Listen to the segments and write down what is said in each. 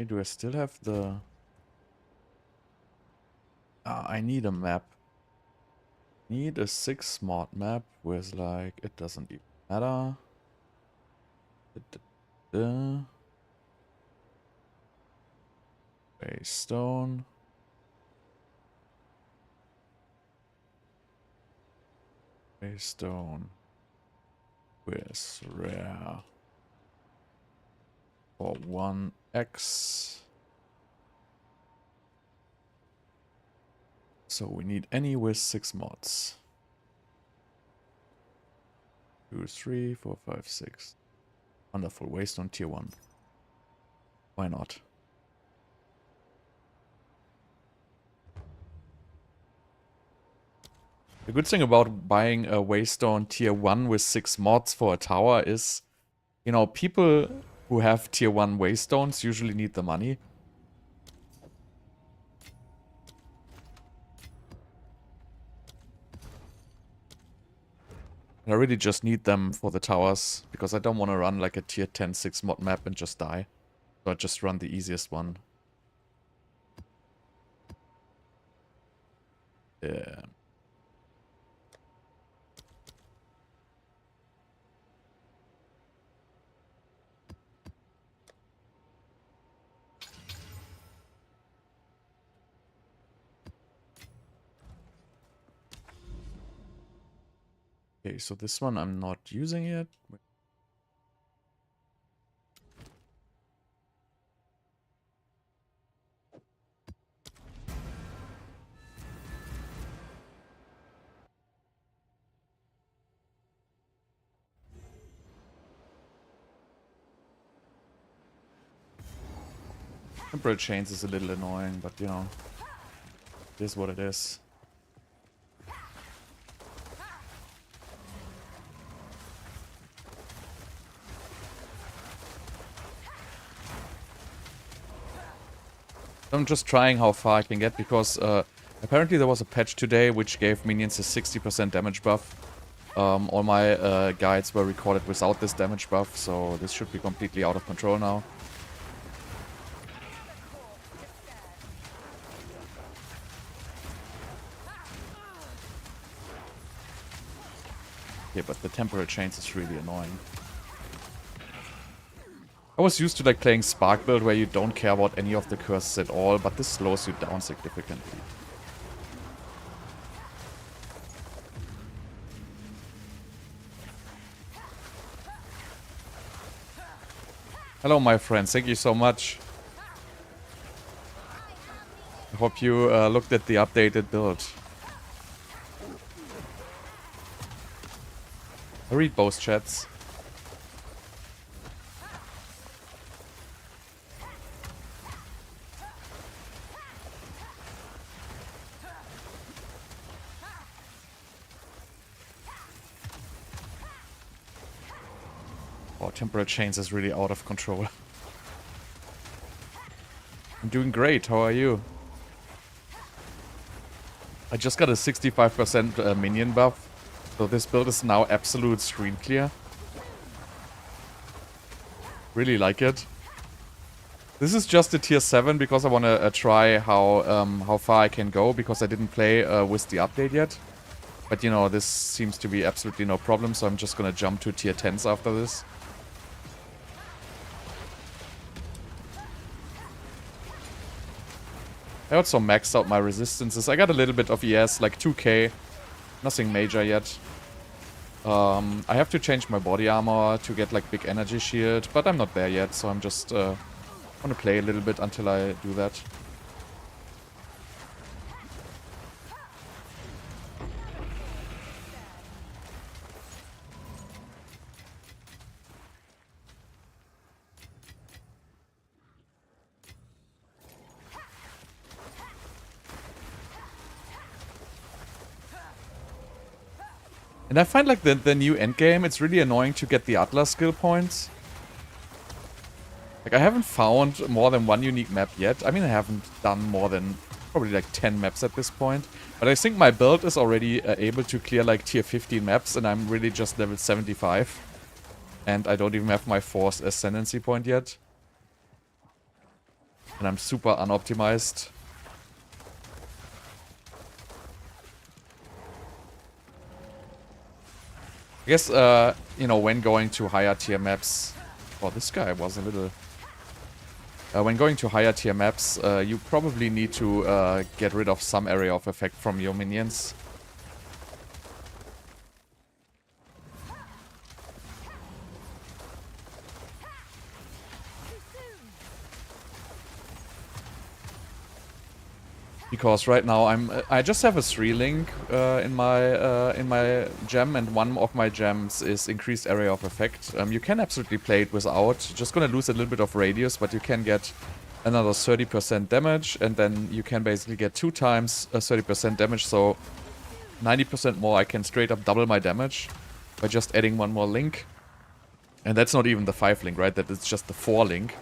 Hey, do I still have the... I need a map. Need a 6 mod map with like... It doesn't even matter. Stone. Stone. With rare. For 1x. So we need any with 6 mods. 2, 3, 4, 5, 6. Wonderful. Waste on tier 1. Why not? The good thing about buying a Waystone tier 1 with 6 mods for a tower is, you know, people who have tier 1 Waystones usually need the money. And I really just need them for the towers, because I don't want to run like a tier 10 6 mod map and just die. So I just run the easiest one. Yeah. Okay, so this one I'm not using yet. Temporal chains is a little annoying, but you know, it is what it is. I'm just trying how far I can get, because apparently there was a patch today which gave minions a 60% damage buff. All my guides were recorded without this damage buff, so this should be completely out of control now. Yeah, but the temporal chains is really annoying. I was used to like playing Spark build where you don't care about any of the curses at all, but this slows you down significantly. Hello my friends, thank you so much. I hope you looked at the updated build. I read both chats. Oh, temporal chains is really out of control. I'm doing great, how are you? I just got a 65% minion buff, so this build is now absolute screen clear. Really like it. This is just a tier 7 because I want to try how far I can go, because I didn't play with the update yet. But you know, this seems to be absolutely no problem, so I'm just gonna jump to tier 10s after this. I also maxed out my resistances. I got a little bit of ES, like 2k. Nothing major yet. I have to change my body armor to get like big energy shield, but I'm not there yet, so I'm just want to play a little bit until I do that. And I find like the new endgame, it's really annoying to get the Atlas skill points. Like I haven't found more than one unique map yet. I mean, I haven't done more than probably like 10 maps at this point. But I think my build is already able to clear like tier 15 maps, and I'm really just level 75. And I don't even have my 4th ascendancy point yet. And I'm super unoptimized. I guess, you know, when going to higher tier maps... Oh, this guy was a little... when going to higher tier maps, you probably need to get rid of some area of effect from your minions. Because right now I just have a 3-link in my gem, and one of my gems is increased area of effect. You can absolutely play it without. Just gonna lose a little bit of radius, but you can get another 30% damage, and then you can basically get 2 times 30% damage, so 90% more. I can straight up double my damage by just adding one more link. And that's not even the 5-link, right? That is just the 4-link.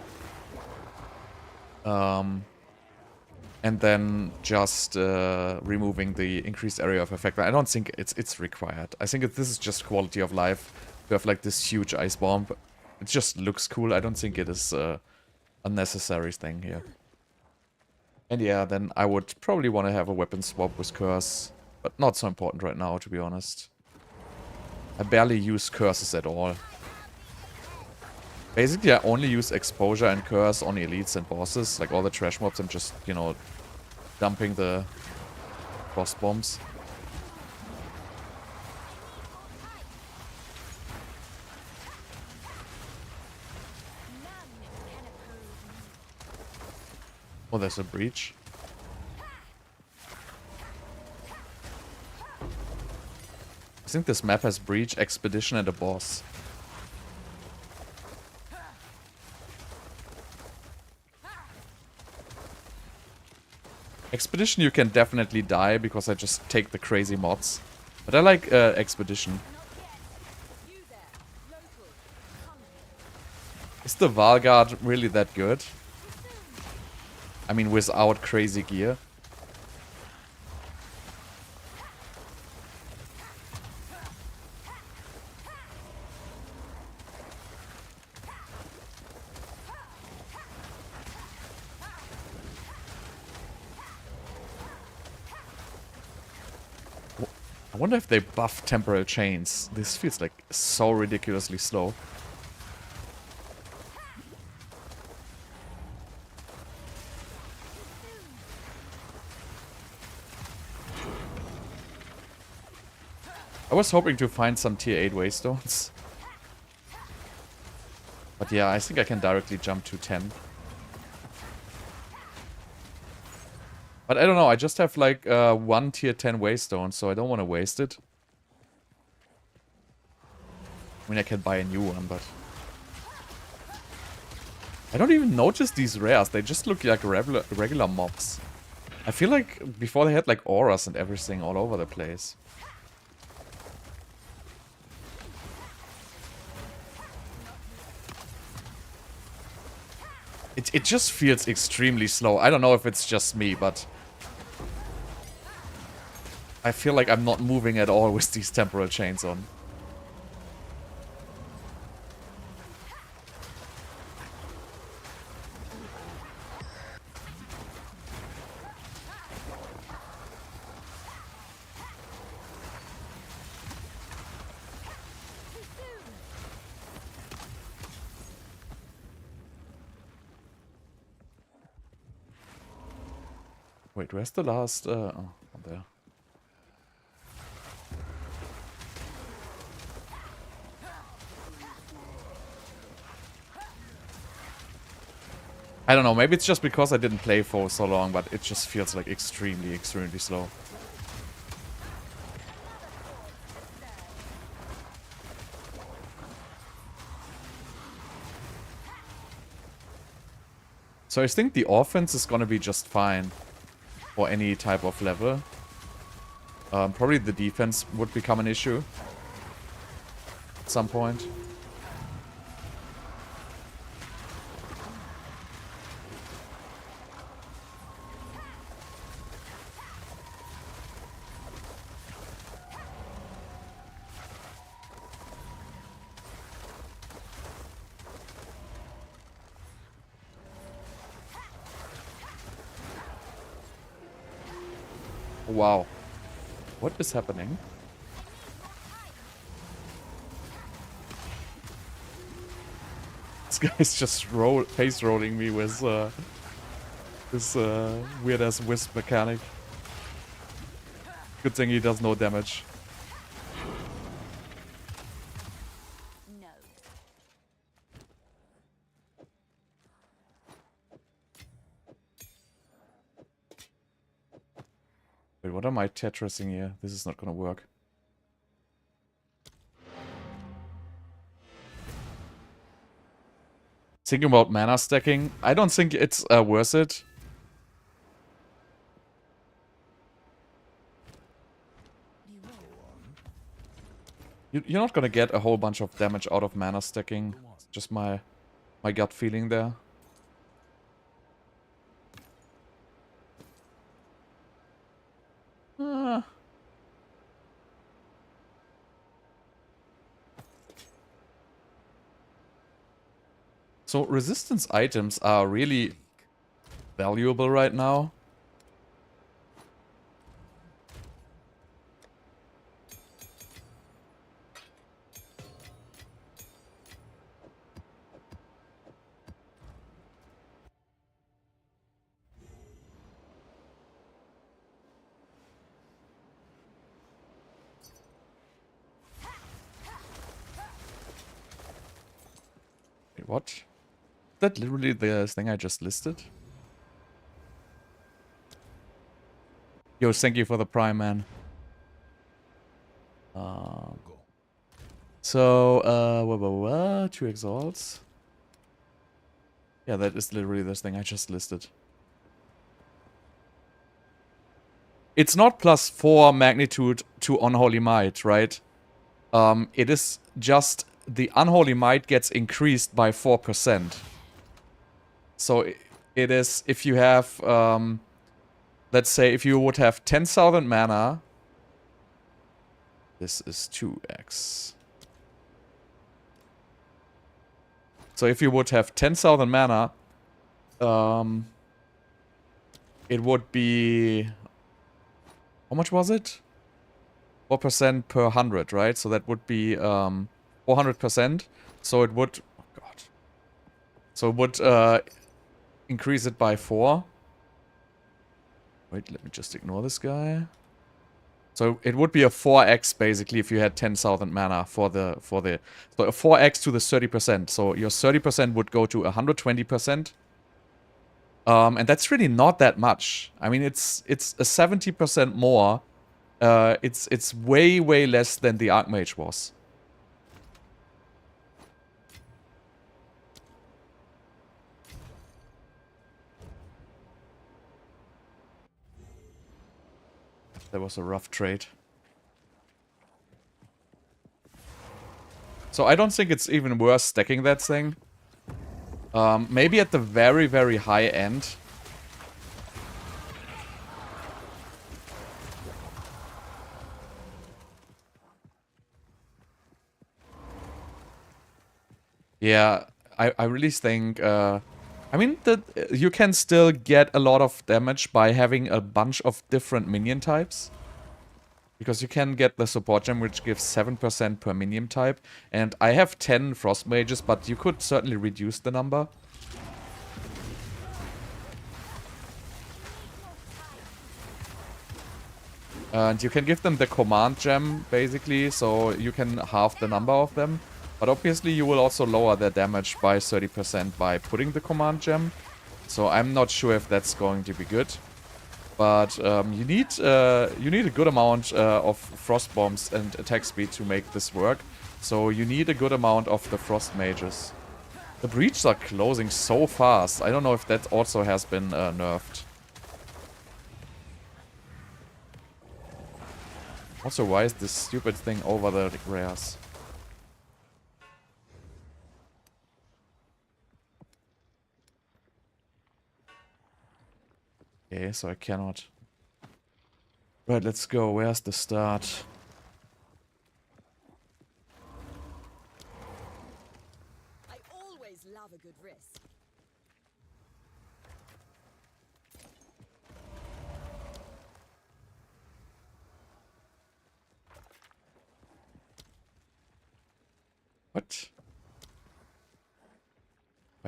And then just removing the increased area of effect. I don't think it's required. I think this is just quality of life to have like this huge ice bomb. It just looks cool. I don't think it is a necessary thing here. And yeah, then I would probably want to have a weapon swap with Curse. But not so important right now, to be honest. I barely use Curses at all. Basically, I only use Exposure and Curse on elites and bosses. Like all the trash mobs, I'm just, you know, dumping the boss bombs. Oh, there's a breach. I think this map has breach, expedition, and a boss. Expedition you can definitely die because I just take the crazy mods. But I like Expedition. Is the Valgard really that good? I mean, without crazy gear. I wonder if they buff temporal chains. This feels like so ridiculously slow. I was hoping to find some tier 8 waystones. But yeah, I think I can directly jump to 10. But I don't know, I just have like one tier 10 waystone, so I don't want to waste it. I mean, I can buy a new one, but... I don't even notice these rares, they just look like regular mobs. I feel like before they had like auras and everything all over the place. It just feels extremely slow. I don't know if it's just me, but... I feel like I'm not moving at all with these temporal chains on. Wait, where's the last... oh, there. I don't know, maybe it's just because I didn't play for so long, but it just feels like extremely slow. So I think the offense is gonna be just fine for any type of level. Probably the defense would become an issue at some point. Wow. What is happening? This guy's just face rolling me with this weird ass wisp mechanic. Good thing he does no damage. No. Wait, what am I Tetrising here? This is not gonna work. Thinking about mana stacking, I don't think it's worth it. You're not gonna get a whole bunch of damage out of mana stacking. It's just my gut feeling there. So resistance items are really valuable right now. Wait, what? Is that literally the thing I just listed? Yo, thank you for the prime, man. So, 2 exalts. Yeah, that is literally this thing I just listed. It's not +4 magnitude to Unholy Might, right? It is just the Unholy Might gets increased by 4%. So it is, if you have, let's say if you would have 10,000 mana, this is 2x. So if you would have 10,000 mana, it would be, how much was it? 4% per 100, right? So that would be 400%. So it would, oh god. So it would increase it by 4. Wait, let me just ignore this guy. So it would be a 4x basically if you had 10,000 mana for the so a 4x to the 30%. So your 30% would go to 120%. And that's really not that much. I mean, it's a 70% more. It's way less than the Archmage was. That was a rough trade. So I don't think it's even worth stacking that thing. Maybe at the very high end. Yeah, I really think, I mean, you can still get a lot of damage by having a bunch of different minion types. Because you can get the support gem, which gives 7% per minion type. And I have 10 frost mages, but you could certainly reduce the number. And you can give them the command gem, basically, so you can halve the number of them. But obviously you will also lower their damage by 30% by putting the command gem. So I'm not sure if that's going to be good. But you need a good amount of frost bombs and attack speed to make this work. So you need a good amount of the frost mages. The breaches are closing so fast. I don't know if that also has been nerfed. Also, why is this stupid thing over the rares? Okay, so I cannot. Right, let's go. Where's the start? I always love a good risk.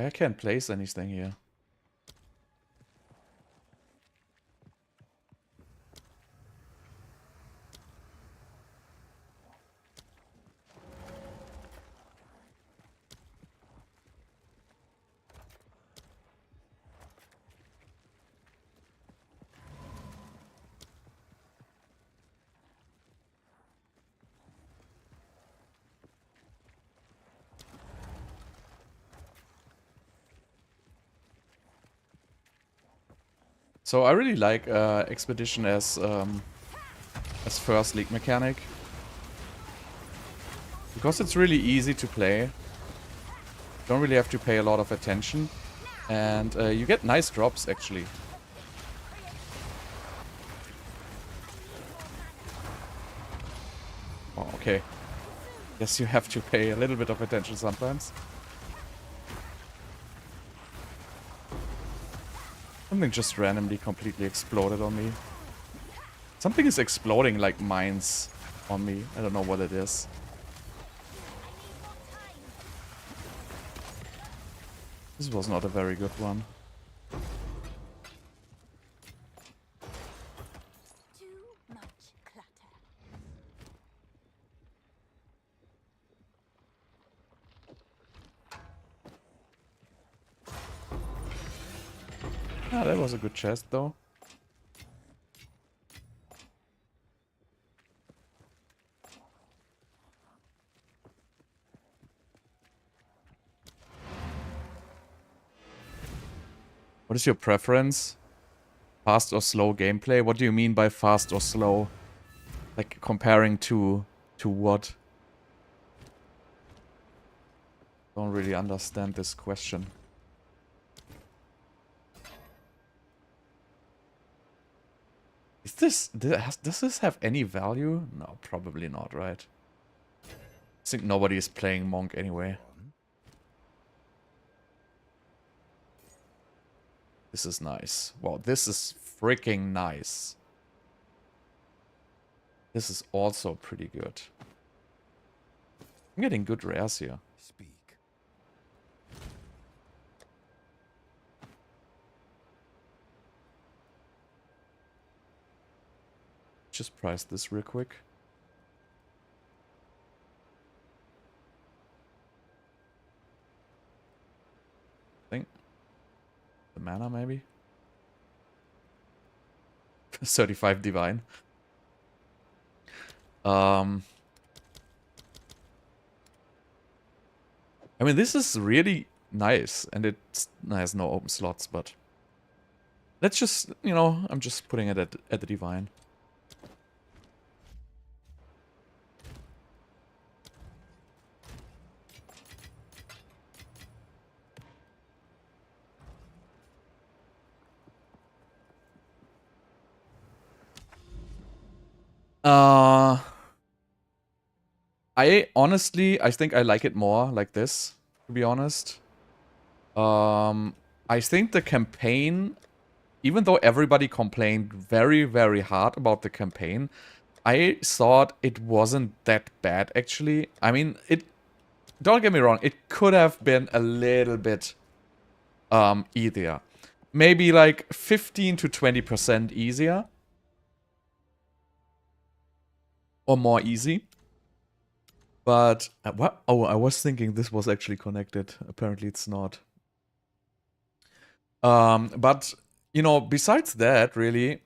I can't place anything here. So I really like Expedition as first league mechanic. Because it's really easy to play. Don't really have to pay a lot of attention. And you get nice drops, actually. Oh, okay. Guess you have to pay a little bit of attention sometimes. Something just randomly completely exploded on me. Something is exploding like mines on me. I don't know what it is. This was not a very good one. Too much clutter. Ah, that was a good chest though. What is your preference? Fast or slow gameplay? What do you mean by fast or slow? Like comparing to what? Don't really understand this question. Is this... does this have any value? No, probably not, right? I think nobody is playing Monk anyway. This is nice. Wow, this is freaking nice. This is also pretty good. I'm getting good rares here. Speak. Just price this real quick. Think the mana maybe. 35 divine. I mean, this is really nice, and it has no open slots, but let's just, you know, I'm just putting it at the divine. I think I like it more like this, to be honest. I think the campaign, even though everybody complained very, very hard about the campaign, I thought it wasn't that bad, actually. I mean, don't get me wrong, it could have been a little bit easier. Maybe like 15 to 20% easier. Or more easy. But, what? Oh, I was thinking this was actually connected. Apparently it's not. But, you know, besides that, really,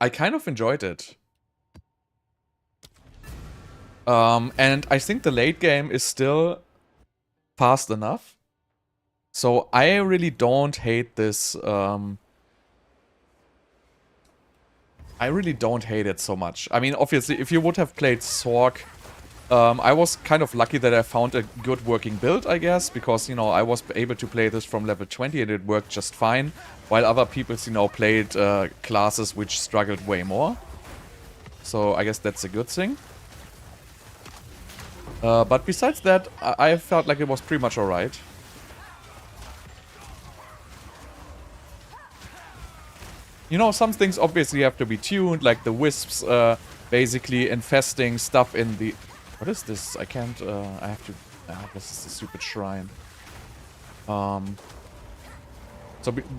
I kind of enjoyed it. And I think the late game is still fast enough. So I really don't hate this. I really don't hate it so much. I mean, obviously, if you would have played Sork, I was kind of lucky that I found a good working build, I guess, because, you know, I was able to play this from level 20 and it worked just fine, while other people, you know, played classes which struggled way more. So I guess that's a good thing. But besides that, I felt like it was pretty much alright. You know, some things obviously have to be tuned, like the wisps basically infesting stuff in the... What is this? I can't... I have to... Ah, this is a stupid shrine. So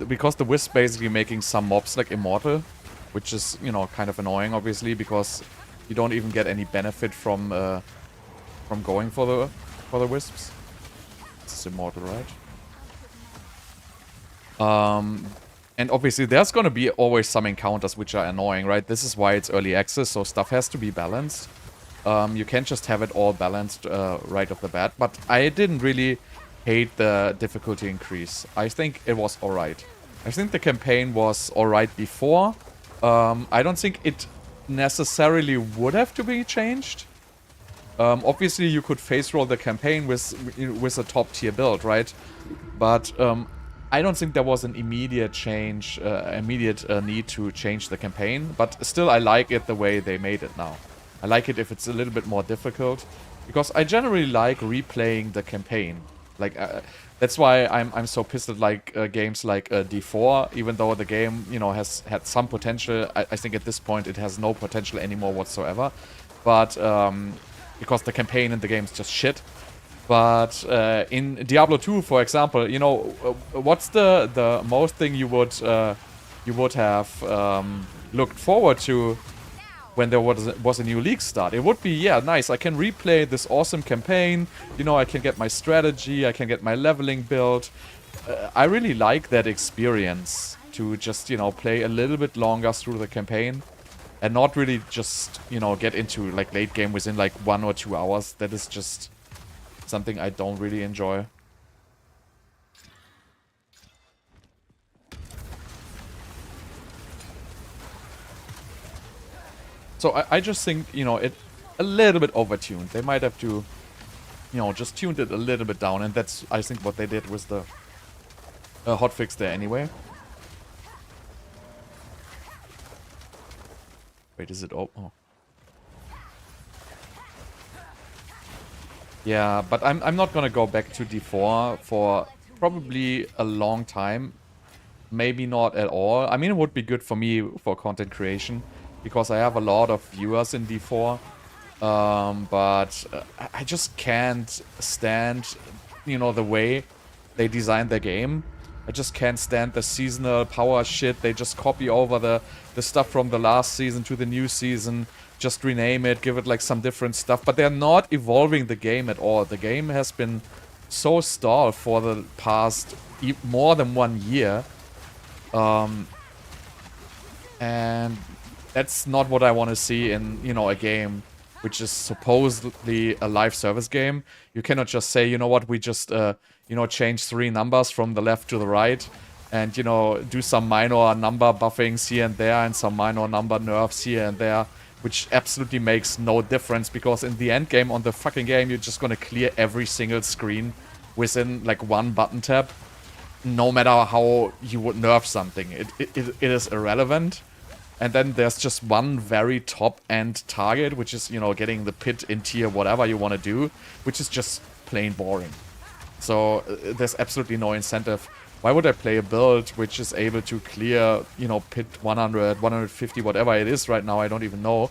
because the Wisp basically making some mobs like immortal, which is, you know, kind of annoying, obviously, because you don't even get any benefit from going for the Wisps. It's immortal, right? And obviously there's gonna be always some encounters which are annoying, right? This is why it's early access, so stuff has to be balanced. You can't just have it all balanced right off the bat. But I didn't really hate the difficulty increase. I think it was alright. I think the campaign was alright before. I don't think it necessarily would have to be changed. Obviously you could face roll the campaign with a top tier build, right? But I don't think there was an immediate change, need to change the campaign. But still, I like it the way they made it now. I like it if it's a little bit more difficult, because I generally like replaying the campaign. Like that's why I'm so pissed at like games like D4, even though the game, you know, has had some potential. I think at this point it has no potential anymore whatsoever. But because the campaign in the game is just shit. But in Diablo 2, for example, you know, what's the most thing you would have looked forward to when there was a new league start? It would be, yeah, nice, I can replay this awesome campaign, you know, I can get my strategy, I can get my leveling build. I really like that experience to just, you know, play a little bit longer through the campaign and not really just, you know, get into like late game within like 1 or 2 hours. That is just something I don't really enjoy. So I just think, you know, it a little bit overtuned. They might have to, you know, just tuned it a little bit down, and that's, I think, what they did with the hotfix there anyway. Wait, is it oh. Yeah, but I'm not gonna go back to D4 for probably a long time. Maybe not at all. I mean, it would be good for me for content creation, because I have a lot of viewers in D4. But I just can't stand, you know, the way they design their game. I just can't stand the seasonal power shit. They just copy over the stuff from the last season to the new season. Just rename it, give it like some different stuff. But they're not evolving the game at all. The game has been so stalled for the past more than 1 year. And that's not what I want to see in, you know, a game which is supposedly a live service game. You cannot just say, you know what, we just, you know, change 3 numbers from the left to the right. And, you know, do some minor number buffings here and there and some minor number nerfs here and there. Which absolutely makes no difference, because in the end game on the fucking game, you're just gonna clear every single screen within like 1 button tap. No matter how you would nerf something. It is irrelevant. And then there's just one very top-end target, which is, you know, getting the pit in tier whatever you want to do, which is just plain boring. So there's absolutely no incentive. Why would I play a build which is able to clear, you know, pit 100, 150, whatever it is right now, I don't even know,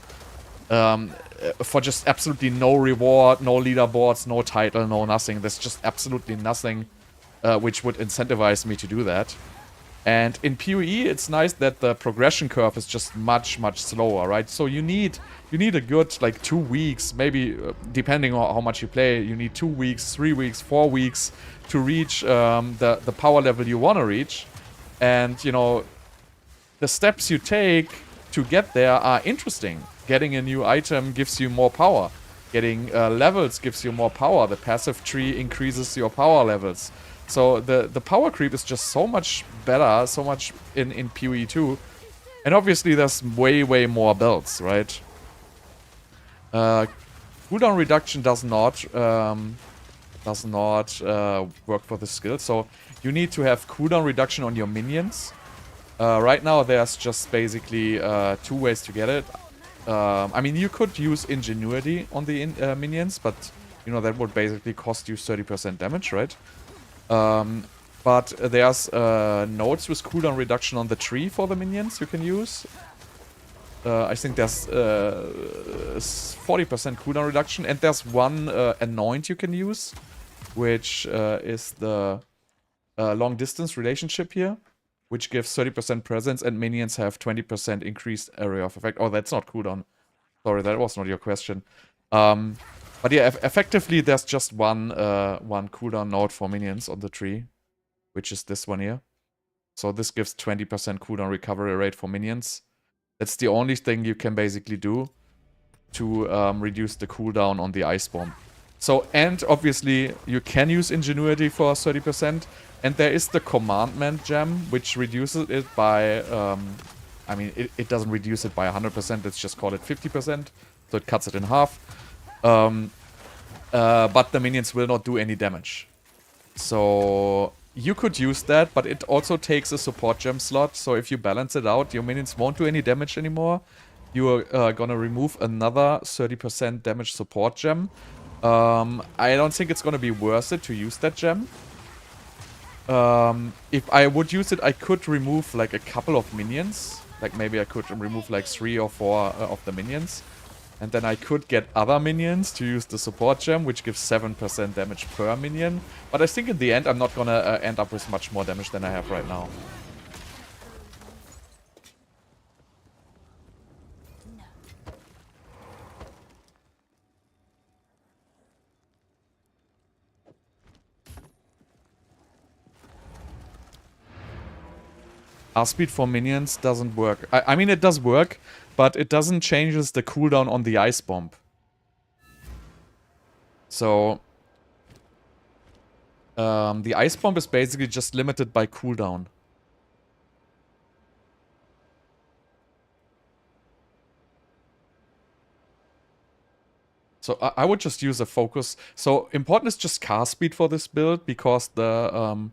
for just absolutely no reward, no leaderboards, no title, no nothing. There's just absolutely nothing which would incentivize me to do that. And in PoE, it's nice that the progression curve is just much, much slower, right? So you need a good, like, 2 weeks, maybe, depending on how much you play, you need 2 weeks, 3 weeks, 4 weeks to reach the power level you want to reach. And, you know, the steps you take to get there are interesting. Getting a new item gives you more power. Getting levels gives you more power. The passive tree increases your power levels. So the power creep is just so much better, so much in PoE 2. And obviously there's way, way more builds, right? Cooldown reduction does not work for the skill. So you need to have cooldown reduction on your minions. Right now there's just basically 2 ways to get it. I mean, you could use ingenuity on the minions, but you know that would basically cost you 30% damage, right? But there's nodes with cooldown reduction on the tree for the minions you can use. I think there's 40% cooldown reduction, and there's one anoint you can use, which is the long distance relationship here, which gives 30% presence, and minions have 20% increased area of effect. Oh, that's not cooldown. Sorry, that was not your question. But yeah, effectively, there's just one cooldown node for minions on the tree, which is this one here. So this gives 20% cooldown recovery rate for minions. That's the only thing you can basically do to reduce the cooldown on the ice bomb. So, and obviously, you can use Ingenuity for 30%. And there is the Commandment gem, which reduces it by... I mean, it doesn't reduce it by 100%. Let's just call it 50%. So it cuts it in half. But the minions will not do any damage. So you could use that, but it also takes a support gem slot. So if you balance it out, your minions won't do any damage anymore. You are gonna remove another 30% damage support gem. I don't think it's gonna be worth it to use that gem. If I would use it, I could remove like a couple of minions. Like maybe I could remove like 3 or 4 of the minions. And then I could get other minions to use the support gem, which gives 7% damage per minion. But I think in the end, I'm not gonna end up with much more damage than I have right now. R-speed for minions doesn't work. I mean, it does work, but it doesn't changes the cooldown on the ice bomb. So, the ice bomb is basically just limited by cooldown. So I would just use a focus. So important is just cast speed for this build, because the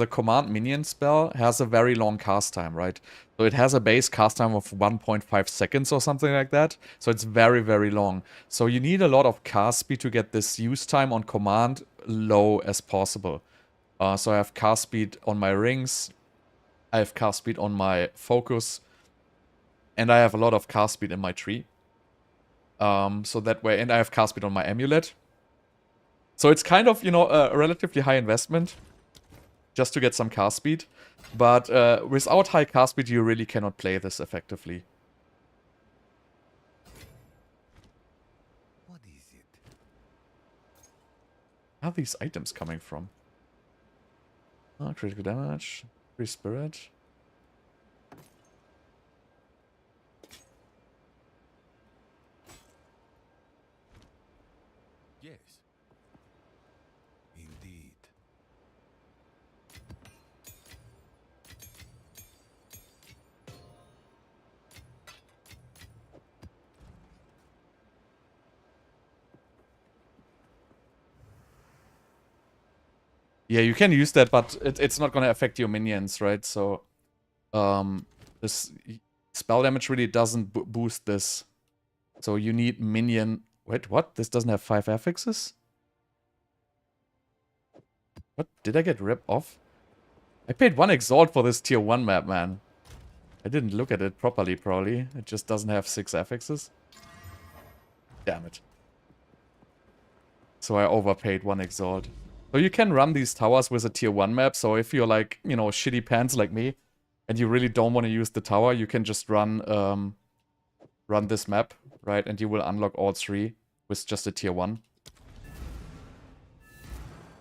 command minion spell has a very long cast time, right? So it has a base cast time of 1.5 seconds or something like that. So it's very, very long. So you need a lot of cast speed to get this use time on command low as possible. So I have cast speed on my rings. I have cast speed on my focus. And I have a lot of cast speed in my tree. So that way, and I have cast speed on my amulet. So it's kind of, you know, a relatively high investment just to get some cast speed. But without high cast speed, you really cannot play this effectively. What is it? Where are these items coming from? Oh, critical damage, free spirit. Yes. Indeed. Yeah, you can use that, but it's not going to affect your minions, right? So, this spell damage really doesn't boost this. So you need minion... Wait, what? This doesn't have 5 affixes? What? Did I get ripped off? I paid 1 exalt for this tier 1 map, man. I didn't look at it properly, probably. It just doesn't have 6 affixes. Damn it. So I overpaid 1 exalt. So you can run these towers with a tier 1 map. So if you're like, you know, shitty pants like me, and you really don't want to use the tower, you can just run this map, right? And you will unlock all 3 with just a tier 1.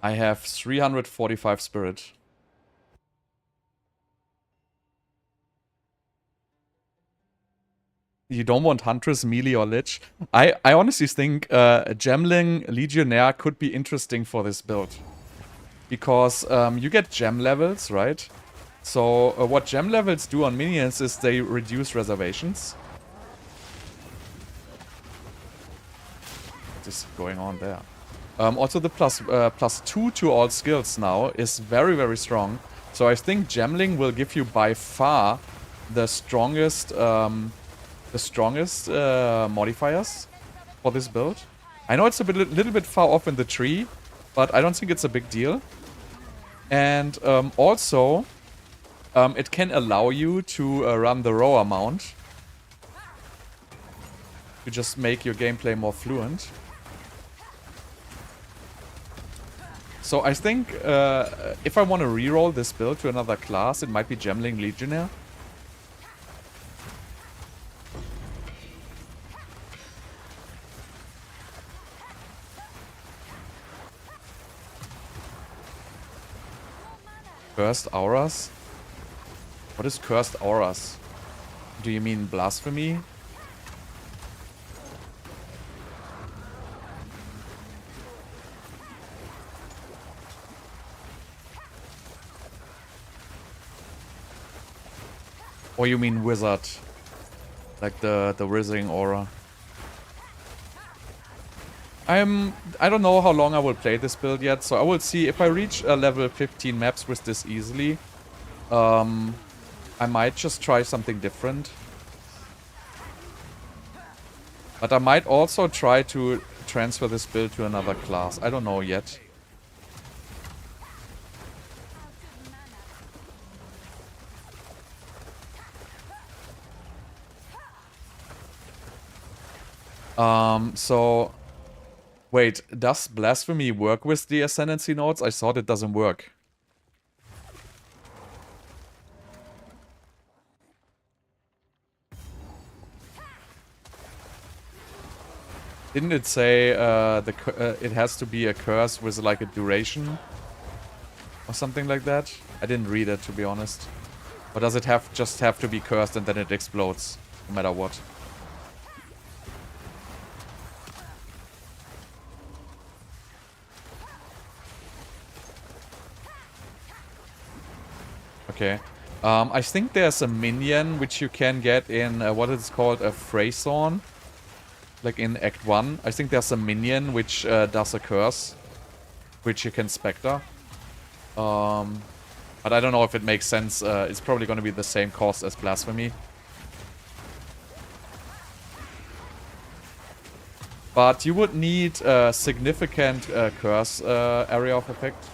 I have 345 spirit. You don't want Huntress, Melee, or Lich. I honestly think Gemling Legionnaire could be interesting for this build. Because you get gem levels, right? So what gem levels do on minions is they reduce reservations. What is going on there? Also the plus 2 to all skills now is very, very strong. So I think Gemling will give you by far the strongest modifiers for this build. I know it's a little bit far off in the tree, but I don't think it's a big deal. And also, it can allow you to run the rower mount to just make your gameplay more fluent. So I think if I want to reroll this build to another class, it might be Gemling Legionnaire. Cursed Auras? What is Cursed Auras? Do you mean Blasphemy? Or you mean Wizard? Like the Rising Aura. I don't know how long I will play this build yet, so I will see if I reach level 15 maps with this easily. I might just try something different. But I might also try to transfer this build to another class. I don't know yet. So... Wait, does Blasphemy work with the Ascendancy nodes? I thought it doesn't work. Didn't it say it has to be a curse with like a duration? Or something like that? I didn't read it, to be honest. Or does it just have to be cursed and then it explodes, no matter what? Okay. I think there's a minion which you can get in, what is called, a Phrason. Like in Act 1. I think there's a minion which does a curse. Which you can Spectre. But I don't know if it makes sense. It's probably going to be the same cost as Blasphemy. But you would need a significant curse area of effect.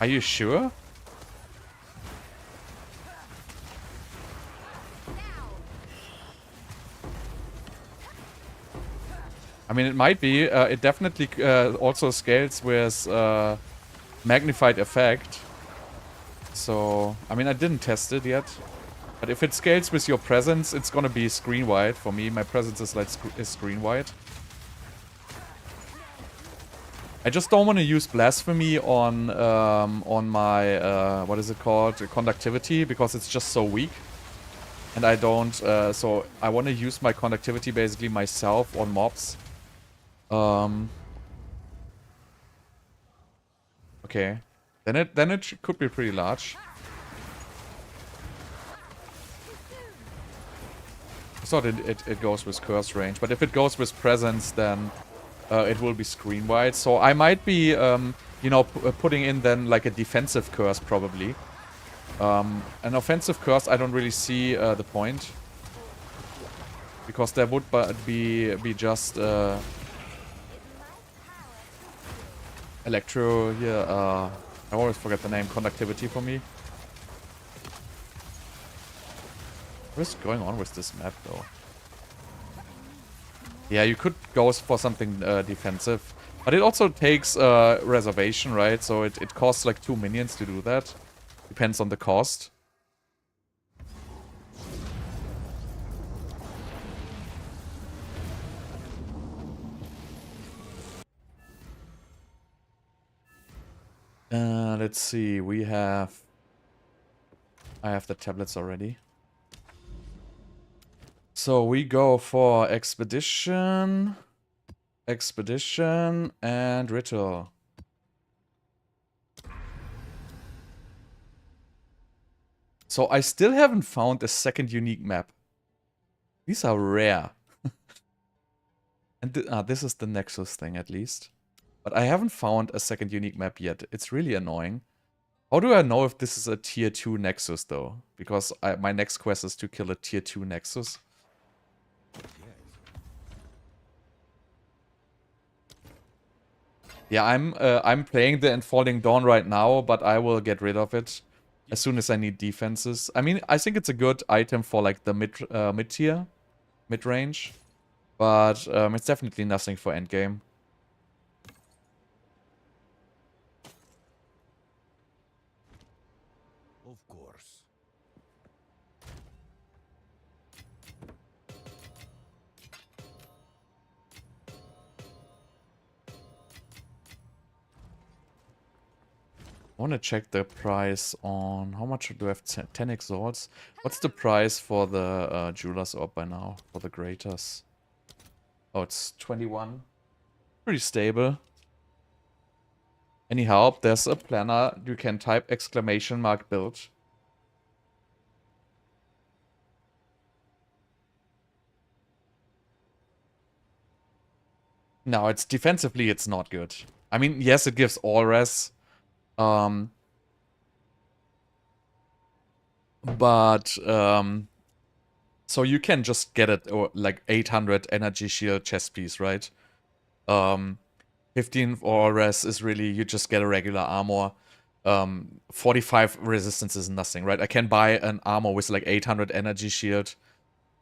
Are you sure? I mean, it might be. It definitely also scales with magnified effect. So, I mean, I didn't test it yet. But if it scales with your presence, it's gonna be screen-wide for me. My presence is like screen-wide. I just don't want to use Blasphemy on my what is it called, conductivity, because it's just so weak, and I don't. So I want to use my conductivity basically myself on mobs. Okay, then it could be pretty large. I thought it goes with curse range, but if it goes with presence, then it will be screen wide. So I might be, you know, putting in then like a defensive curse probably. An offensive curse, I don't really see the point, because there would be just electro. Yeah, I always forget the name. Conductivity for me. What is going on with this map though? Yeah, you could go for something defensive. But it also takes reservation, right? So it costs like 2 minions to do that. Depends on the cost. Let's see. I have the tablets already. So we go for Expedition, and Ritual. So I still haven't found a second unique map. These are rare. And this is the Nexus thing at least. But I haven't found a second unique map yet. It's really annoying. How do I know if this is a tier 2 Nexus, though? Because my next quest is to kill a tier 2 Nexus. Yeah, I'm playing the Entfalling Dawn right now, but I will get rid of it as soon as I need defenses. I mean, I think it's a good item for like the mid-tier, mid-range, but it's definitely nothing for endgame. Of course. I want to check the price on... How much do I have? 10 exalts? What's the price for the Jeweler's Orb by now? For the Graters? Oh, it's 21. Pretty stable. Any help? There's a planner. You can type !build. No, it's defensively, it's not good. I mean, yes, it gives all res. So you can just get it, or like 800 energy shield chest piece, right? 15 or res is really, you just get a regular armor. 45 resistance is nothing, right? I can buy an armor with like 800 energy shield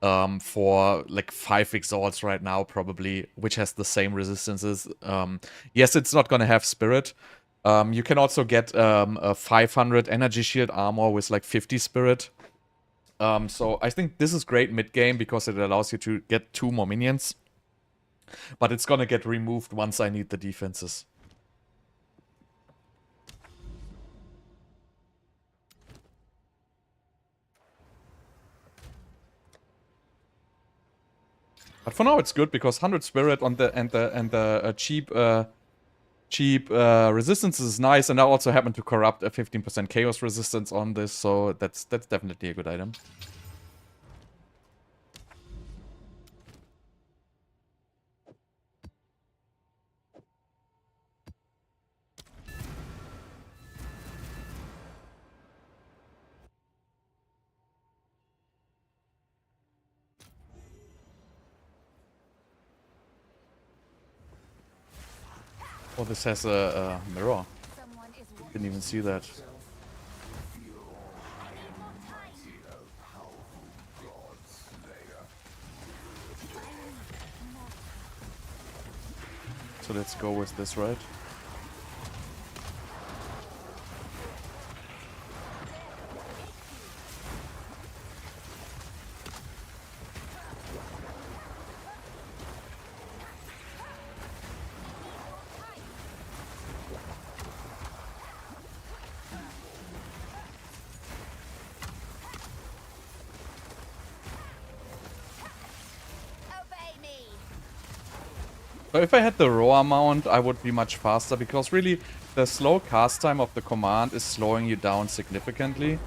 for like 5 exalts right now, probably, which has the same resistances. Yes, it's not gonna have spirit. You can also get a 500 energy shield armor with like 50 spirit. So I think this is great mid-game because it allows you to get 2 more minions. But it's gonna get removed once I need the defenses. But for now it's good because 100 spirit on the and the cheap resistance is nice, and I also happen to corrupt a 15% chaos resistance on this, so that's definitely a good item. Oh, this has a mirror. Didn't even see that. So let's go with this, right? So if I had the Roar mount, I would be much faster, because really the slow cast time of the command is slowing you down significantly.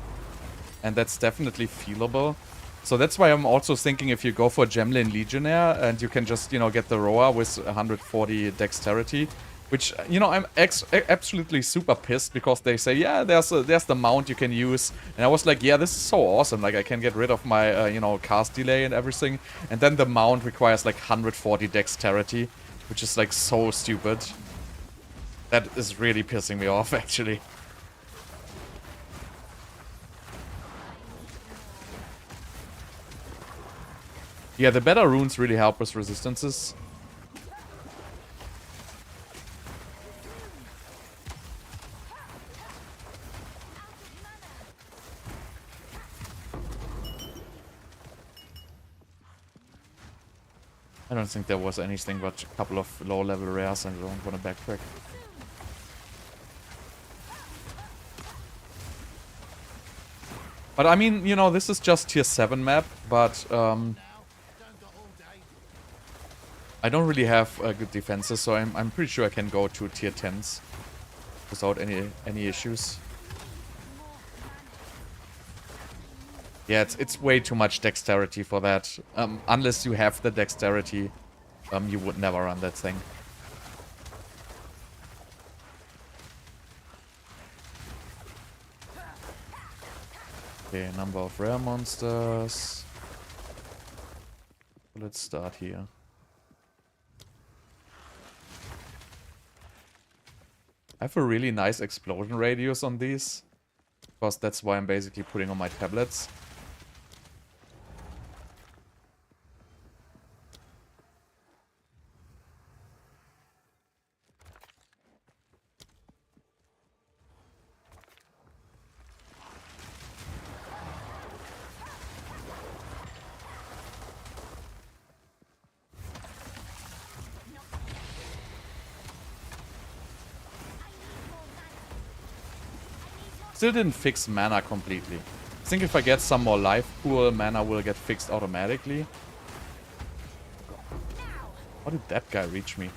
And that's definitely feelable. So that's why I'm also thinking if you go for Gemlin Legionnaire and you can just, you know, get the Roar with 140 dexterity. Which, you know, I'm absolutely super pissed because they say, yeah, there's the mount you can use. And I was like, yeah, this is so awesome. Like, I can get rid of my, you know, cast delay and everything. And then the mount requires like 140 dexterity, which is like so stupid. That is really pissing me off, actually. Yeah, the better runes really help with resistances. I don't think there was anything but a couple of low-level rares, and I don't want to backtrack. But I mean, you know, this is just tier 7 map, but I don't really have good defenses, so I'm pretty sure I can go to tier 10s without any issues. Yeah, it's way too much dexterity for that. Unless you have the dexterity, you would never run that thing. Okay, number of rare monsters. Let's start here. I have a really nice explosion radius on these, because that's why I'm basically putting on my tablets. Still didn't fix mana completely. I think if I get some more life pool, mana will get fixed automatically. How did that guy reach me?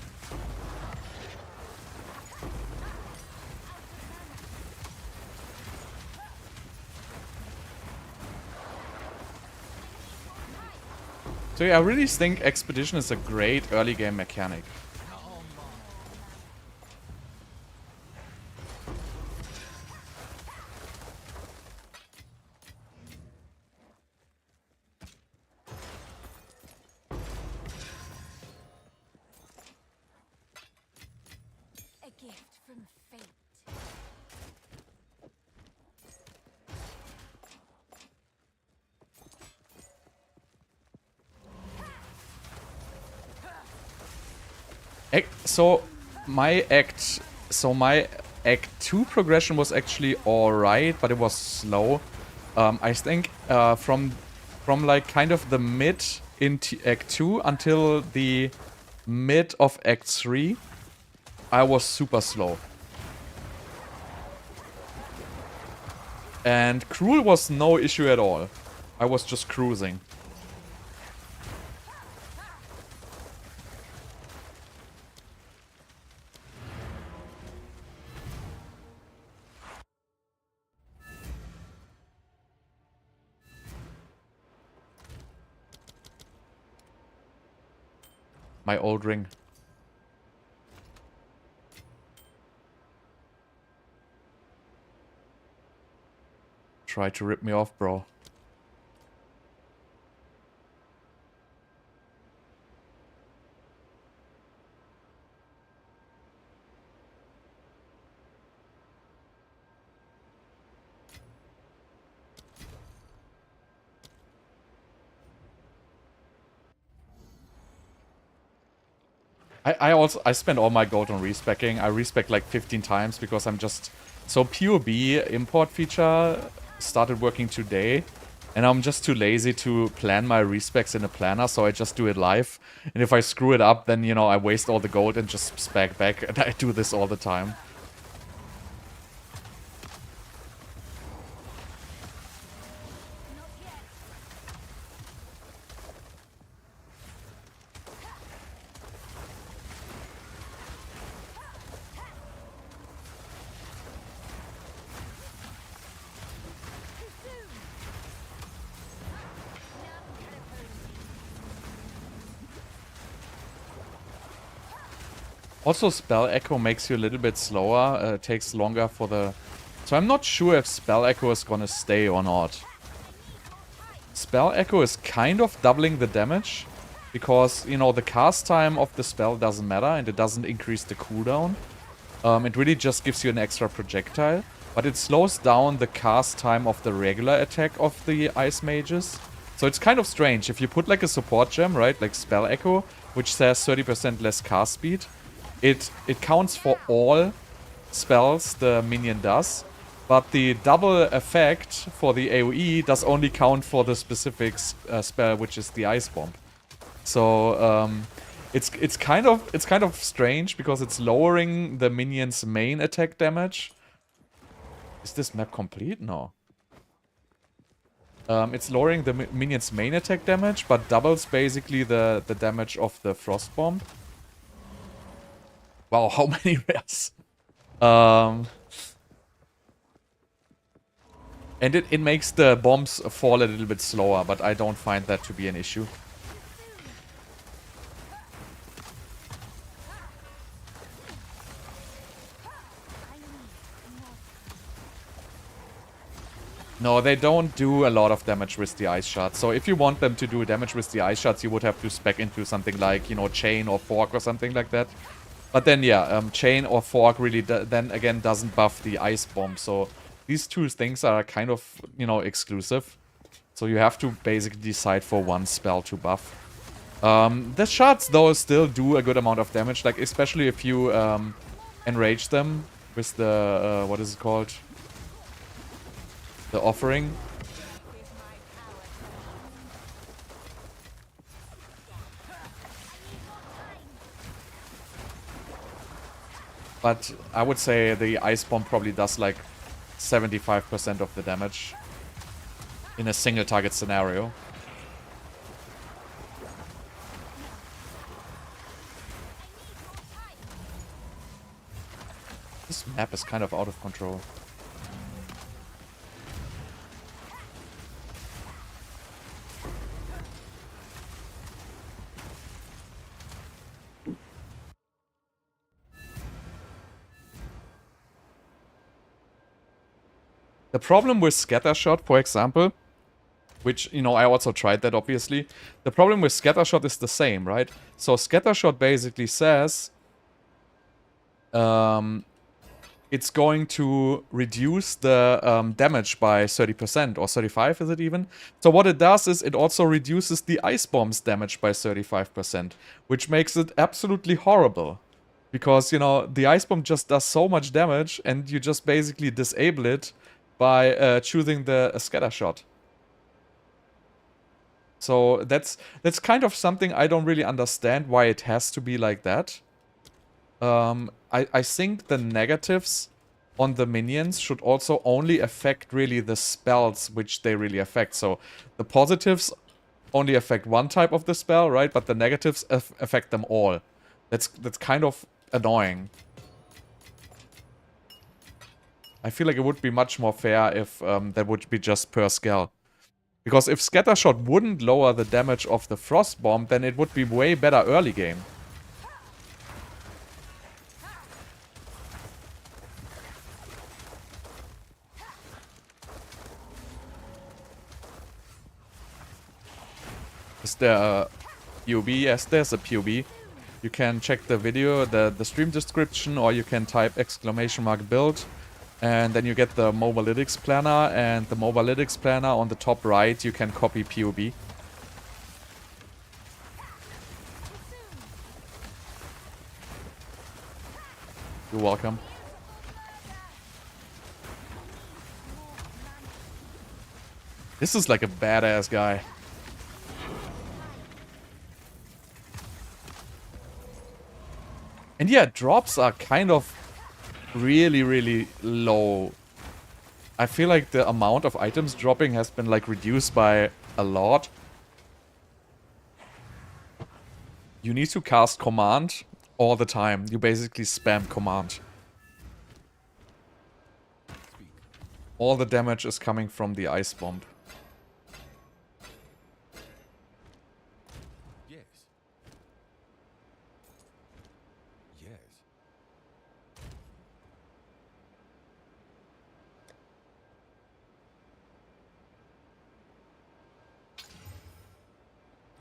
So yeah, I really think Expedition is a great early game mechanic. A gift from fate. So my act 2 progression was actually alright, but it was slow. I think from like kind of the mid in act 2 until the mid of act 3, I was super slow. And cruel was no issue at all. I was just cruising. My old ring. Try to rip me off, bro. I spent all my gold on respecking. I respec like 15 times because I'm just... So PoE import feature started working today. And I'm just too lazy to plan my respecs in a planner, so I just do it live. And if I screw it up, then, you know, I waste all the gold and just spec back. And I do this all the time. Also, Spell Echo makes you a little bit slower. Takes longer for the... So I'm not sure if Spell Echo is gonna stay or not. Spell Echo is kind of doubling the damage. Because, you know, the cast time of the spell doesn't matter and it doesn't increase the cooldown. It really just gives you an extra projectile. But it slows down the cast time of the regular attack of the Ice Mages. So it's kind of strange. If you put like a support gem, right, like Spell Echo, which says 30% less cast speed, it counts for all spells the minion does. But the double effect for the AoE does only count for the specific spell, which is the Ice Bomb. So it's kind of strange because it's lowering the minion's main attack damage. Is this map complete? No. It's lowering the minion's main attack damage, but doubles basically the damage of the Frost Bomb. Wow, how many rares? And it makes the bombs fall a little bit slower, but I don't find that to be an issue. No, they don't do a lot of damage with the ice shards. So if you want them to do damage with the ice shards, you would have to spec into something like, you know, chain or fork or something like that. But then, yeah, chain or fork really then again doesn't buff the ice bomb. So these two things are kind of, you know, exclusive. So you have to basically decide for one spell to buff. The shards, though, still do a good amount of damage. Like, especially if you enrage them with the, what is it called? The offering. But I would say the ice bomb probably does like 75% of the damage in a single target scenario. This map is kind of out of control. The problem with Scattershot, for example, which, you know, I also tried that, obviously. The problem with Scattershot is the same, right? So Scattershot basically says it's going to reduce the damage by 30% or 35, is it even? So what it does is it also reduces the ice bomb's damage by 35%, which makes it absolutely horrible. Because, you know, the ice bomb just does so much damage and you just basically disable it by choosing the scatter shot. So that's kind of something I don't really understand why it has to be like that. I think the negatives on the minions should also only affect really the spells which they really affect. So the positives only affect one type of the spell, right? But the negatives affect them all. That's kind of annoying. I feel like it would be much more fair if that would be just per skill. Because if Scattershot wouldn't lower the damage of the Frost Bomb, then it would be way better early game. Is there a PoE? Yes, there's a PoE. You can check the video, the stream description, or you can type !build. And then you get the Mobalytics planner, and the Mobalytics planner on the top right, you can copy PoE. You're welcome. This is like a badass guy. And yeah, drops are kind of really, really low. I feel like the amount of items dropping has been like reduced by a lot. You need to cast command all the time. You basically spam command. All the damage is coming from the ice bomb.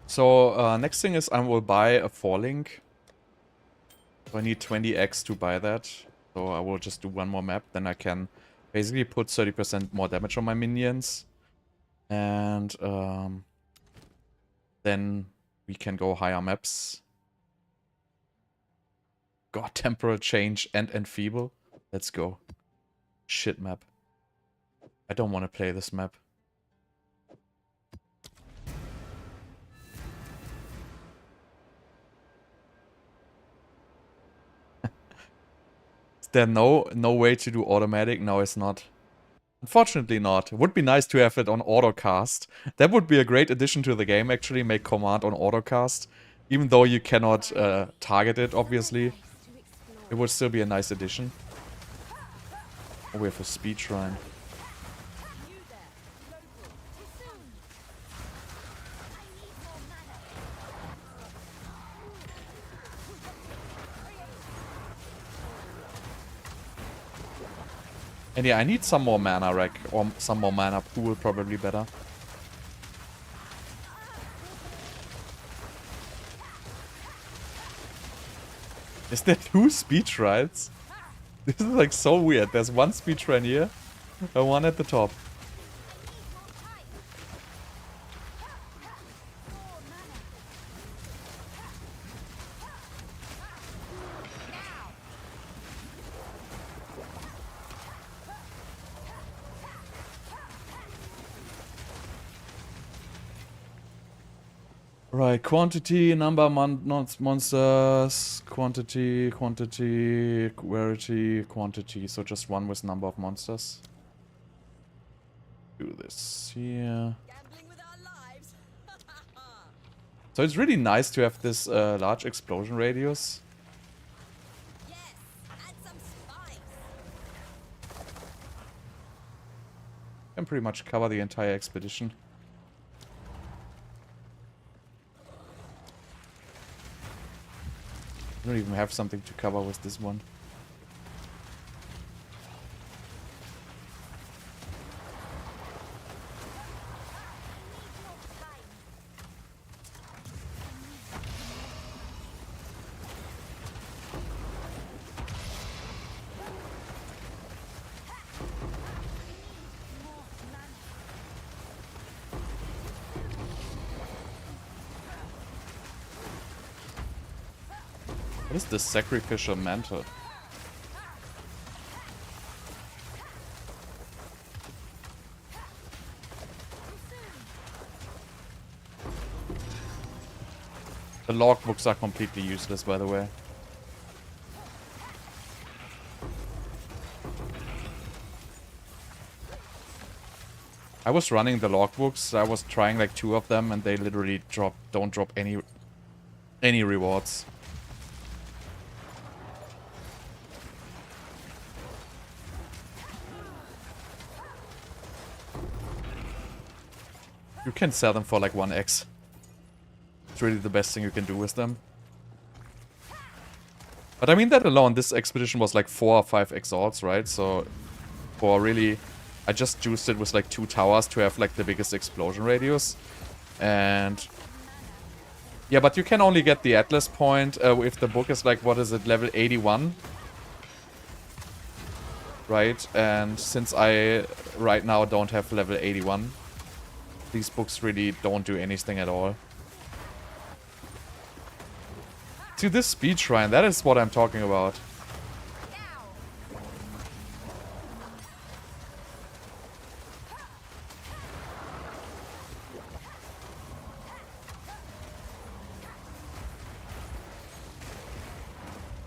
So, next thing is I will buy a 4-link. So I need 20x to buy that. So I will just do one more map. Then I can basically put 30% more damage on my minions. And then we can go higher maps. God, temporal change and enfeeble. Let's go. Shit map. I don't want to play this map. Is there no way to do automatic? No, it's not. Unfortunately not. It would be nice to have it on autocast. That would be a great addition to the game, actually. Make command on autocast. Even though you cannot target it, obviously. It would still be a nice addition. Oh, we have a speed shrine. And yeah, I need some more mana rack, or some more mana pool, probably better. Is there 2 speed shrines? This is like so weird. There's 1 speed shrine here, and 1 at the top. Right, quantity, number of monsters, quantity, rarity, quantity. So just 1 with number of monsters. Do this here. Gambling with our lives. So it's really nice to have this large explosion radius. Yes, add some spice. Can pretty much cover the entire expedition. I don't even have something to cover with this one. What is this sacrificial mantle? The logbooks are completely useless, by the way. I was running the logbooks. I was trying like 2 of them, and they literally don't drop any rewards. You can sell them for like 1x. It's really the best thing you can do with them. But I mean, that alone, this expedition was like 4 or 5 exalts, right? So for really, I just juiced it with like 2 towers to have like the biggest explosion radius. And yeah, but you can only get the Atlas point if the book is like, what is it, level 81? Right? And since I right now don't have level 81, these books really don't do anything at all. See, this speed shrine, that is what I'm talking about.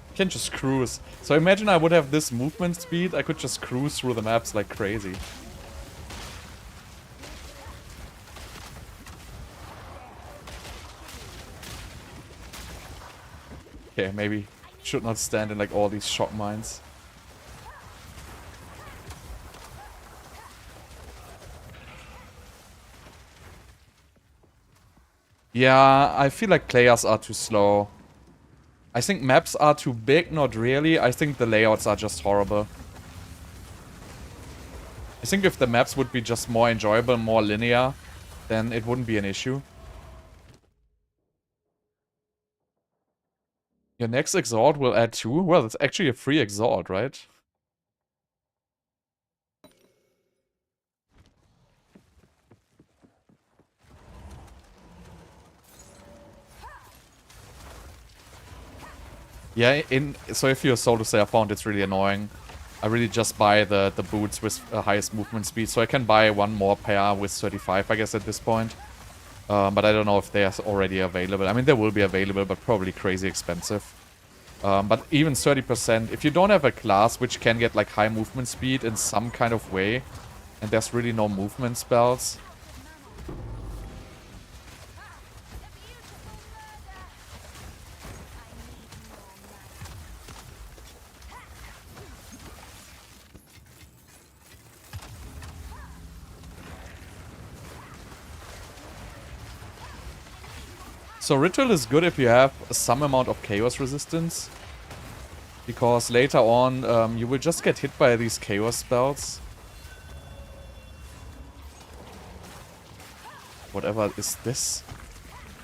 You can just cruise. So imagine I would have this movement speed, I could just cruise through the maps like crazy. Okay, maybe should not stand in like all these shock mines. Yeah, I feel like players are too slow. I think maps are too big, not really. I think the layouts are just horrible. I think if the maps would be just more enjoyable, more linear, then it wouldn't be an issue. Your next exalt will add 2? Well, it's actually a free exalt, right? Yeah, so if you're so to say, I found it's really annoying. I really just buy the boots with highest movement speed, so I can buy 1 more pair with 35, I guess, at this point. But I don't know if they are already available. I mean, they will be available, but probably crazy expensive. But even 30%, if you don't have a class which can get like high movement speed in some kind of way, and there's really no movement spells. So Ritual is good if you have some amount of chaos resistance. Because later on, you will just get hit by these chaos spells. Whatever is this?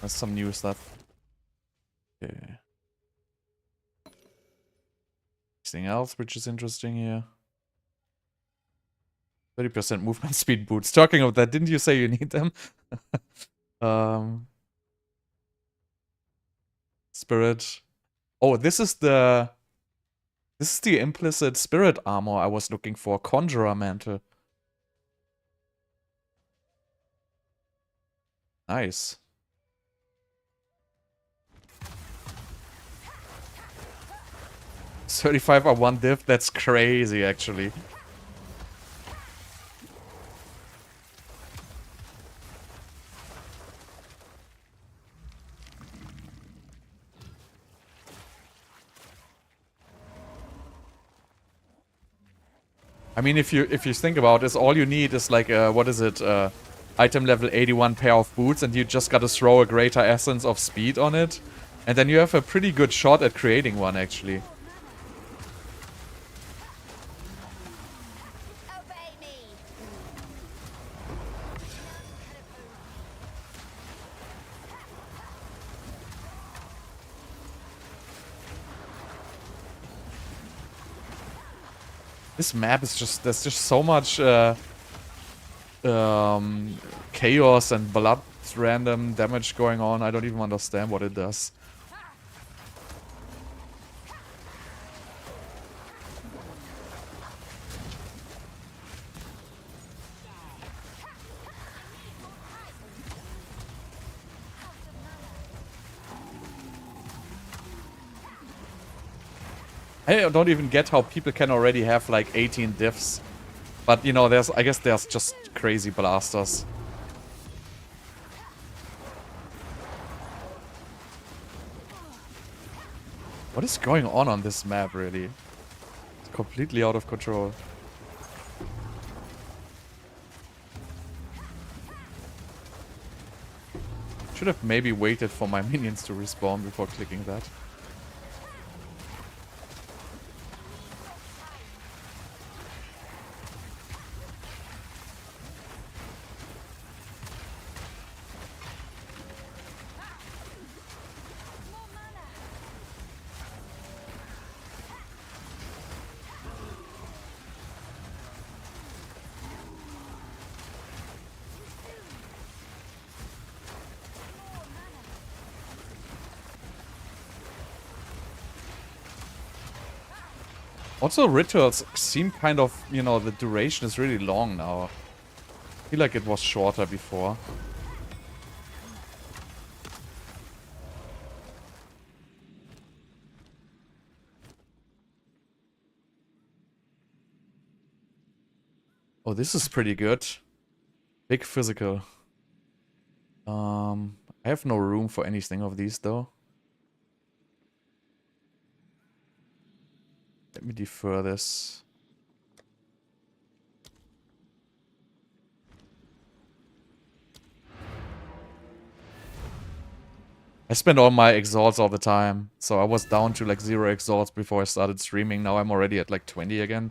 That's some new stuff. Okay. Anything else which is interesting here? 30% movement speed boots. Talking of that, didn't you say you need them? Spirit. Oh, this is the implicit spirit armor I was looking for. Conjurer mantle. Nice. 35 or 1 div, that's crazy actually. I mean, if you think about this, all you need is like what is it? Item level 81 pair of boots, and you just gotta throw a greater essence of speed on it, and then you have a pretty good shot at creating one actually. This map is just, there's just so much chaos and blood random damage going on. I don't even understand what it does. I don't even get how people can already have like 18 diffs. But you know, I guess there's just crazy blasters. What is going on this map, really? It's completely out of control. Should have maybe waited for my minions to respawn before clicking that. Also, rituals seem kind of, you know, the duration is really long now. I feel like it was shorter before. Oh, this is pretty good. Big physical. I have no room for anything of these, though. Let me defer this. I spend all my exalts all the time, so I was down to like 0 exalts before I started streaming. Now I'm already at like 20 again.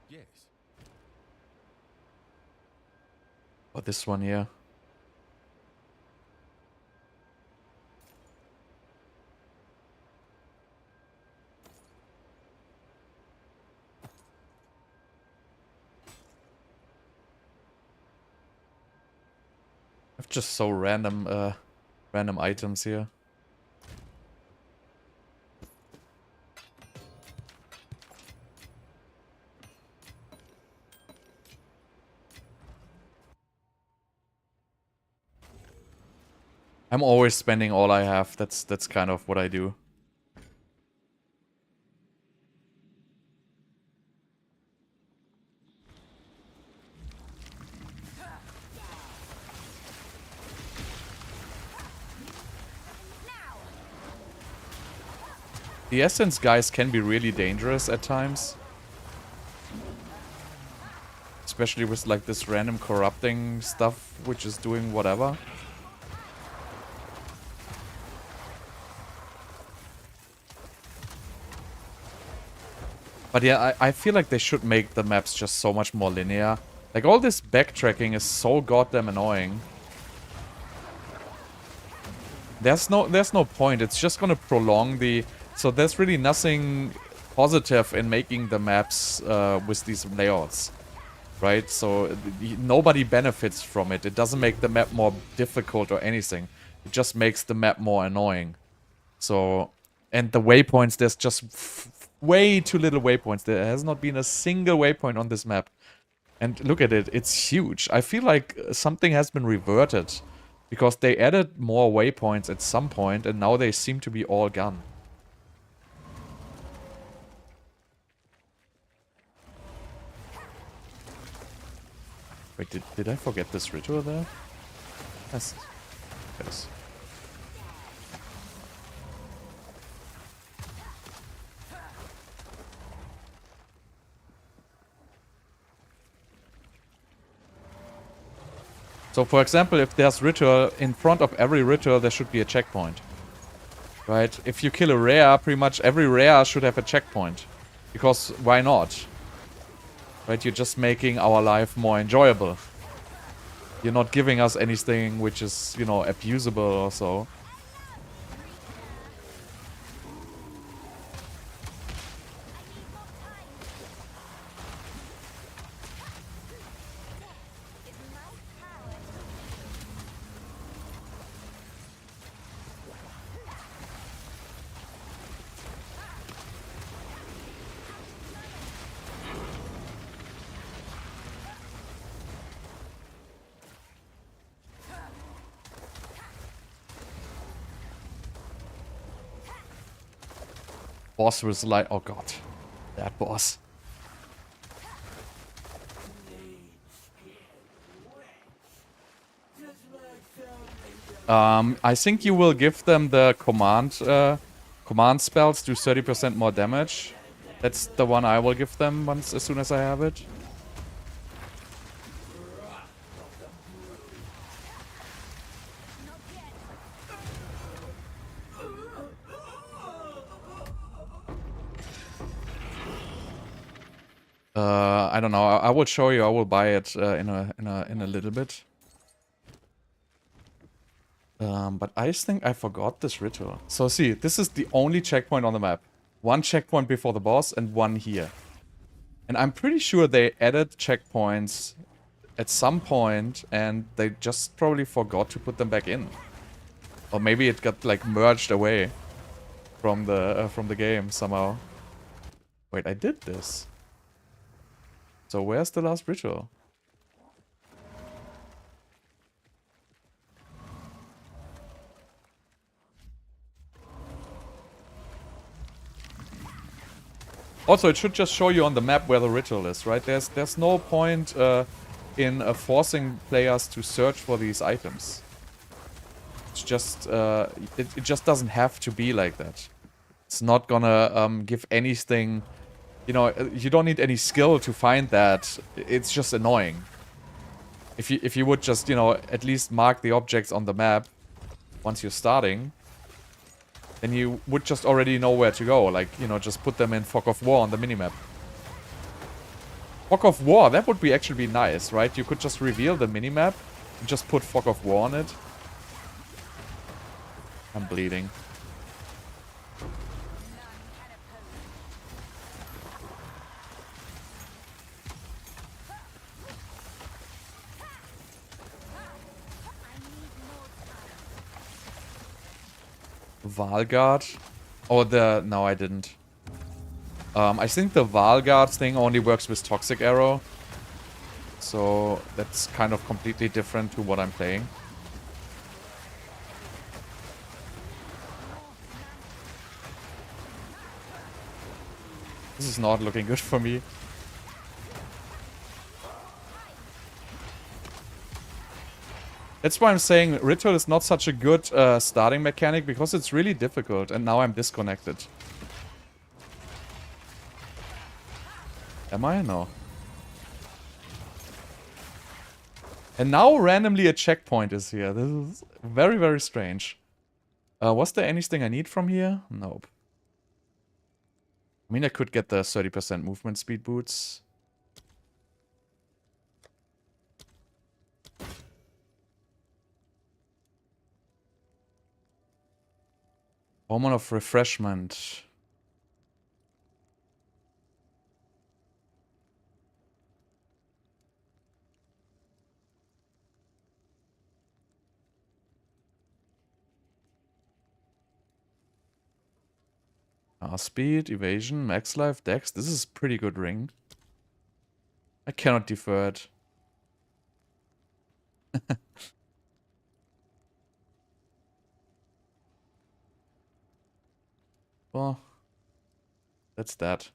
Yes. But this one here. Just so random items here. I'm always spending all I have. That's kind of what I do. The essence guys can be really dangerous at times. Especially with like this random corrupting stuff, which is doing whatever. But yeah, I feel like they should make the maps just so much more linear. Like, all this backtracking is so goddamn annoying. There's no point. It's just gonna prolong the... So there's really nothing positive in making the maps with these layouts. Right? So nobody benefits from it. It doesn't make the map more difficult or anything. It just makes the map more annoying. So... And the waypoints, there's just way too little waypoints. There has not been a single waypoint on this map. And look at it, it's huge. I feel like something has been reverted. Because they added more waypoints at some point, and now they seem to be all gone. Wait, did I forget this ritual there? Yes. Yes. So, for example, if there's ritual, in front of every ritual there should be a checkpoint. Right? If you kill a rare, pretty much every rare should have a checkpoint. Because why not? Right? You're just making our life more enjoyable. You're not giving us anything which is, you know, abusable or so. Boss was like, oh god, that boss. I think you will give them the command spells do 30% more damage. That's the one I will give them as soon as I have it. I don't know. I will show you. I will buy it in a little bit. But I think I forgot this ritual. So see, this is the only checkpoint on the map. One checkpoint before the boss and one here. And I'm pretty sure they added checkpoints at some point and they just probably forgot to put them back in. Or maybe it got like merged away from the game somehow. Wait, I did this. So where's the last ritual? Also, it should just show you on the map where the ritual is, right? There's no point in forcing players to search for these items. It's just it just doesn't have to be like that. It's not gonna give anything. You know, you don't need any skill to find that. It's just annoying. If you would just, you know, at least mark the objects on the map once you're starting, then you would just already know where to go. Like, you know, just put them in Fog of War on the minimap. Fog of War, that would actually be nice, right? You could just reveal the minimap and just put Fog of War on it. I'm bleeding. Valguard? Oh, no, I didn't. I think the Valguard thing only works with Toxic Arrow. So that's kind of completely different to what I'm playing. This is not looking good for me. That's why I'm saying Ritual is not such a good starting mechanic, because it's really difficult, and now I'm disconnected. Am I? No. And now randomly a checkpoint is here. This is very, very strange. Was there anything I need from here? Nope. I mean, I could get the 30% movement speed boots. Hormone of refreshment. Speed, evasion, max life, dex. This is a pretty good ring. I cannot defer it. Well, that's that.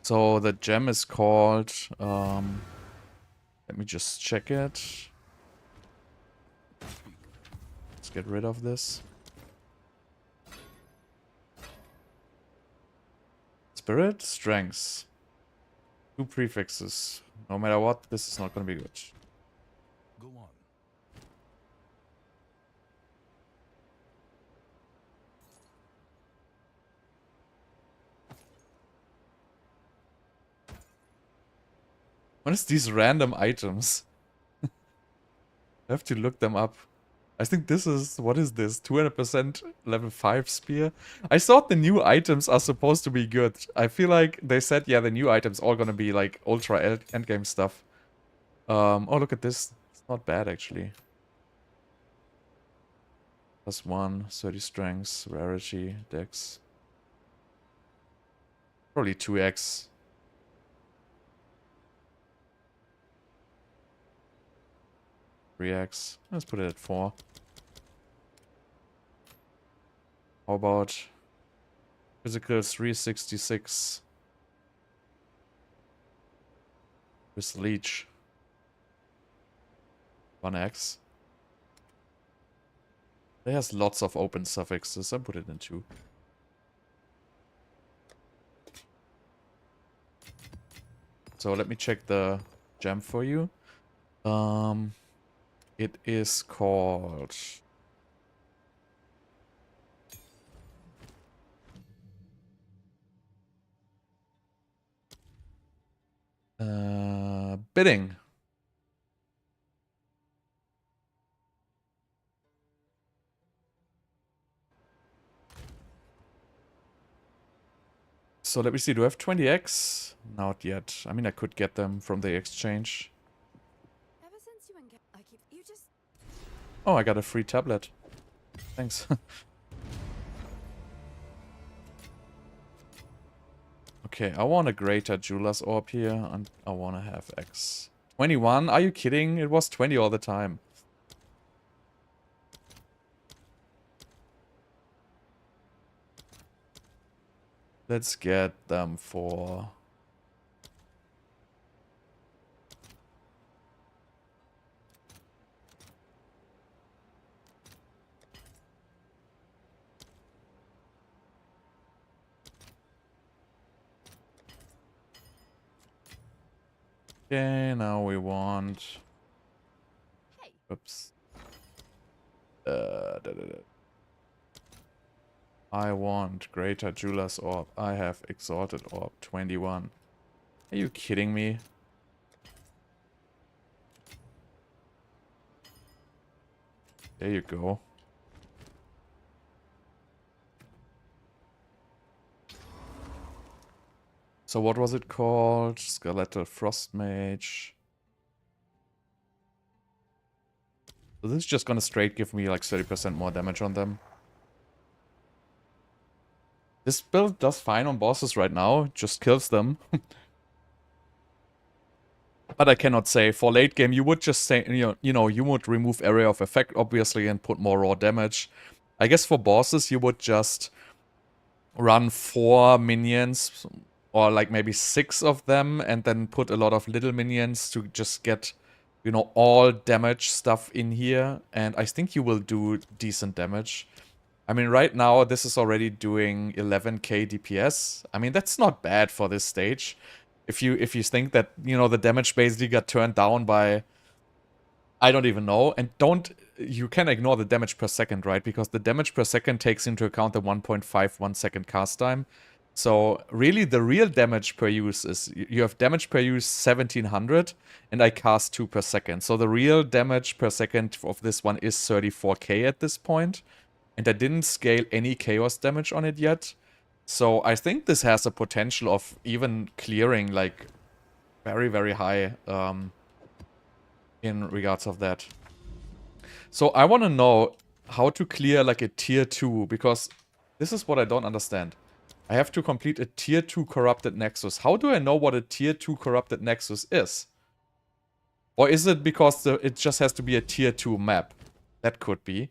So the gem is called, let me just check it. Let's get rid of this. Spirit, strength. 2 prefixes. No matter what, this is not gonna be good. Go on. What is these random items? I have to look them up. I think this is, what is this? 200% level 5 spear? I thought the new items are supposed to be good. I feel like they said, yeah, the new items are gonna be like ultra endgame stuff. Oh, look at this. It's not bad, actually. +1, 30 strength, rarity, dex. Probably 2x. Reacts. Let's put it at 4. How about physical 366 with Leech? 1x. It has lots of open suffixes. I put it in 2. So let me check the gem for you. It is called bidding. So let me see, do I have 20x? Not yet. I mean, I could get them from the exchange. Ever since you I keep you just Oh, I got a free tablet. Thanks. Okay, I want a greater jeweler's orb here, and I want to have X. 21? Are you kidding? It was 20 all the time. Let's get them for... Okay, now we want... hey. Oops. I want greater jeweler's orb. I have exalted orb. 21. Are you kidding me? There you go. So what was it called? Skeletal Frost Mage. So this is just gonna straight give me like 30% more damage on them. This build does fine on bosses right now, just kills them. But I cannot say, for late game you would just say, you know, you would remove area of effect obviously and put more raw damage. I guess for bosses you would just run 4 minions, or like maybe 6 of them, and then put a lot of little minions to just get, you know, all damage stuff in here. And I think you will do decent damage. I mean, right now this is already doing 11k DPS. I mean, that's not bad for this stage. If you think that, you know, the damage basically got turned down by I don't even know. And you can ignore the damage per second, right? Because the damage per second takes into account the 1.51 second cast time. So really the real damage per use is, you have damage per use 1700 and I cast 2 per second. So the real damage per second of this one is 34k at this point. And I didn't scale any chaos damage on it yet. So I think this has a potential of even clearing like very, very high in regards of that. So I want to know how to clear like a tier 2, because this is what I don't understand. I have to complete a tier 2 corrupted nexus. How do I know what a tier 2 corrupted nexus is? Or is it because it just has to be a tier 2 map? That could be.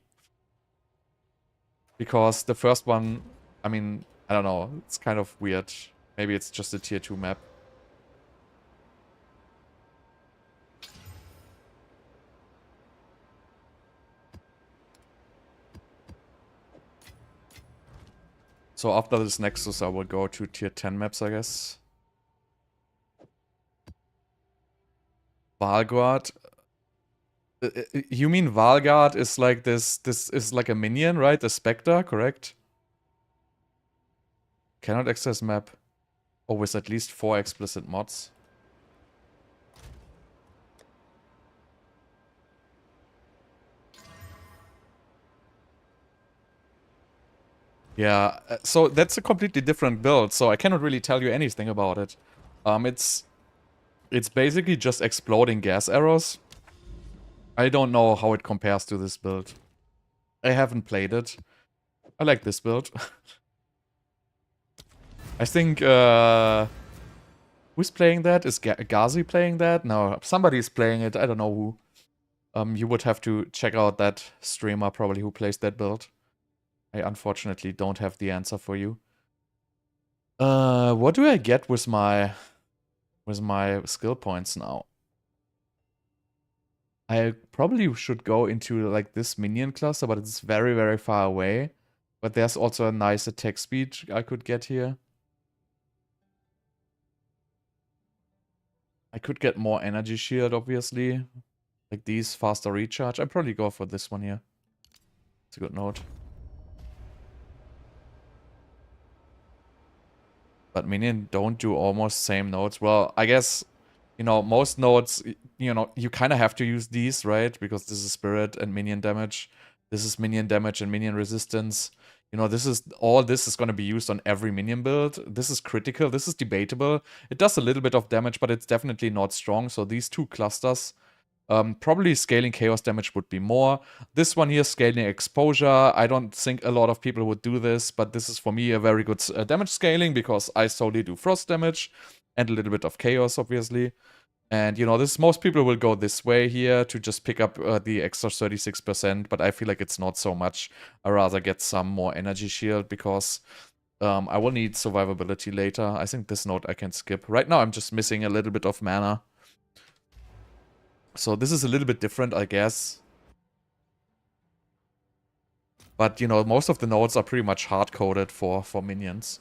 Because the first one, I mean, I don't know, it's kind of weird. Maybe it's just a tier 2 map. So after this Nexus, I will go to tier 10 maps, I guess. Valguard. You mean Valguard is like this is like a minion, right? A Spectre, correct? Cannot access map. Oh, with at least 4 explicit mods. Yeah, so that's a completely different build, so I cannot really tell you anything about it. It's basically just exploding gas arrows. I don't know how it compares to this build. I haven't played it. I like this build. I think, who's playing that? Is Ghazi playing that? No, somebody's playing it. I don't know who. You would have to check out that streamer probably who plays that build. I unfortunately don't have the answer for you. What do I get with my skill points now? I probably should go into like this minion cluster, but it's very, very far away. But there's also a nice attack speed I could get here. I could get more energy shield, obviously. Like these, faster recharge. I'd probably go for this one here. It's a good note. But minion don't do almost same nodes. Well, I guess, you know, most nodes, you know, you kind of have to use these, right? Because this is spirit and minion damage. This is minion damage and minion resistance. You know, this is going to be used on every minion build. This is critical. This is debatable. It does a little bit of damage, but it's definitely not strong. So these two clusters, probably scaling chaos damage would be more. This one here, scaling exposure. I don't think a lot of people would do this, but this is for me a very good damage scaling because I solely do frost damage and a little bit of chaos, obviously. And, you know, most people will go this way here to just pick up the extra 36%, but I feel like it's not so much. I rather get some more energy shield because I will need survivability later. I think this node I can skip. Right now I'm just missing a little bit of mana. So this is a little bit different, I guess. But, you know, most of the nodes are pretty much hard-coded for minions.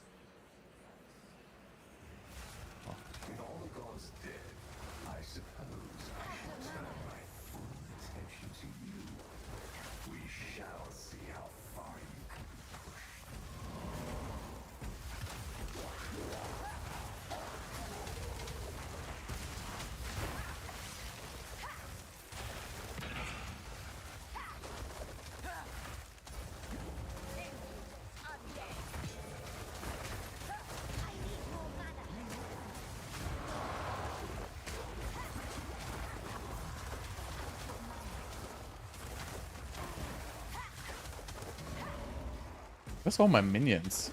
Where's all my minions?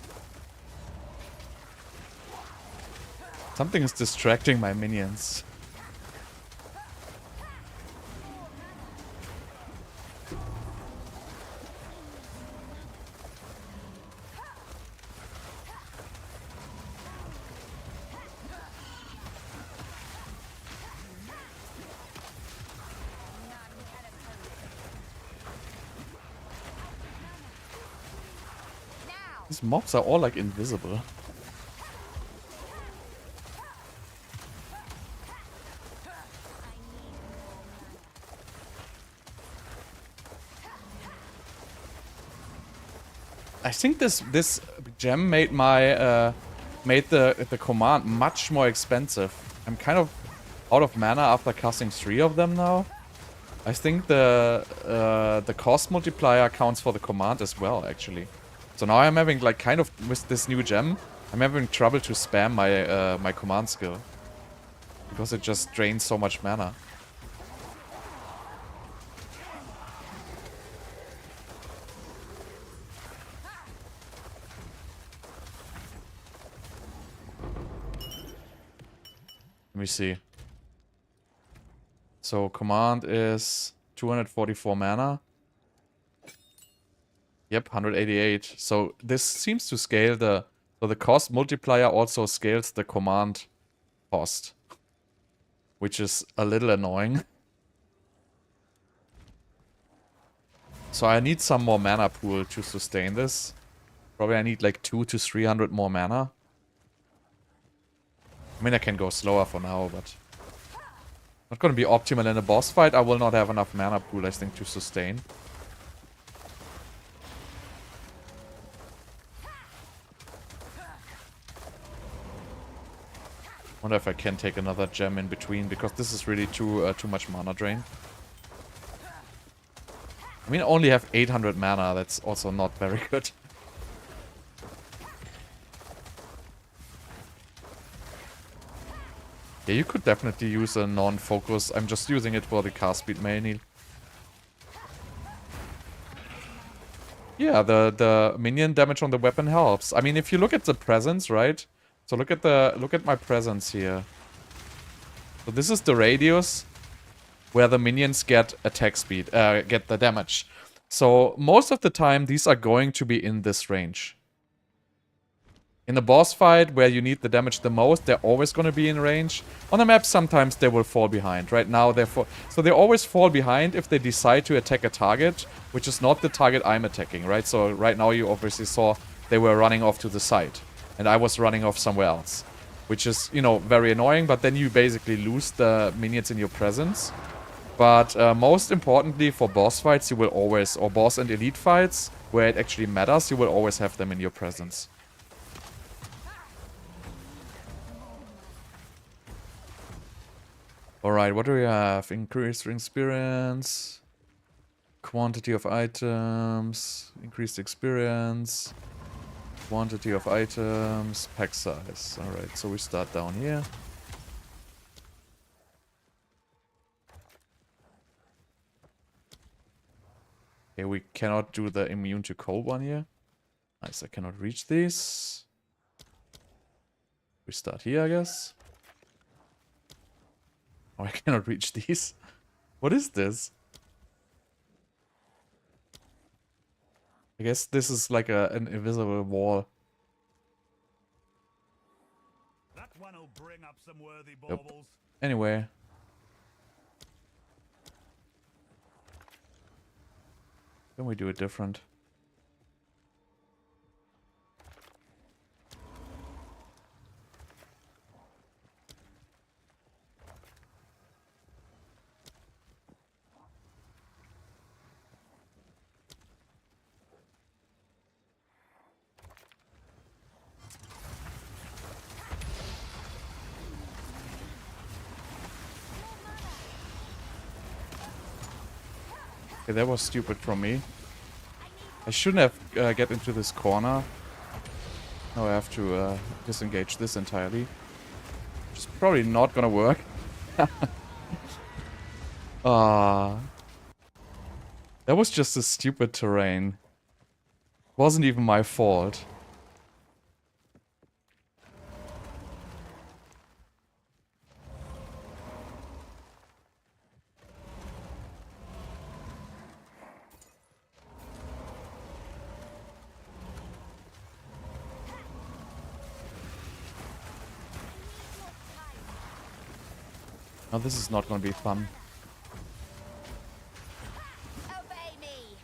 Something is distracting my minions. These mobs are all like invisible. I think this gem made my made the command much more expensive. I'm kind of out of mana after casting 3 of them now. I think the cost multiplier counts for the command as well, actually. So now I'm having like kind of with this new gem, I'm having trouble to spam my my command skill because it just drains so much mana. Let me see. So command is 244 mana. Yep, 188. So this seems to scale the... So the cost multiplier also scales the command cost. Which is a little annoying. So I need some more mana pool to sustain this. Probably I need like 200 to 300 more mana. I mean, I can go slower for now, but... Not gonna be optimal in a boss fight. I will not have enough mana pool, I think, to sustain. Wonder if I can take another gem in between, because this is really too much mana drain. I mean, I only have 800 mana. That's also not very good. Yeah, you could definitely use a non-focus. I'm just using it for the cast speed mainly. Yeah, the minion damage on the weapon helps. I mean, if you look at the presence, right? So look at my presence here. So this is the radius where the minions get attack speed, get the damage. So most of the time, these are going to be in this range. In the boss fight, where you need the damage the most, they're always going to be in range. On the map, sometimes they will fall behind. Right now, so they always fall behind if they decide to attack a target, which is not the target I'm attacking, right? So right now, you obviously saw they were running off to the side. And I was running off somewhere else. Which is, you know, very annoying, but then you basically lose the minions in your presence. But most importantly, for boss fights, you will always, or boss and elite fights, where it actually matters, you will always have them in your presence. Alright, what do we have? Increased experience, quantity of items, increased experience, quantity of items, pack size. Alright, so we start down here. Okay, we cannot do the immune to cold one here. Nice, I cannot reach these. We start here, I guess. Oh, I cannot reach these. What is this? I guess this is like an invisible wall. That one will bring up some worthy Yep. baubles. Anyway. Then we do it different. Okay, that was stupid from me. I shouldn't have get into this corner. Now I have to disengage this entirely. Which is probably not gonna work. Ah, that was just a stupid terrain. Wasn't even my fault. Now this is not gonna be fun. Obey me.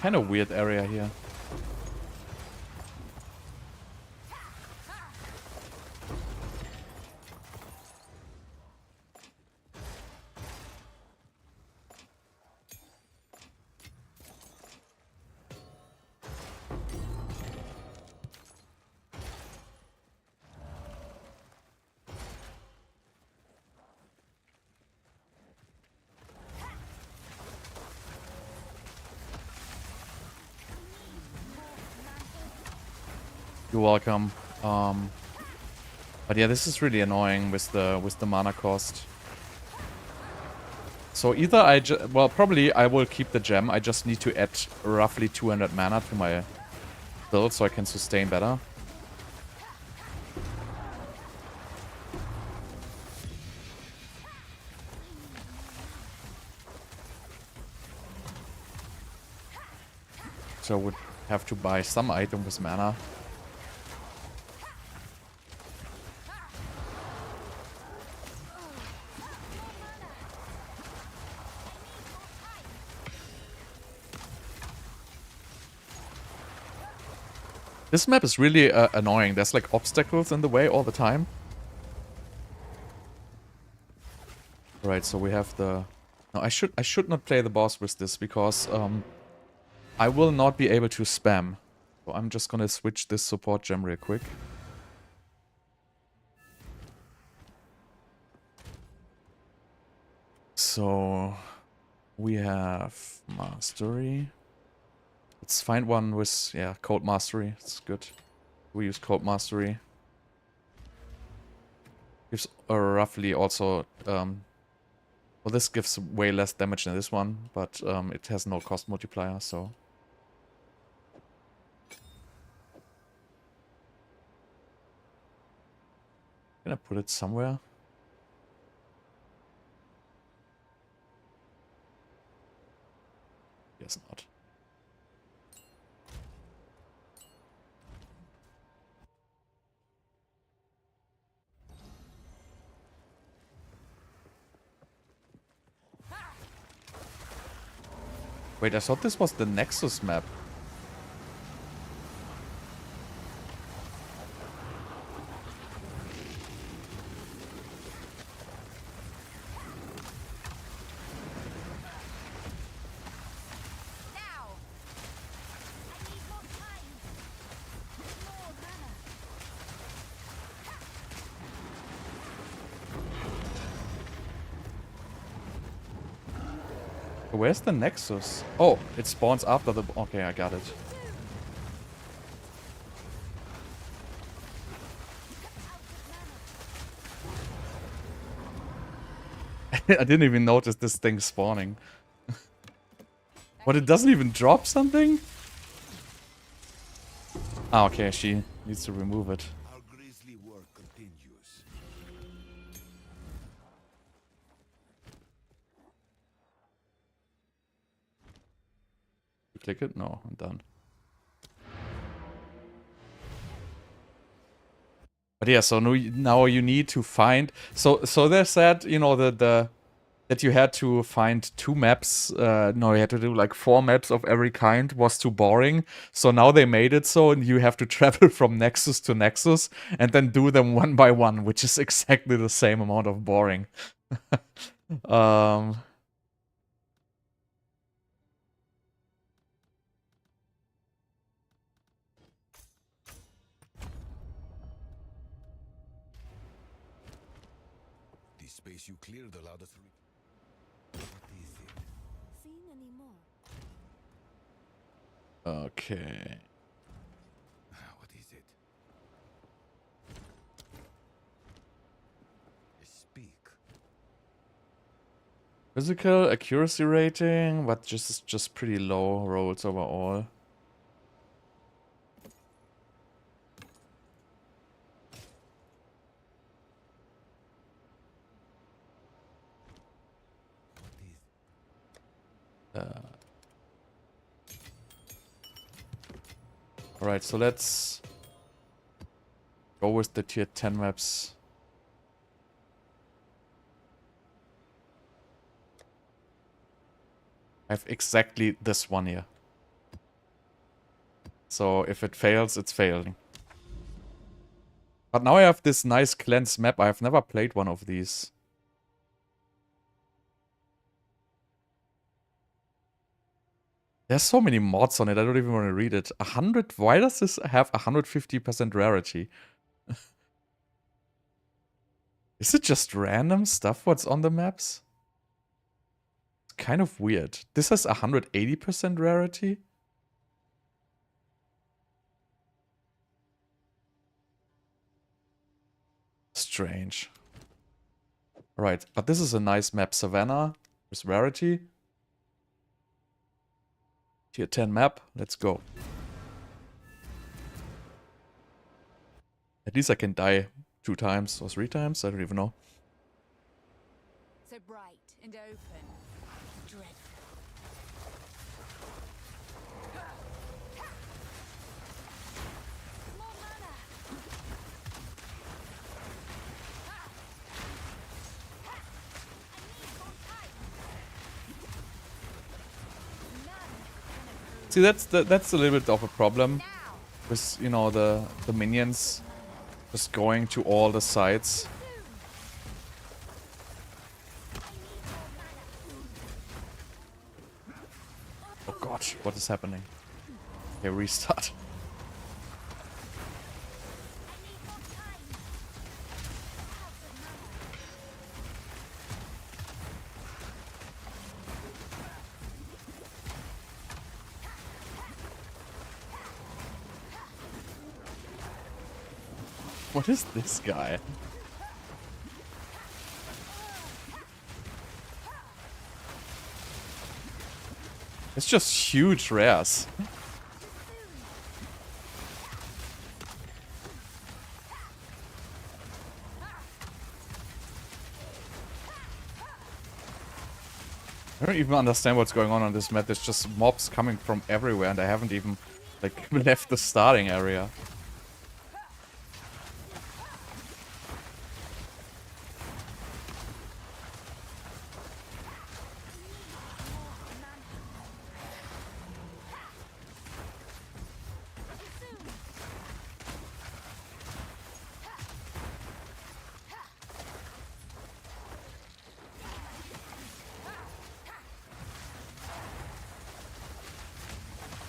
kind of weird area here. You're welcome. But yeah, this is really annoying with the mana cost. So either well, probably I will keep the gem. I just need to add roughly 200 mana to my build so I can sustain better. So I would have to buy some item with mana. This map is really annoying. There's like obstacles in the way all the time. Right, so we have the... No, I should not play the boss with this because I will not be able to spam. So I'm just gonna switch this support gem real quick. So we have Mastery. Let's find one with, yeah, Cold Mastery. It's good. We use Cold Mastery. Gives roughly also... well, this gives way less damage than this one, but it has no cost multiplier, so... Can I put it somewhere? Guess not. Wait, I thought this was the Nexus map. Where's the Nexus? Oh, it spawns after the... Okay, I got it. I didn't even notice this thing spawning. But it doesn't even drop something? Ah, okay, she needs to remove it. Our grisly work continues. Click it? No, I'm done. But yeah, so now you need to find... So they said, you know, that you had to find 2 maps. No, you had to do like 4 maps of every kind. Was too boring. So now they made it so you have to travel from Nexus to Nexus and then do them one by one, which is exactly the same amount of boring. The space you cleared allowed us to... What is it? Seen any more? Okay. What is it? Speak. Physical accuracy rating, but just pretty low rolls overall. Alright, so let's go with the tier 10 maps. I have exactly this one here. So if it fails, it's failing. But now I have this nice cleanse map. I have never played one of these. There's so many mods on it, I don't even want to read it. 100? Why does this have 150% rarity? Is it just random stuff what's on the maps? It's kind of weird. This has 180% rarity? Strange. Right, but this is a nice map. Savannah with rarity. Tier 10 map. Let's go. At least I can die 2 times or 3 times. I don't even know. So bright and open. Dreadful. More mana. See, that's a little bit of a problem with, you know, the minions just going to all the sides. Oh god, what is happening? Okay, restart. What is this guy? It's just huge rares. I don't even understand what's going on this map. There's just mobs coming from everywhere and I haven't even, like, left the starting area.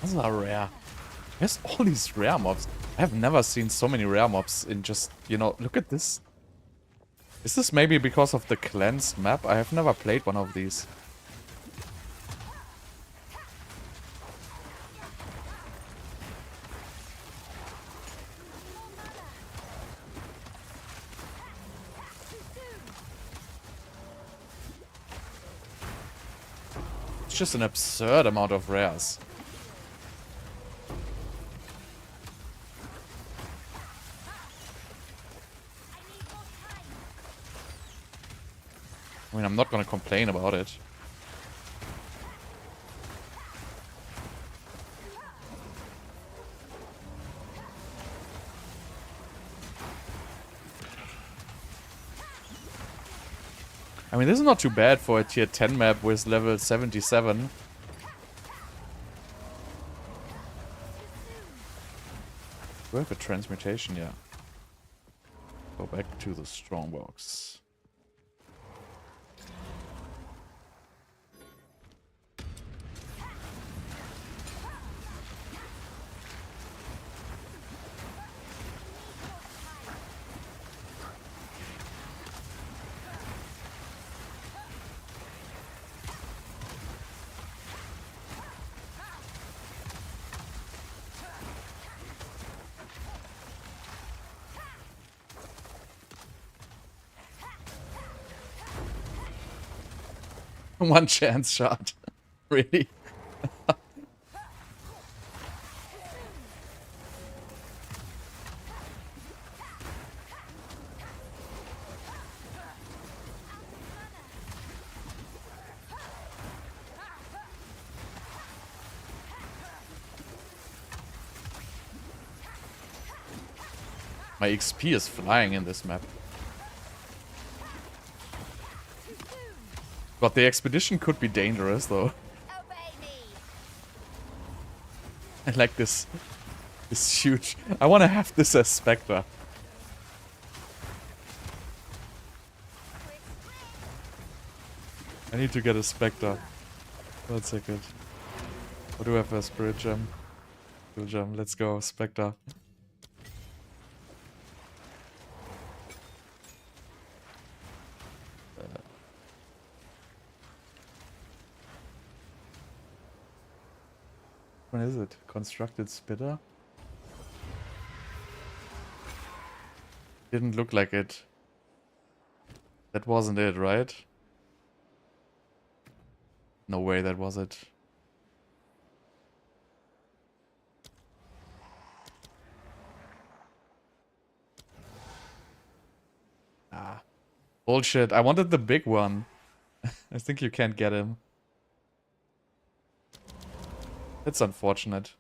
Those are rare. Where's all these rare mobs? I have never seen so many rare mobs in just, you know, look at this. Is this maybe because of the cleansed map? I have never played one of these. It's just an absurd amount of rares. I mean, I'm not gonna complain about it. I mean, this is not too bad for a tier 10 map with level 77. Do I have a transmutation? Yeah. Go back to the strongbox. One chance shot. Really? My XP is flying in this map. But the expedition could be dangerous, though. I like this is huge. I want to have this as Spectre. I need to get a Spectre. 1 second. What do I have for a Spirit Gem? Spirit Gem, let's go, Spectre. When is it? Constructed Spitter? Didn't look like it. That wasn't it, right? No way that was it. Ah. Bullshit. I wanted the big one. I think you can't get him. That's unfortunate.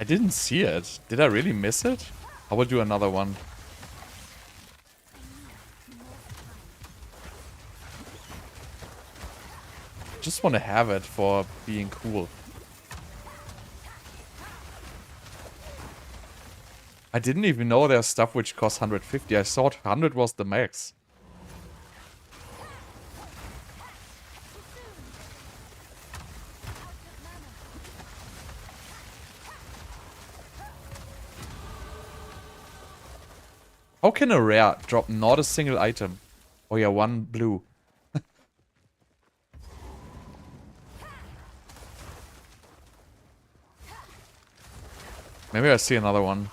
I didn't see it. Did I really miss it? I will do another one. Just want to have it for being cool. I didn't even know there's stuff which costs 150. I thought 100 was the max. How can a rare drop not a single item? Oh yeah, 1 blue. Maybe I see another one.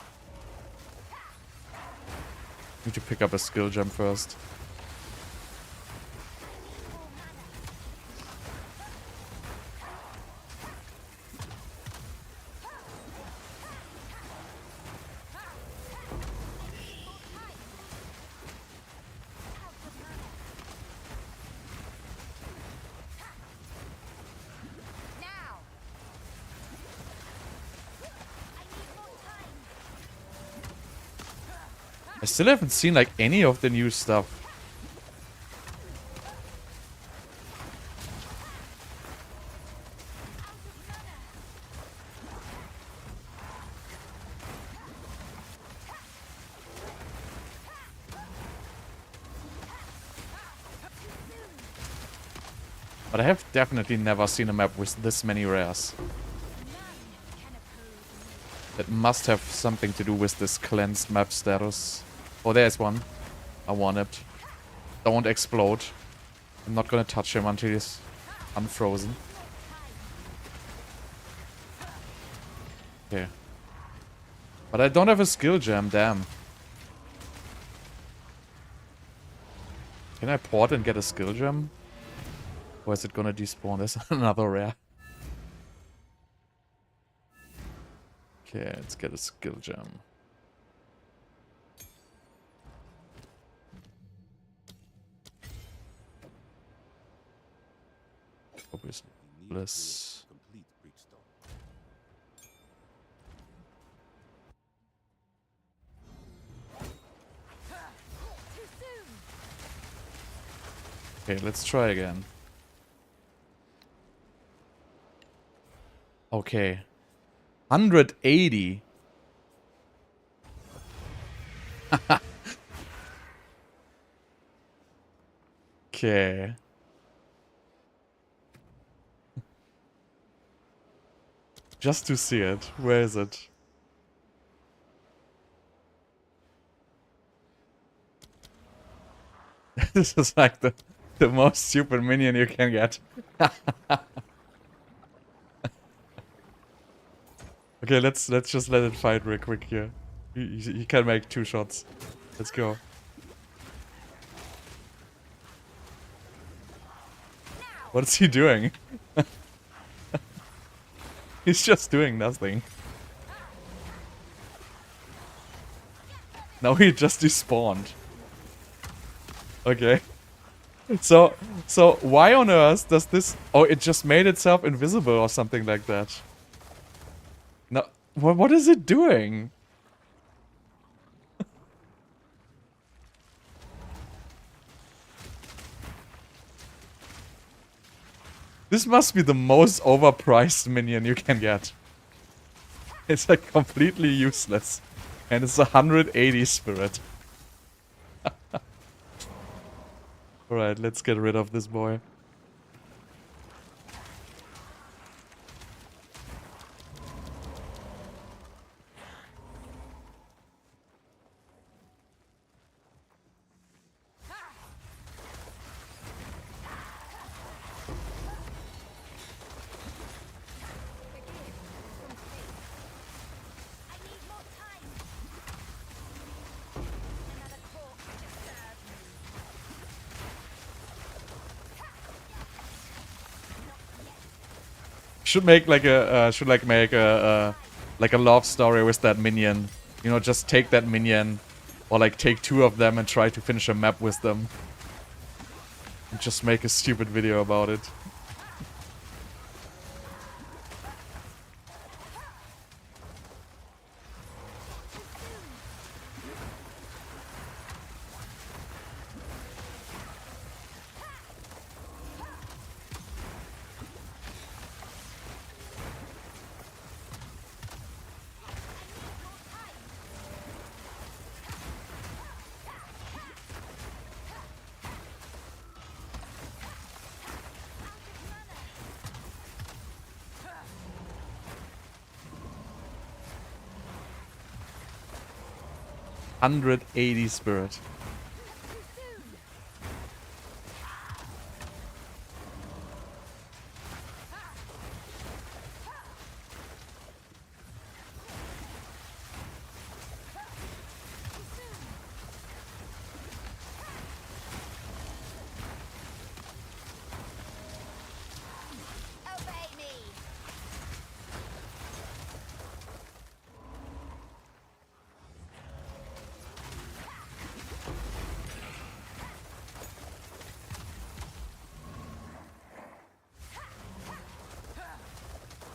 Need to pick up a skill gem first. I still haven't seen like any of the new stuff. But I have definitely never seen a map with this many rares. That must have something to do with this cleansed map status. Oh, there's one. I want it. Don't explode. I'm not gonna touch him until he's unfrozen. Okay. But I don't have a skill gem, damn. Can I port and get a skill gem? Or is it gonna despawn? There's another rare. Okay, let's get a skill gem. Obviously. Bliss. Okay, let's try again. Okay. 180. Okay. Just to see it. Where is it? This is like the most stupid minion you can get. Okay, let's just let it fight real quick here. He can make 2 shots. Let's go. What is he doing? He's just doing nothing. Now he just despawned. Okay. So why on earth does this... Oh, it just made itself invisible or something like that. No, what is it doing? This must be the most overpriced minion you can get. It's like completely useless. And it's 180 spirit. Alright, let's get rid of this boy. Should make like a like a love story with that minion. You know, just take that minion, or like take 2 of them and try to finish a map with them. And just make a stupid video about it. $180 spirit.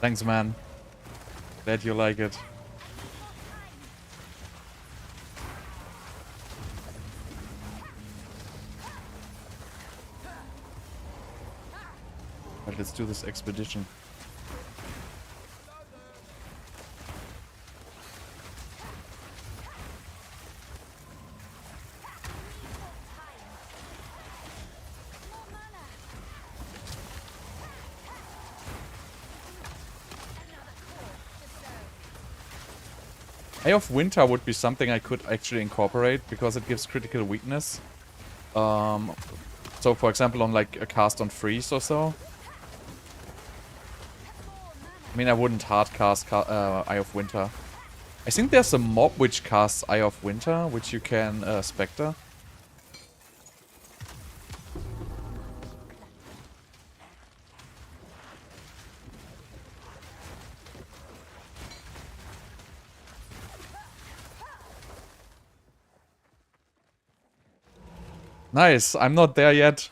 Thanks, man. Glad you like it. Alright, let's do this expedition. Eye of Winter would be something I could actually incorporate because it gives critical weakness. So for example on like a cast on freeze or so. I mean I wouldn't hard cast Eye of Winter. I think there's a mob which casts Eye of Winter, which you can spectre. Nice, I'm not there yet.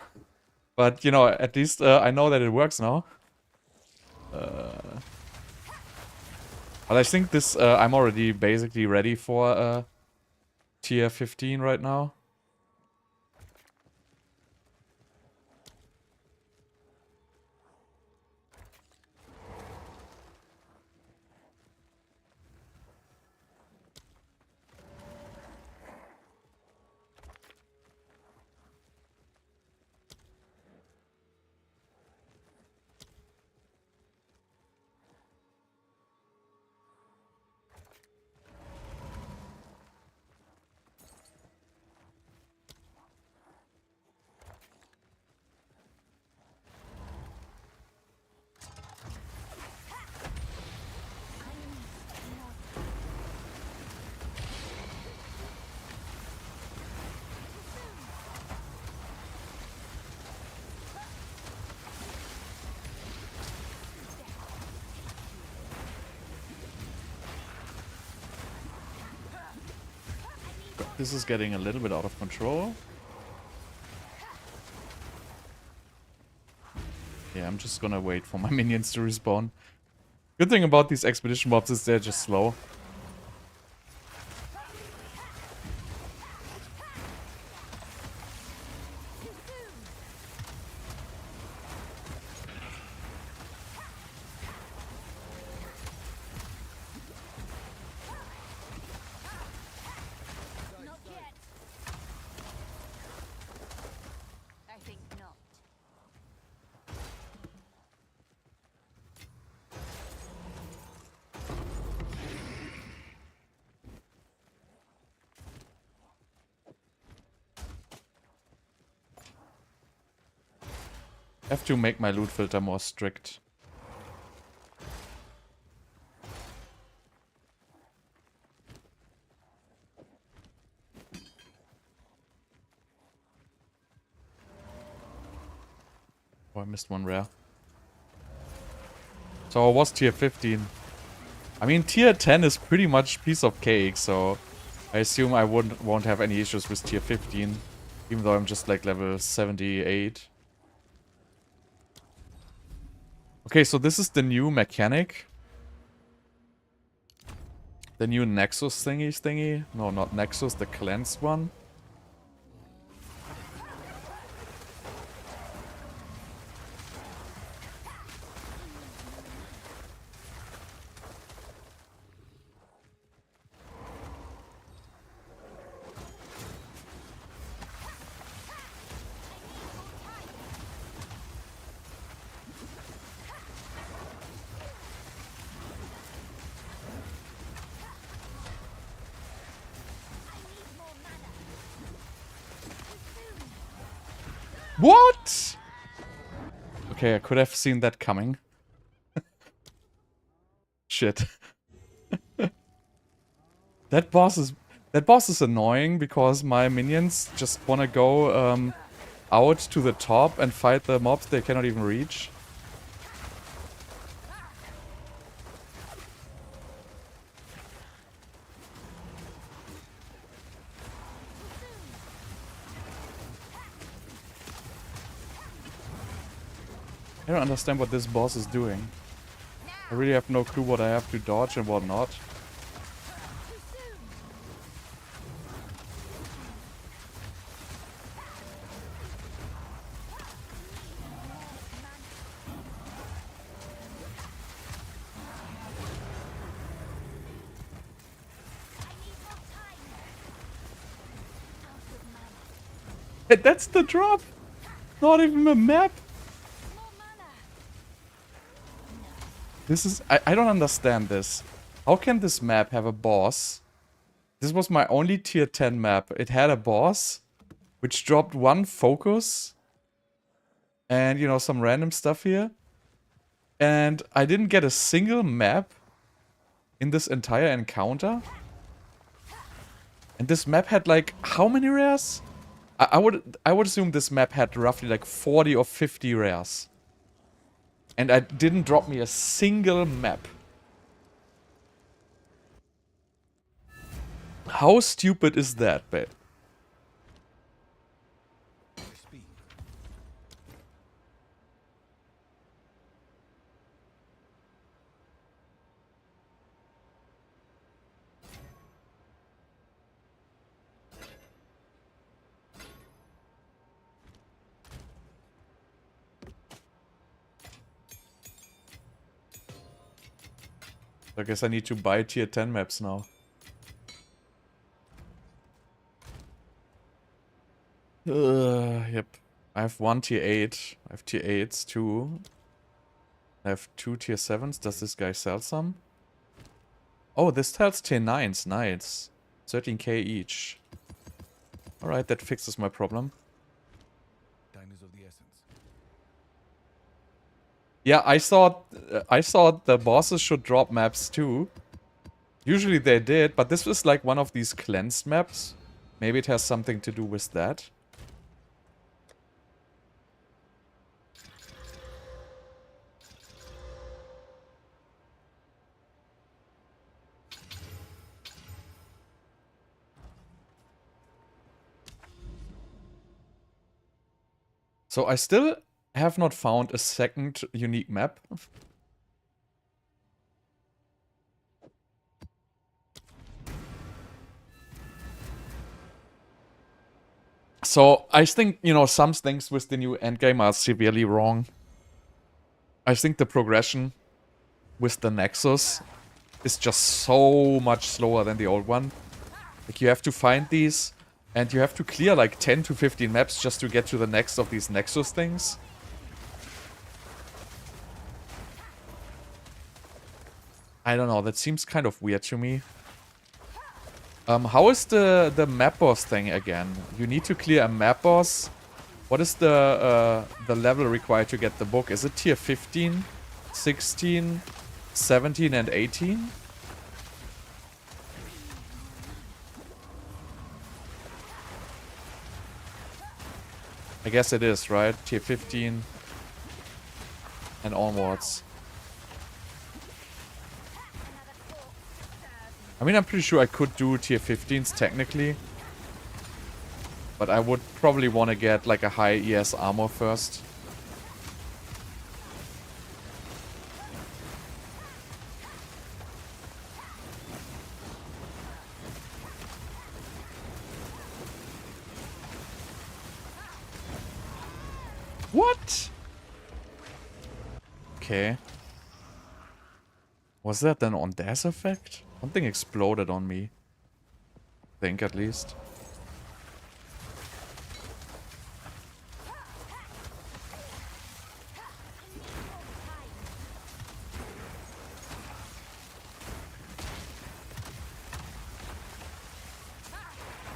But, you know, at least I know that it works now. But I think this, I'm already basically ready for tier 15 right now. This is getting a little bit out of control. Yeah, I'm just gonna wait for my minions to respawn. Good thing about these expedition mobs is they're just slow. Not yet. I think not. I have to make my loot filter more strict. Oh, I missed one rare. So I was tier 15. I mean, tier 10 is pretty much piece of cake, so I assume I won't have any issues with tier 15, even though I'm just like level 78. Okay, so this is the new mechanic. The new Nexus thingy. No, not Nexus, the cleansed one. What? Okay, I could have seen that coming. Shit. That boss is annoying because my minions just wanna go out to the top and fight the mobs they cannot even reach. I don't understand what this boss is doing. I really have no clue what I have to dodge and what not. Hey, that's the drop! Not even a map! This is... I don't understand this. How can this map have a boss? This was my only tier 10 map. It had a boss, which dropped one focus. And, you know, some random stuff here. And I didn't get a single map in this entire encounter. And this map had like, how many rares? I would assume this map had roughly like 40 or 50 rares. And I didn't drop me a single map. How stupid is that, babe? Speak. I guess I need to buy tier 10 maps now. Yep. I have one tier 8. I have tier 8s too. I have 2 tier 7s. Does this guy sell some? Oh, this tells tier 9s. Nice. 13k each. Alright, that fixes my problem. Time is of the essence. Yeah, I thought the bosses should drop maps too. Usually they did, but this was like one of these cleansed maps. Maybe it has something to do with that. So I still have not found a second unique map. So I think, you know, some things with the new endgame are severely wrong. I think the progression with the Nexus is just so much slower than the old one. Like, you have to find these, and you have to clear like 10 to 15 maps just to get to the next of these Nexus things. I don't know, that seems kind of weird to me. How is the map boss thing again? You need to clear a map boss. What is the level required to get the book? Is it tier 15, 16, 17, and 18? I guess it is, right? Tier 15 and onwards. I mean, I'm pretty sure I could do tier 15s technically. But I would probably want to get like a high ES armor first. What? Okay. Was that an on-death effect? Something exploded on me. I think, at least.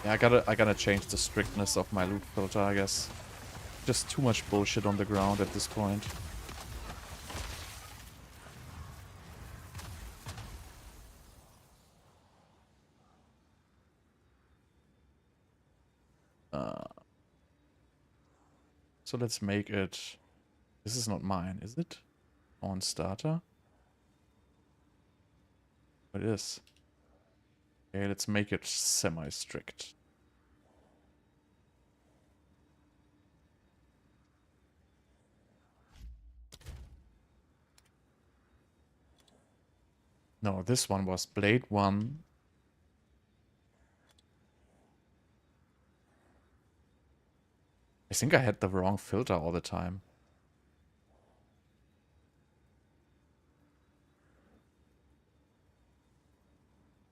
Yeah, I gotta change the strictness of my loot filter, I guess. Just too much bullshit on the ground at this point. So let's make it... This is not mine, is it? On starter? It is. Okay, let's make it semi-strict. No, this one was Blade 1. I think I had the wrong filter all the time.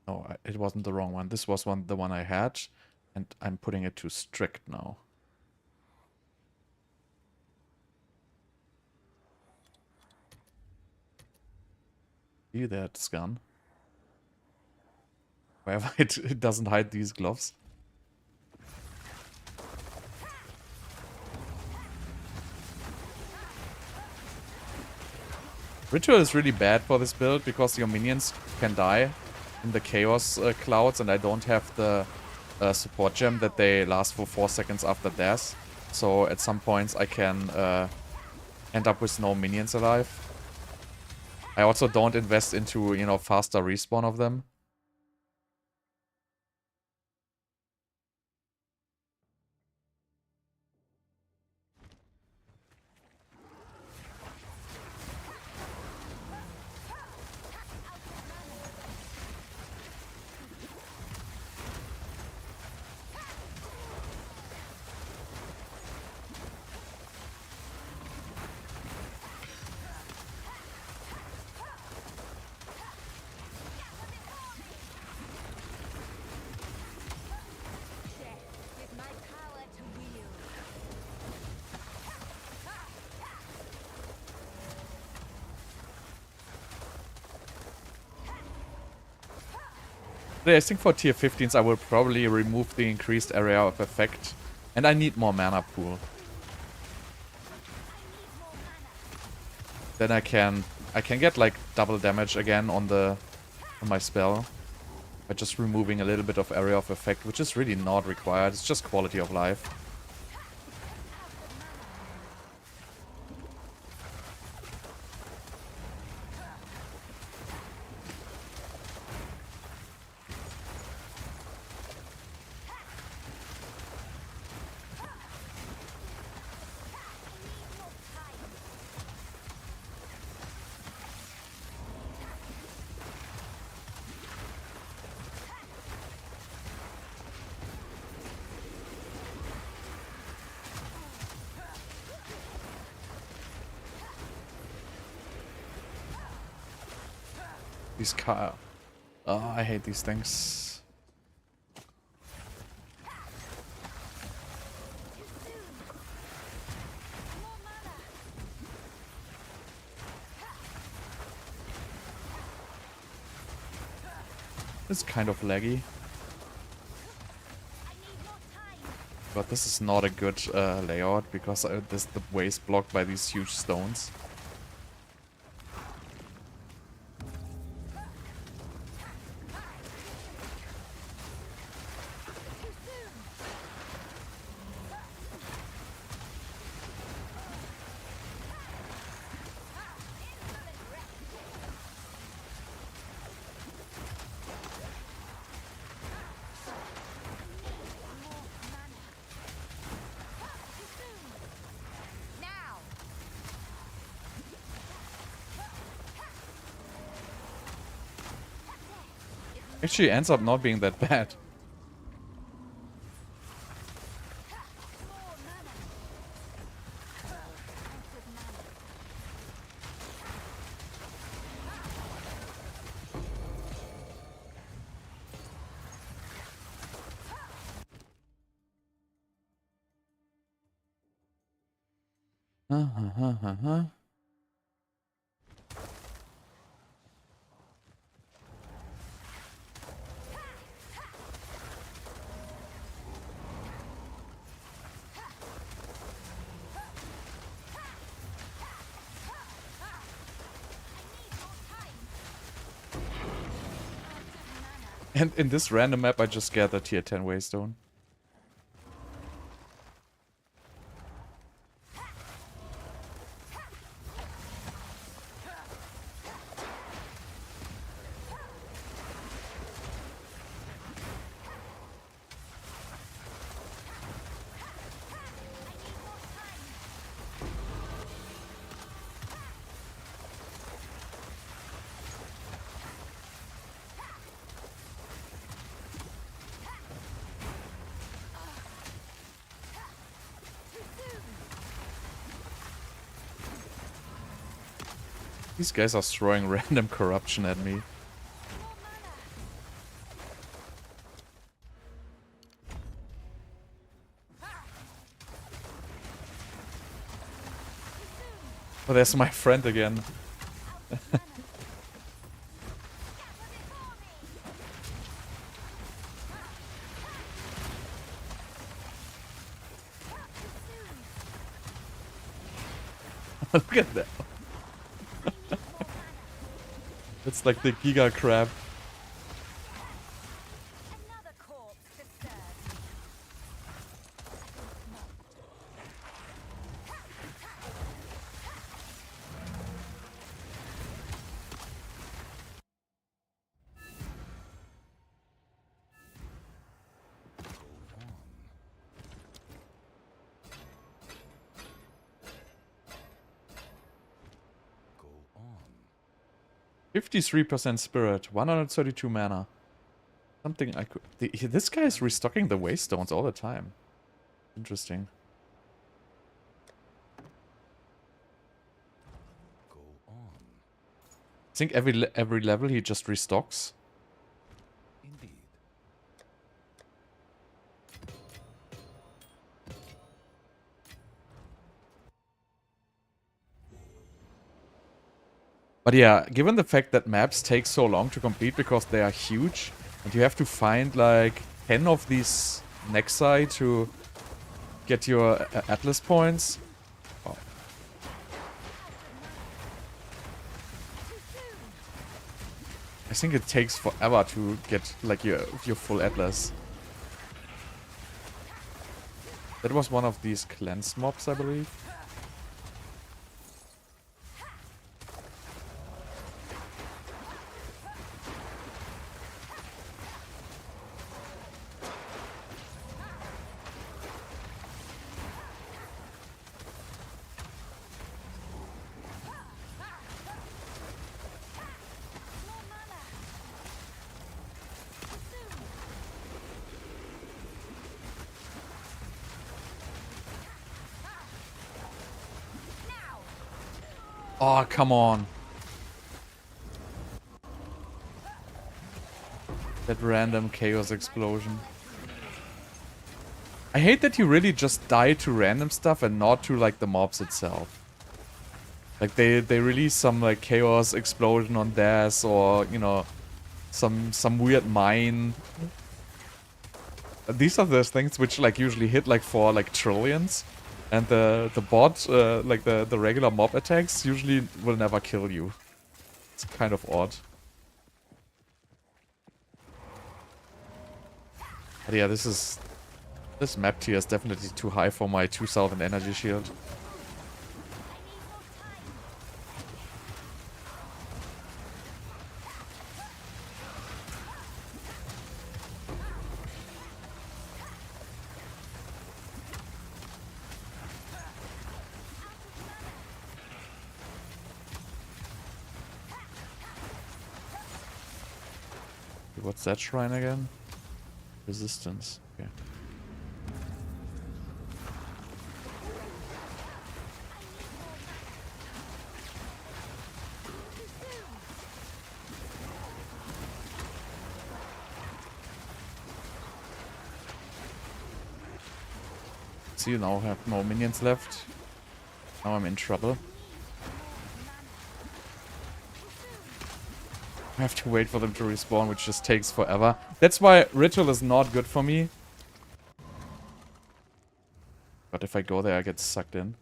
No, it wasn't the wrong one. This was the one I had, and I'm putting it to strict now. See that scan? Wherever it doesn't hide these gloves. Ritual is really bad for this build because your minions can die in the chaos clouds, and I don't have the support gem that they last for 4 seconds after death. So at some points I can end up with no minions alive. I also don't invest into, you know, faster respawn of them. With my power to wield. I think for tier 15s I will probably remove the increased area of effect. And I need more mana pool. Then I can get like double damage again on my spell. By just removing a little bit of area of effect, which is really not required. It's just quality of life. These car. Oh, I hate these things. It's kind of laggy. But this is not a good layout because the way is blocked by these huge stones. Actually ends up not being that bad. And in this random map, I just gathered tier 10 waystone. These guys are throwing random corruption at me. Oh, there's my friend again. Look at that. It's like the Giga Crab. Another corpse disturbed. Go on. 53% spirit, 132 mana. Something I could... This guy is restocking the waystones all the time. Interesting. Go on. I think every level he just restocks. Indeed. But yeah, given the fact that maps take so long to complete because they are huge, and you have to find like 10 of these Nexi to get your Atlas points. Oh. I think it takes forever to get like your full Atlas. That was one of these cleanse mobs, I believe. Oh, come on. That random chaos explosion. I hate that you really just die to random stuff and not to like the mobs itself. Like they release some like chaos explosion on Des, or you know, some weird mine. These are the things which like usually hit like for like trillions, and the bot like the regular mob attacks usually will never kill you. It's kind of odd. But yeah, this map tier is definitely too high for my 2000 energy shield. What's that shrine again? Resistance. Okay. See, now I have no minions left. Now I'm in trouble. I have to wait for them to respawn, which just takes forever. That's why Ritual is not good for me. But if I go there, I get sucked in.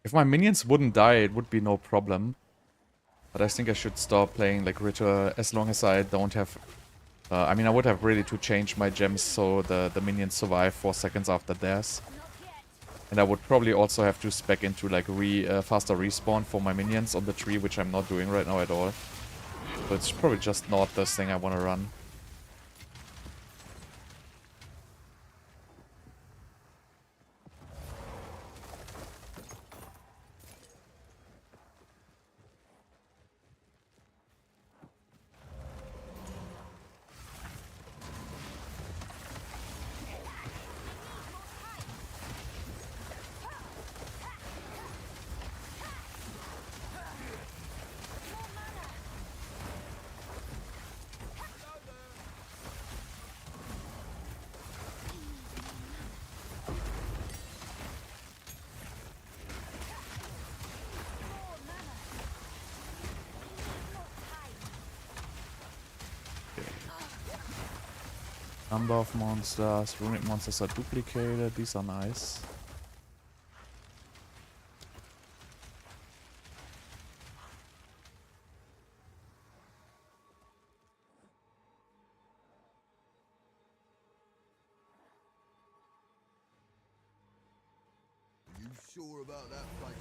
If my minions wouldn't die, it would be no problem. But I think I should stop playing like Ritual as long as I don't have... I mean, I would have really to change my gems so the minions survive 4 seconds after theirs. And I would probably also have to spec into like faster respawn for my minions on the tree, which I'm not doing right now at all. So it's probably just not the thing I want to run. Number of monsters, runic monsters are duplicated, these are nice. You sure about that place?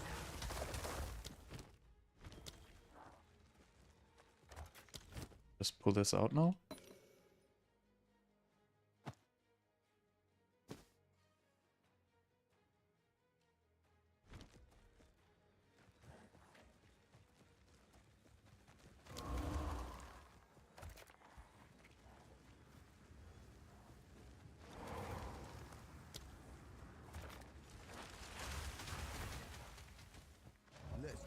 Just pull this out now. Let's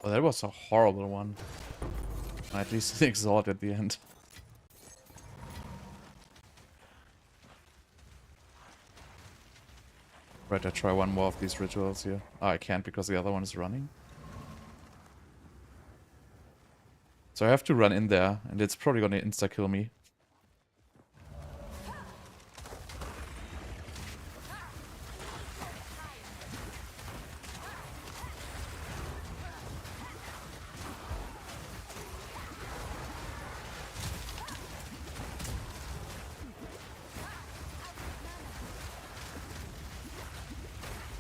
Oh, that was a horrible one. At least it exhausted at the end. Right, I try one more of these rituals here. Oh, I can't because the other one is running. So I have to run in there, and it's probably gonna insta-kill me.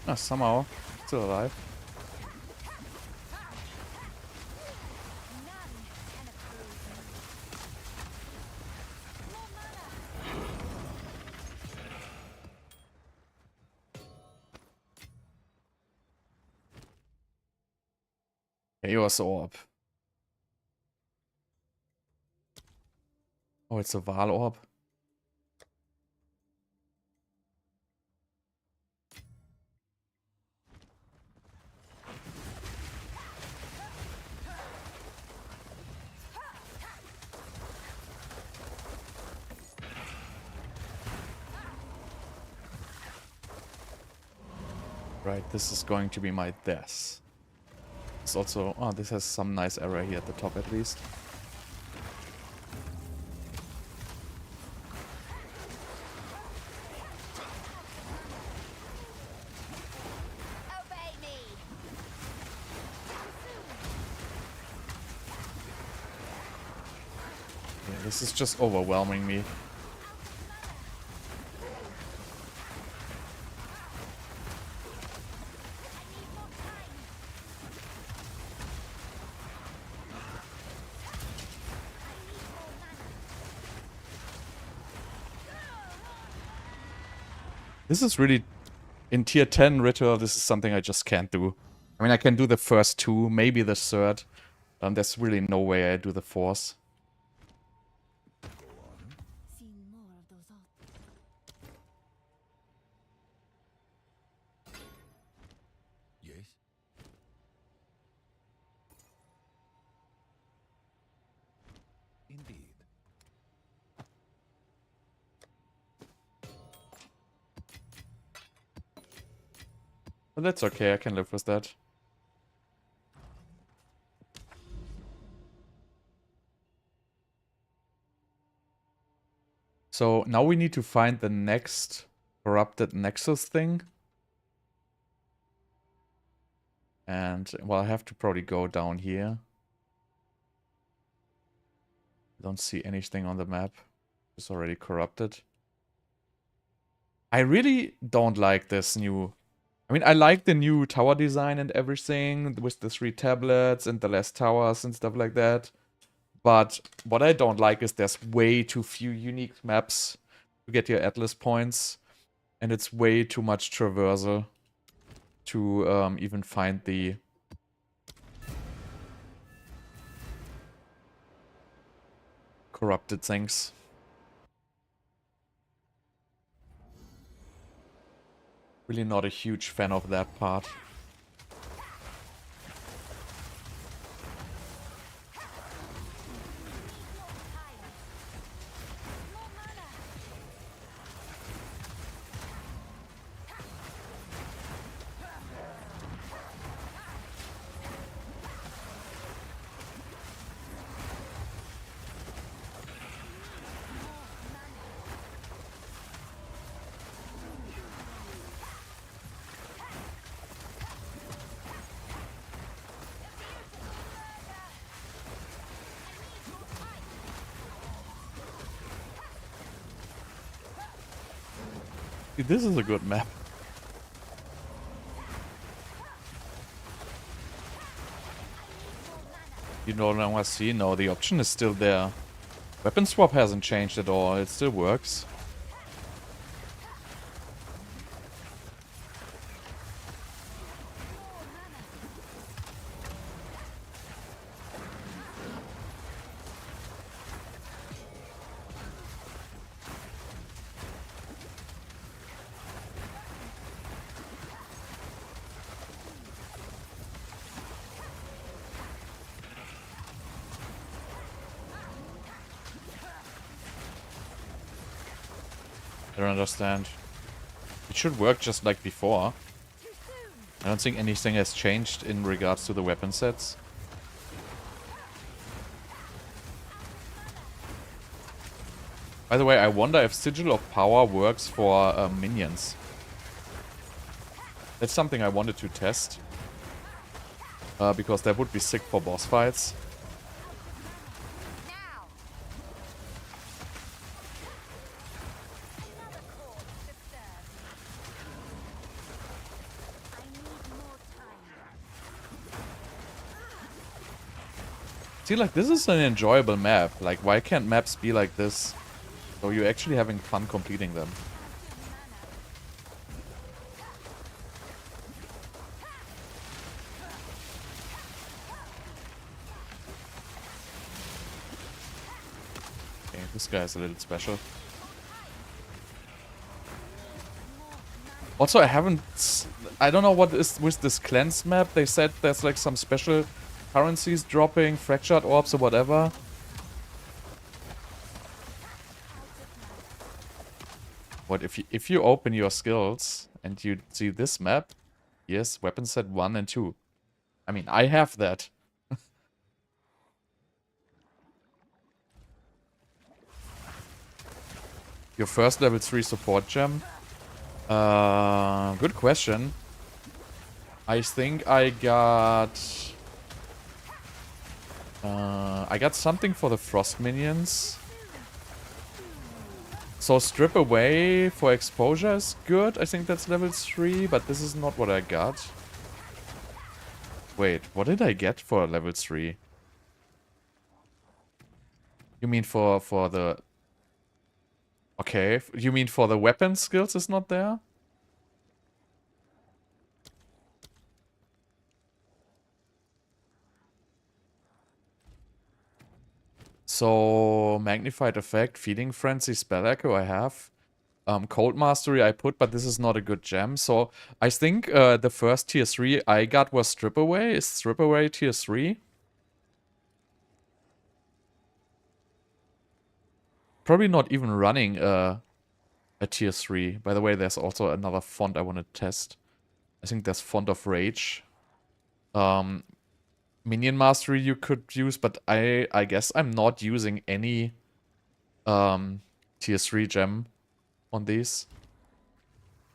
Ah, somehow. Still alive. Chaos Orb. Oh, it's a Val Orb. Right, this is going to be my death. It's also... Oh, this has some nice array here at the top at least. Obey me. Yeah, this is just overwhelming me. This is really... In tier 10 Ritual, this is something I just can't do. I mean, I can do the first two, maybe the third. There's really no way I do the fourth. Seen more of those Yes? Indeed. But that's okay, I can live with that. So now we need to find the next corrupted Nexus thing. And, well, I have to probably go down here. Don't see anything on the map. It's already corrupted. I really don't like this new... I mean, I like the new tower design and everything, with the 3 tablets and the less towers and stuff like that. But what I don't like is there's way too few unique maps to get your Atlas points. And it's way too much traversal to even find the corrupted things. Really not a huge fan of that part. Dude, this is a good map. You no longer see? No, the option is still there. Weapon swap hasn't changed at all. It still works. I don't understand. It should work just like before. I don't think anything has changed in regards to the weapon sets. By the way, I wonder if Sigil of Power works for minions. That's something I wanted to test. Because that would be sick for boss fights. See, like, this is an enjoyable map. Like, why can't maps be like this? So you're actually having fun completing them. Okay, this guy is a little special. Also, I don't know what is with this cleanse map. They said there's like some special currencies dropping, fractured orbs or whatever. What if you open your skills and you see this map? Yes, weapon set 1 and 2. I mean, I have that. Your first level 3 support gem? Good question. I think I got something for the frost minions. So strip away for exposure is good. I think that's level 3, but this is not what I got. Wait, what did I get for level 3? You mean for the... Okay, you mean for the weapon skills is not there? So, Magnified Effect, Feeding Frenzy, Spell Echo I have. Cold Mastery I put, but this is not a good gem. So, I think the first tier 3 I got was Strip Away. Is Strip Away tier 3? Probably not even running a tier 3. By the way, there's also another font I want to test. I think there's Font of Rage. Minion Mastery you could use, but I guess I'm not using any tier 3 gem on these.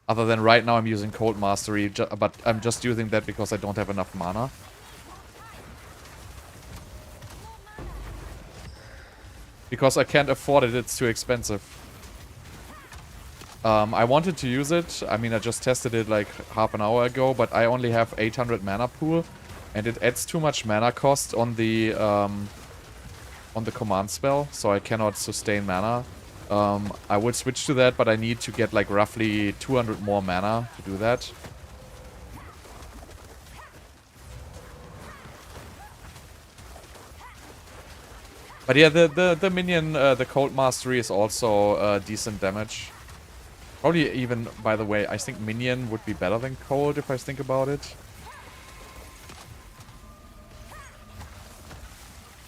Other than right now I'm using Cold Mastery, but I'm just using that because I don't have enough mana. Because I can't afford it, it's too expensive. I wanted to use it, I mean I just tested it like half an hour ago, but I only have 800 mana pool. And it adds too much mana cost on the command spell, so I cannot sustain mana. I would switch to that, but I need to get like roughly 200 more mana to do that. But yeah, the minion, the Cold Mastery is also decent damage. Probably even, by the way, I think minion would be better than Cold if I think about it.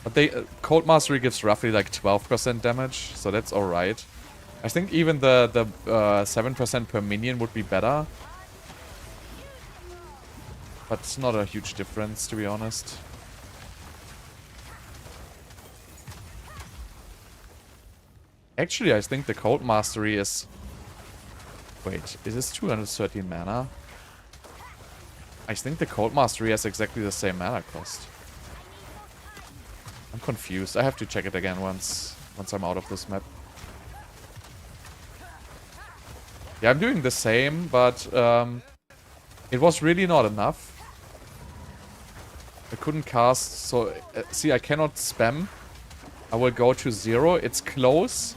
But Cold Mastery gives roughly like 12% damage, so that's alright. I think even the 7% per minion would be better. But it's not a huge difference, to be honest. Actually, I think the Cold Mastery is... Wait, is this 213 mana? I think the Cold Mastery has exactly the same mana cost. I'm confused. I have to check it again once I'm out of this map. Yeah, I'm doing the same, but it was really not enough. I couldn't cast, so see, I cannot spam. I will go to 0. It's close,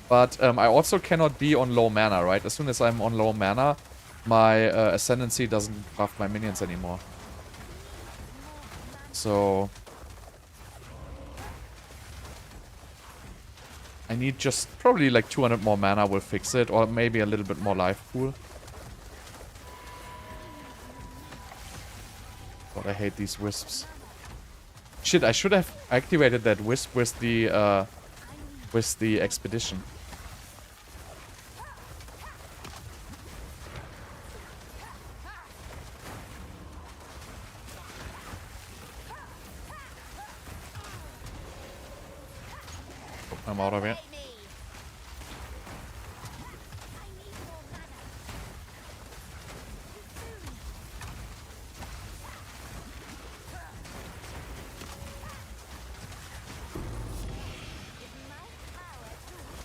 but I also cannot be on low mana, right? As soon as I'm on low mana, my Ascendancy doesn't buff my minions anymore. So... I need just probably like 200 more mana will fix it, or maybe a little bit more life pool. God, I hate these wisps. Shit, I should have activated that wisp with the expedition. I'm out of it.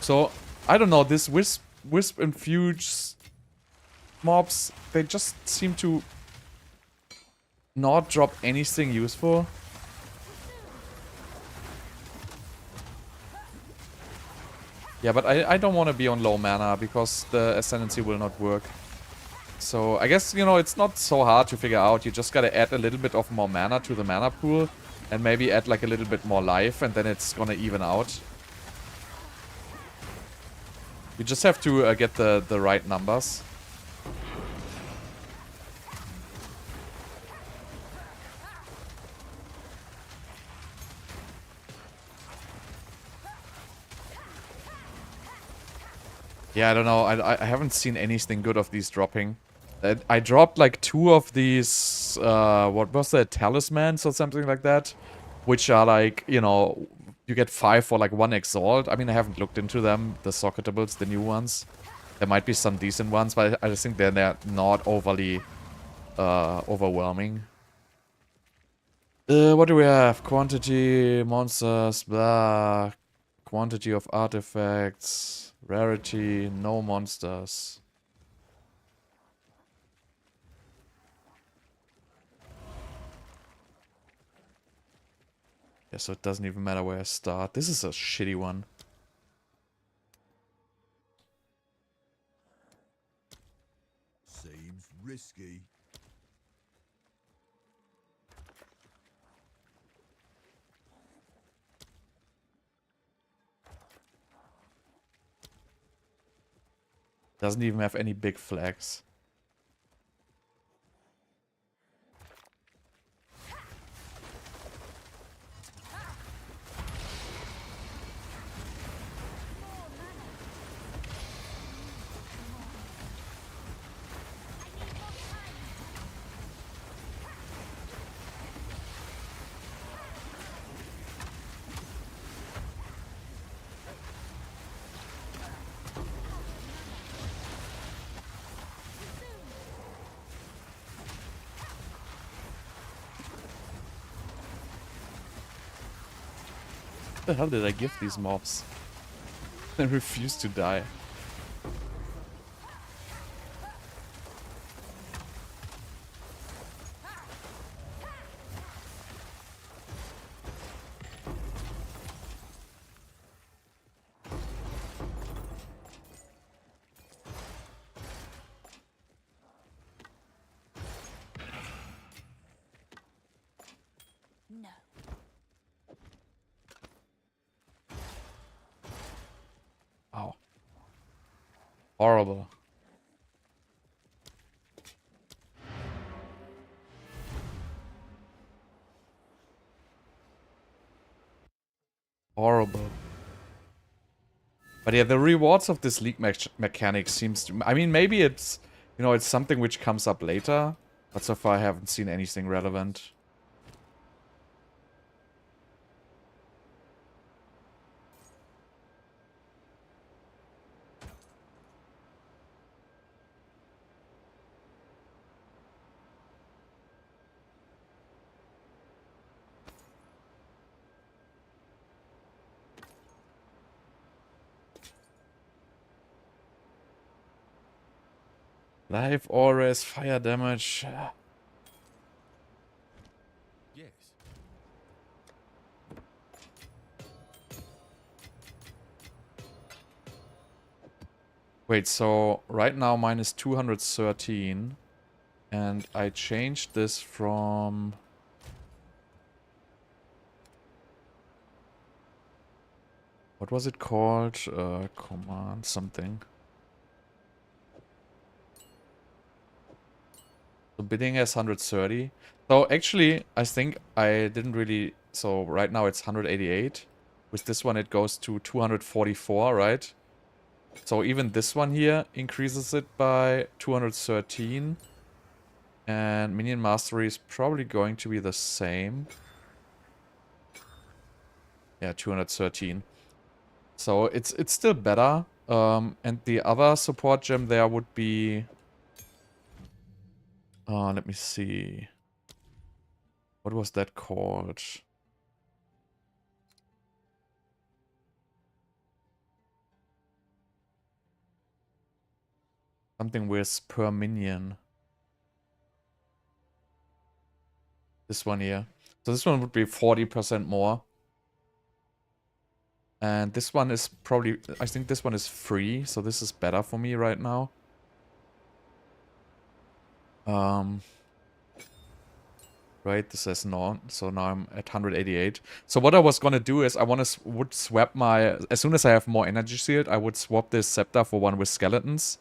So, I don't know, this wisp-infused mobs, they just seem to not drop anything useful. Yeah, but I don't want to be on low mana because the Ascendancy will not work. So I guess, you know, it's not so hard to figure out. You just gotta add a little bit of more mana to the mana pool and maybe add like a little bit more life and then it's gonna even out. You just have to get the right numbers. Yeah, I don't know. I haven't seen anything good of these dropping. I dropped like 2 of these, what was that, talismans or something like that? Which are like, you know, you get 5 for like 1 exalt. I mean, I haven't looked into them, the socketables, the new ones. There might be some decent ones, but I just think they're not overly overwhelming. What do we have? Quantity, monsters, blah. Quantity of artifacts, rarity, no monsters. Yeah, so it doesn't even matter where I start. This is a shitty one. Seems risky. Doesn't even have any big flags. What the hell did I give these mobs? They refuse to die. No. Wow. Horrible. Horrible. But yeah, the rewards of this league mechanic seems to... I mean, maybe it's... You know, it's something which comes up later. But so far I haven't seen anything relevant. Life auras, fire damage. Yes. Wait, so right now mine is 213. And I changed this from... What was it called? Command something. So bidding has 130. So actually, I think I didn't really... So right now it's 188. With this one it goes to 244, right? So even this one here increases it by 213. And minion mastery is probably going to be the same. Yeah, 213. So it's still better. And the other support gem there would be... let me see. What was that called? Something with per minion. This one here. So this one would be 40% more. And this one is probably... I think this one is free, so this is better for me right now. Right, this says no, so now I'm at 188. So what I was gonna do is I would swap my... As soon as I have more energy shield, I would swap this scepter for one with skeletons.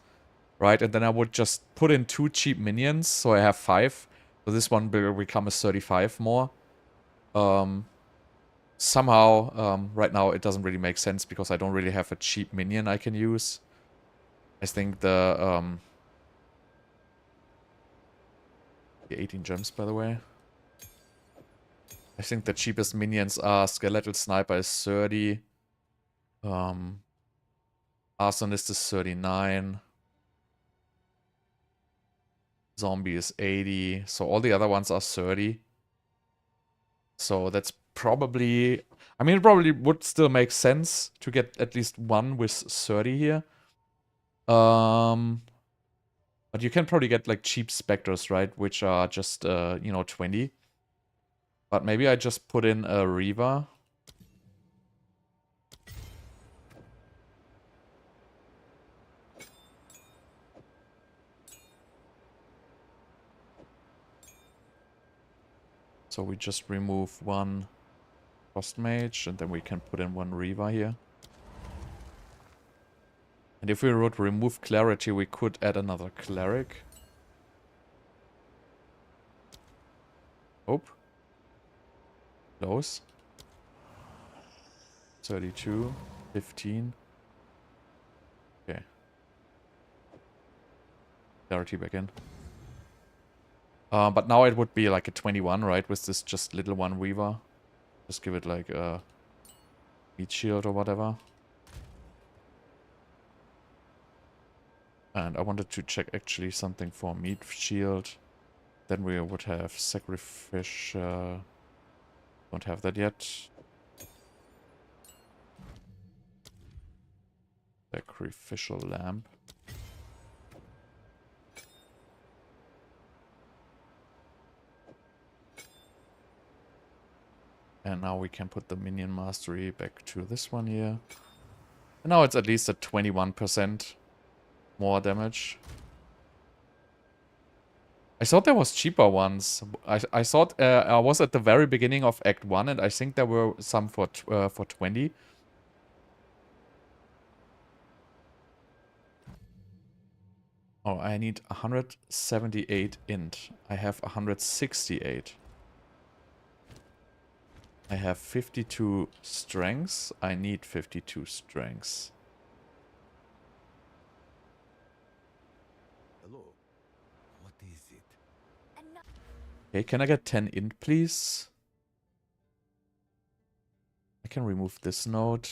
Right, and then I would just put in 2 cheap minions, so I have 5. So this one will become a 35 more. Somehow, right now it doesn't really make sense because I don't really have a cheap minion I can use. I think the 18 gems, by the way. I think the cheapest minions are Skeletal Sniper is 30. Arsonist is 39. Zombie is 80. So all the other ones are 30. So that's probably... I mean, it probably would still make sense to get at least one with 30 here. But you can probably get like cheap specters, right? Which are just, you know, 20. But maybe I just put in a Reaver. So we just remove one Frost Mage, and then we can put in one Reaver here. And if we would remove Clarity, we could add another Cleric. Hope. Close. 32, 15. Okay. Clarity back in. But now it would be like a 21, right? With this just little one Weaver. Just give it like a meat shield or whatever. And I wanted to check actually something for meat shield. Then we would have sacrificial. Don't have that yet. Sacrificial lamp. And now we can put the minion mastery back to this one here. And now it's at least at 21% more damage. I thought there was cheaper ones. I thought I was at the very beginning of Act 1 and I think there were some for 20. Oh, I need 178 int. I have 168. I have 52 strengths. I need 52 strengths. Hello. What is it? Okay, can I get 10 int, please? I can remove this node.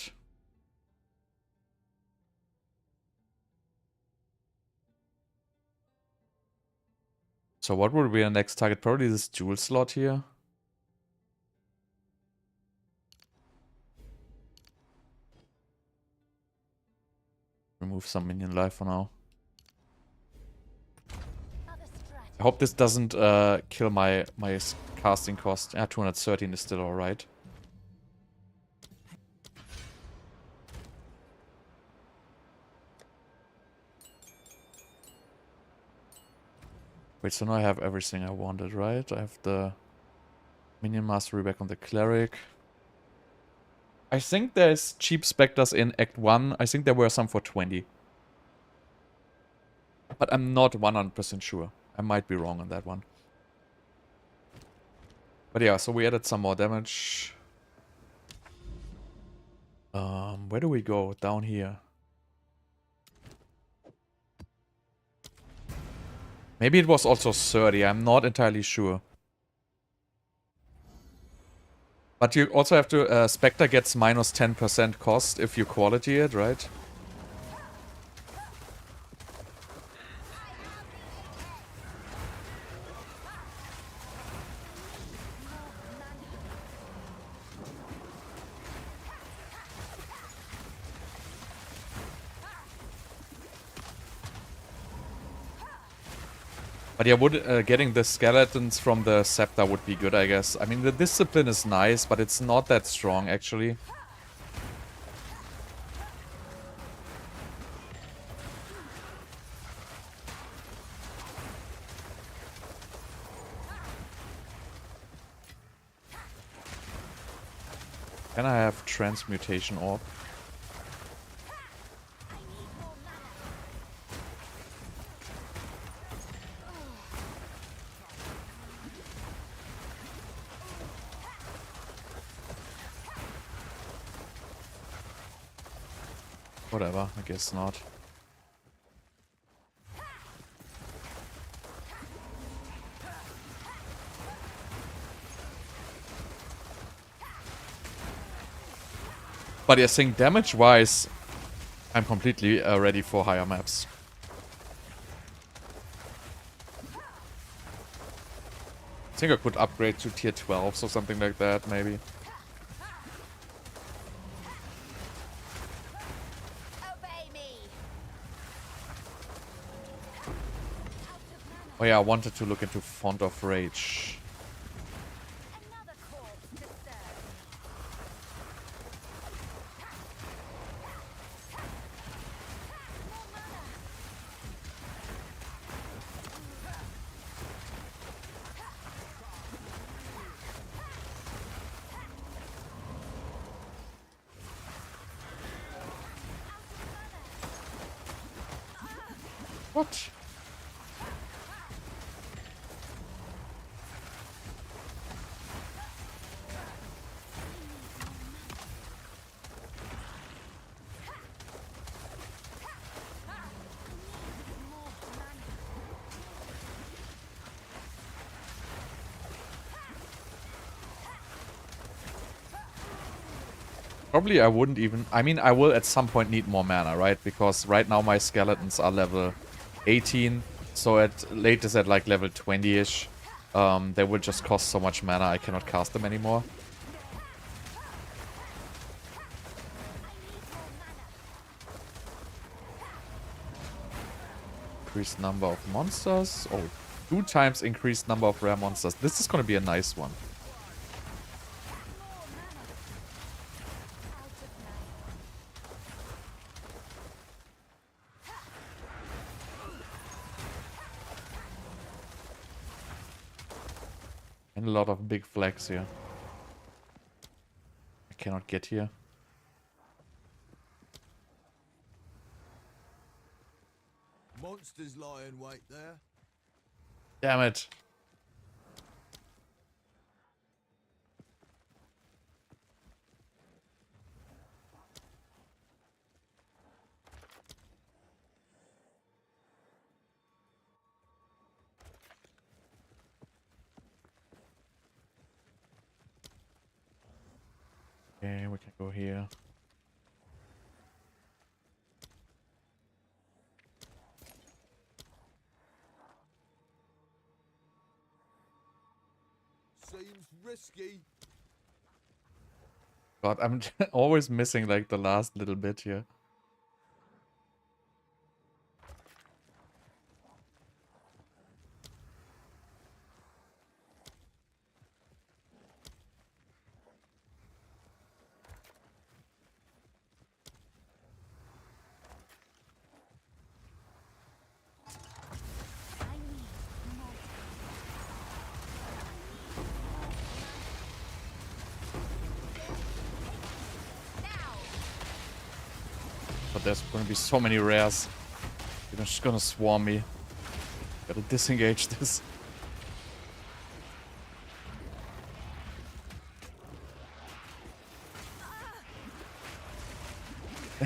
So what would be our next target? Probably this jewel slot here. Remove some minion life for now. I hope this doesn't kill my casting cost. Yeah, 213 is still alright. Wait, so now I have everything I wanted, right? I have the minion mastery back on the cleric. I think there's cheap specters in Act 1. I think there were some for 20. But I'm not 100% sure. I might be wrong on that one. But yeah, so we added some more damage. Where do we go? Down here. Maybe it was also 30. I'm not entirely sure. But you also have to... Spectre gets minus 10% cost if you quality it, right? But yeah, getting the skeletons from the scepter would be good, I guess. I mean, the discipline is nice, but it's not that strong, actually. Can I have Transmutation Orb? Whatever, I guess not. But I think damage-wise, I'm completely ready for higher maps. I think I could upgrade to tier 12 or something like that, maybe. Obey me. Oh yeah, I wanted to look into Font of Rage. Another corpse to serve. What? Probably I wouldn't even... I mean, I will at some point need more mana, right? Because right now my skeletons are level 18. So at latest at like level 20-ish, they will just cost so much mana I cannot cast them anymore. Increased number of monsters. Oh, 2 times increased number of rare monsters. This is going to be a nice one. And a lot of big flags here. I cannot get here. Monsters lie in wait there. Damn it. Okay, we can go here. Seems risky. God, I'm always missing like the last little bit here. But there's gonna be so many rares. They're just gonna swarm me. Gotta disengage this.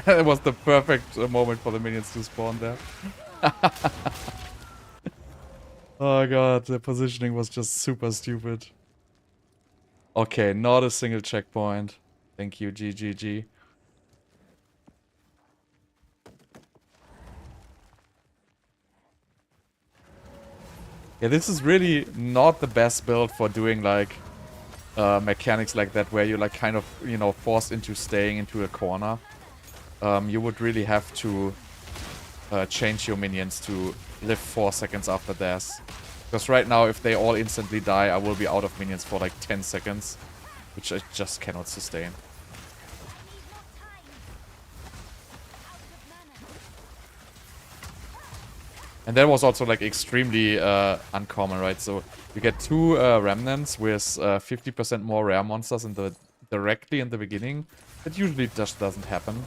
It was the perfect moment for the minions to spawn there. Oh god, the positioning was just super stupid. Okay, not a single checkpoint. Thank you, GGG. Yeah, this is really not the best build for doing like mechanics like that where you're like kind of, you know, forced into staying into a corner. You would really have to change your minions to live 4 seconds after death. Because right now, if they all instantly die, I will be out of minions for like 10 seconds. Which I just cannot sustain. And that was also like extremely uncommon, right? So you get 2 remnants with 50% more rare monsters in the directly in the beginning, it usually just doesn't happen.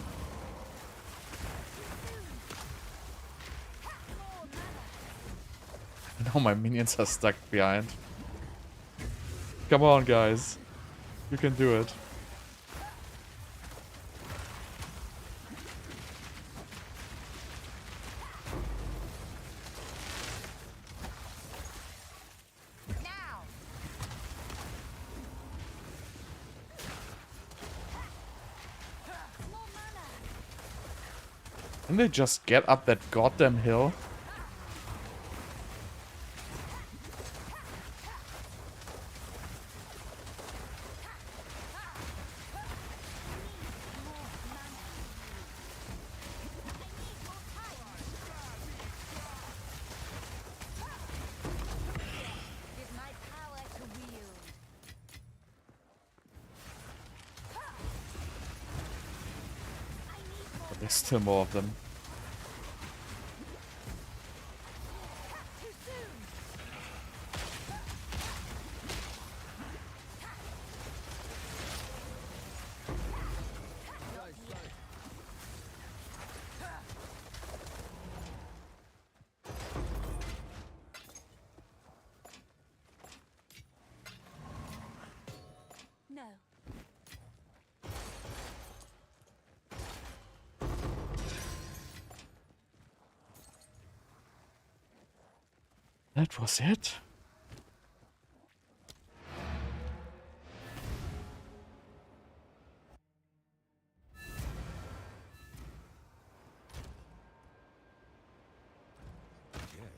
Now my minions are stuck behind. Come on, guys. You can do it. Can they just get up that goddamn hill? But there's still more of them. No. That was it? Yes.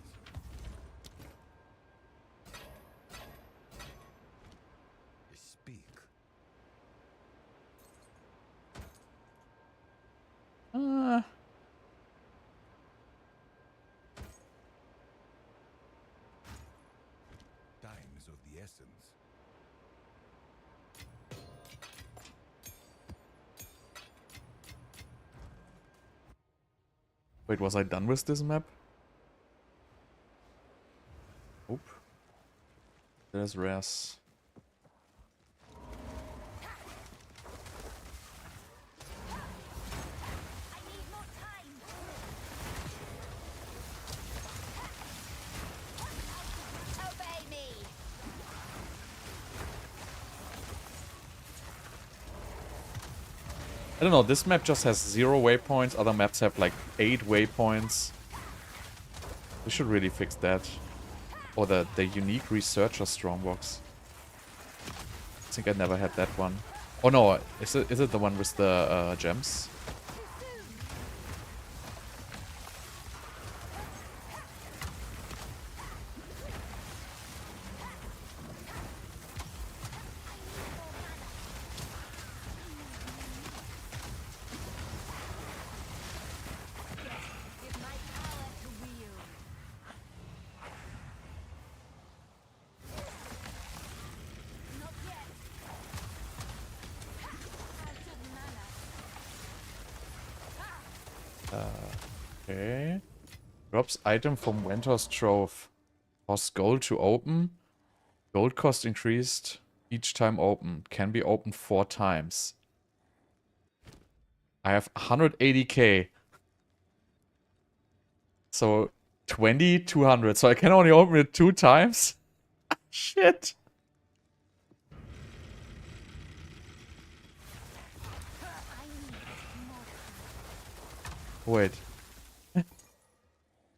Speak. Time is of the essence. Wait, was I done with this map? Oop. There's Raz. I need more time. Obey me. I don't know, this map just has 0 waypoints, other maps have like 8 waypoints. We should really fix that. Or the unique researcher strongbox. I think I never had that one. Oh no, is it the one with the gems? Give my power to wield. Not yet. Out of mana. Okay. Drops item from Ventor's Trove. Cost gold to open. Gold cost increased each time opened. Can be opened 4 times. I have 180k. So 20, 200. So I can only open it 2 times? Shit. Wait.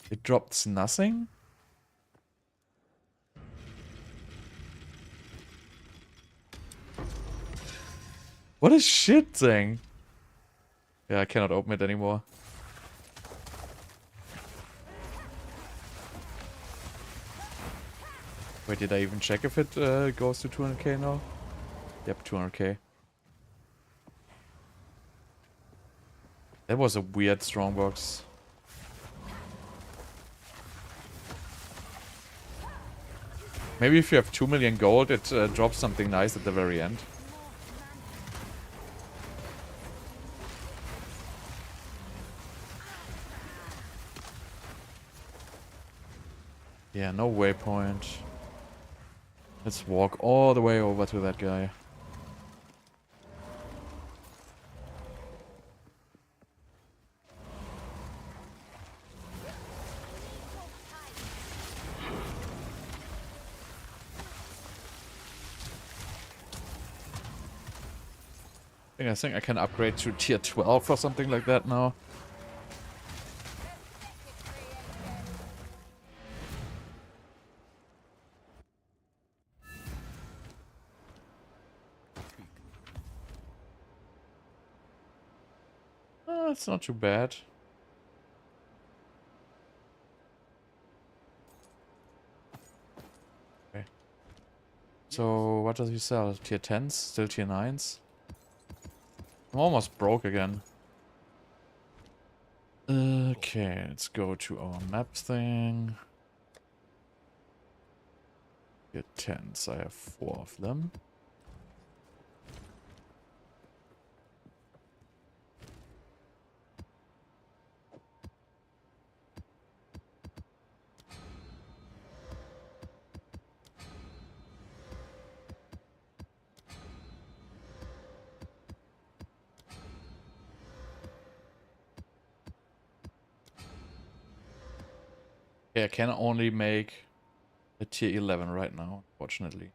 It drops nothing? What a shit thing. Yeah, I cannot open it anymore. Wait, did I even check if it goes to 200k now? Yep, 200k. That was a weird strongbox. Maybe if you have 2 million gold, it drops something nice at the very end. Yeah, no waypoint. Let's walk all the way over to that guy. I think I can upgrade to tier 12 or something like that now. It's not too bad. Okay. So, what does he sell? Tier 10s? Still tier 9s? I'm almost broke again. Okay, let's go to our maps thing. Tier 10s, I have 4 of them. Okay, I can only make a tier 11 right now, unfortunately.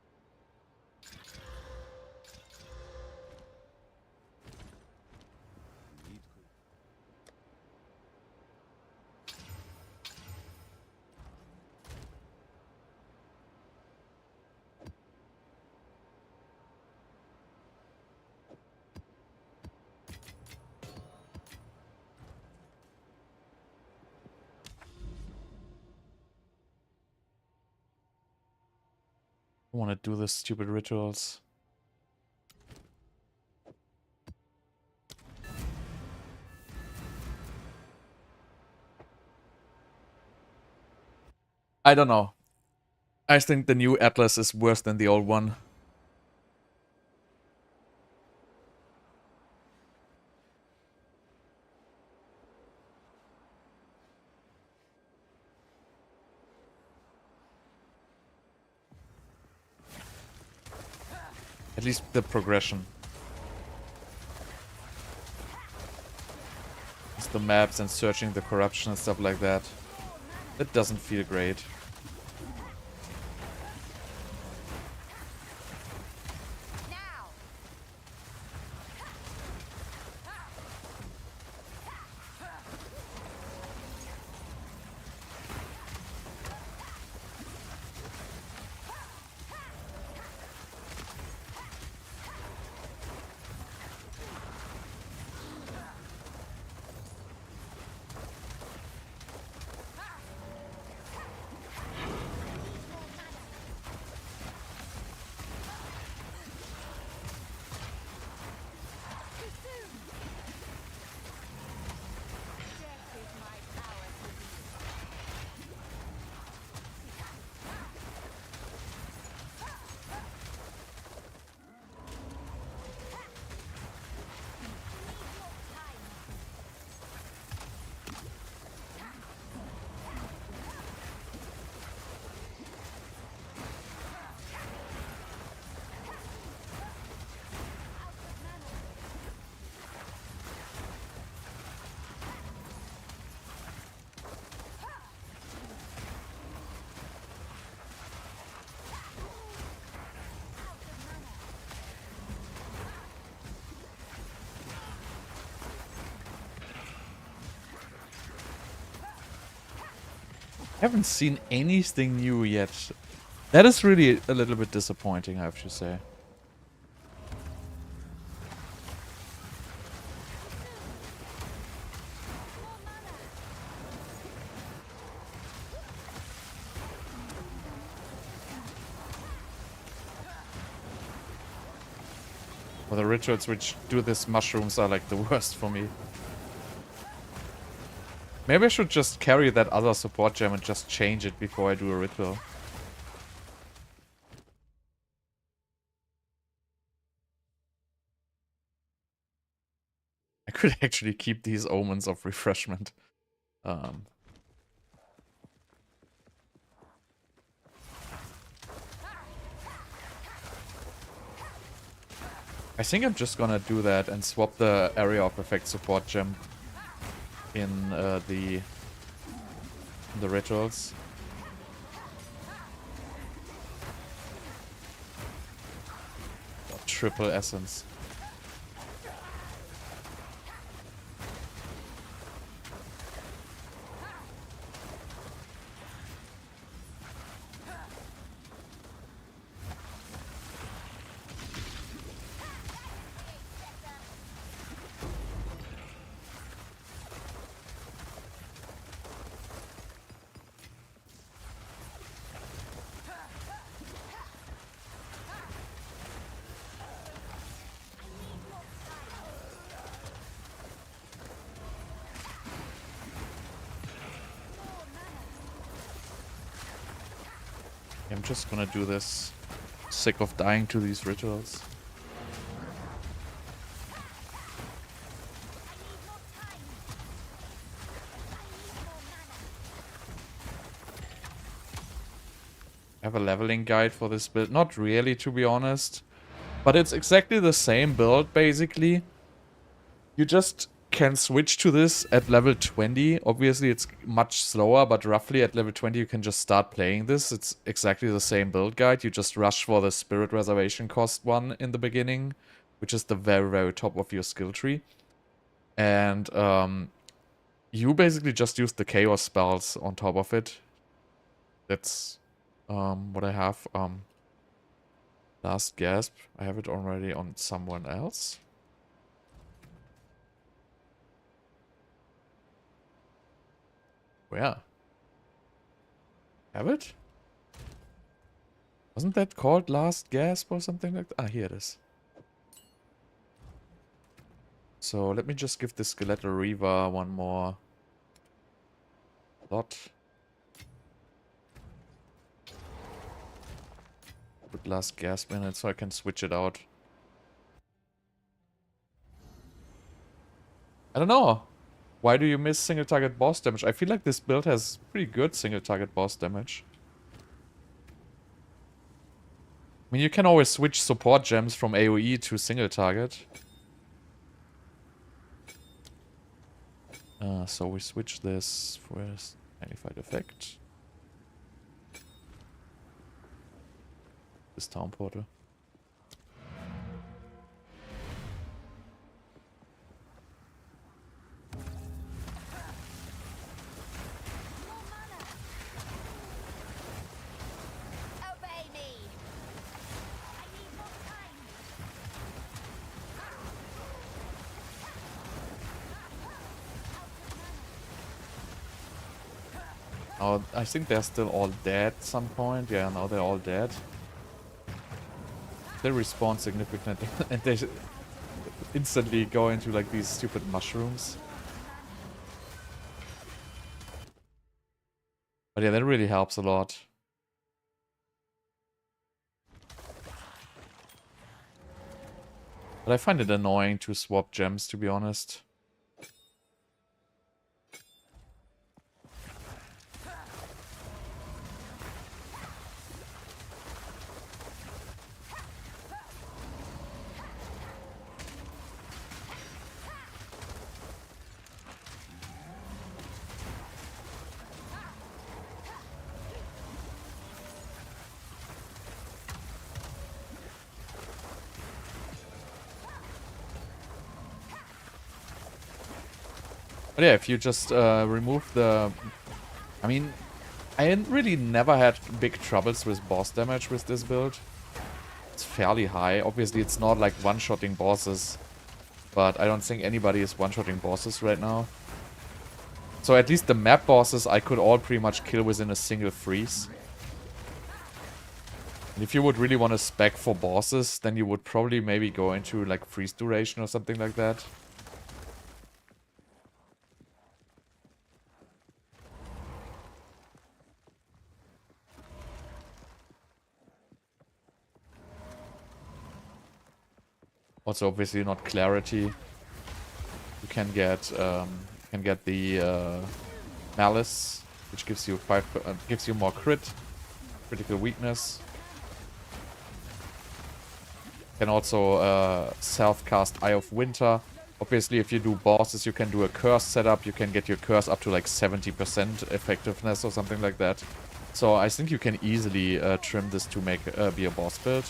I want to do this stupid rituals. I don't know. I think the new Atlas is worse than the old one. At least the progression. It's the maps and searching the corruption and stuff like that. It doesn't feel great. I haven't seen anything new yet. That is really a little bit disappointing, I have to say. Well, the rituals which do this mushrooms are like the worst for me. Maybe I should just carry that other support gem and just change it before I do a ritual. I could actually keep these omens of refreshment. I think I'm just gonna do that and swap the area of effect support gem in the rituals. Triple essence. I'm just gonna do this. Sick of dying to these rituals. I have a leveling guide for this build. Not really, to be honest. But it's exactly the same build, basically. You just can switch to this at level 20. Obviously, it's much slower, but roughly at level 20 you can just start playing this. It's exactly the same build guide. You just rush for the Spirit Reservation cost one in the beginning, which is the very, very top of your skill tree. And you basically just use the Chaos spells on top of it. That's what I have. Last Gasp. I have it already on someone else. Where? Have it? Wasn't that called Last Gasp or something like that? Ah, here it is. So let me just give the Skeletal Reaver one more slot. Put Last Gasp in it so I can switch it out. I don't know. Why do you miss single target boss damage? I feel like this build has pretty good single target boss damage. I mean, you can always switch support gems from AoE to single target. So we switch this for a magnified effect. This town portal. Obey me. I need more time. Oh, I think they're still all dead at some point. Yeah, now they're all dead. They respawn significantly and they instantly go into like these stupid mushrooms. But yeah, that really helps a lot. But I find it annoying to swap gems, to be honest. But yeah, if you just remove the... I mean, I really never had big troubles with boss damage with this build. It's fairly high. Obviously, it's not like one-shotting bosses. But I don't think anybody is one-shotting bosses right now. So at least the map bosses I could all pretty much kill within a single freeze. And if you would really want to spec for bosses, then you would probably maybe go into like freeze duration or something like that. Also, obviously not clarity. You can get the malice, which gives you gives you more critical weakness. You can also self-cast Eye of Winter. Obviously, if you do bosses, you can do a curse setup. You can get your curse up to like 70% effectiveness or something like that. So I think you can easily trim this to make be a boss build.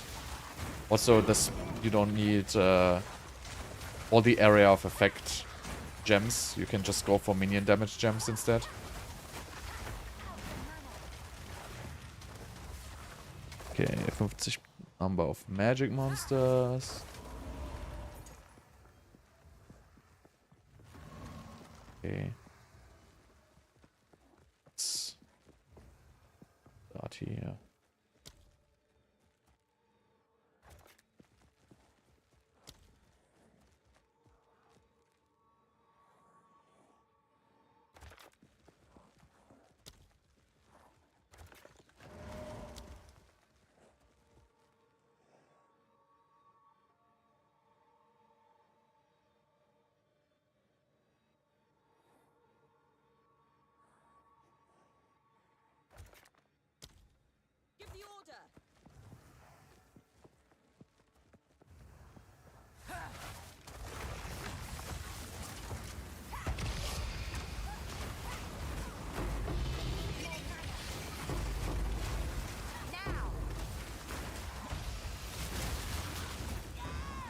Also, this you don't need all the area of effect gems. You can just go for minion damage gems instead. Okay, 50 number of magic monsters. Okay. Let's start here.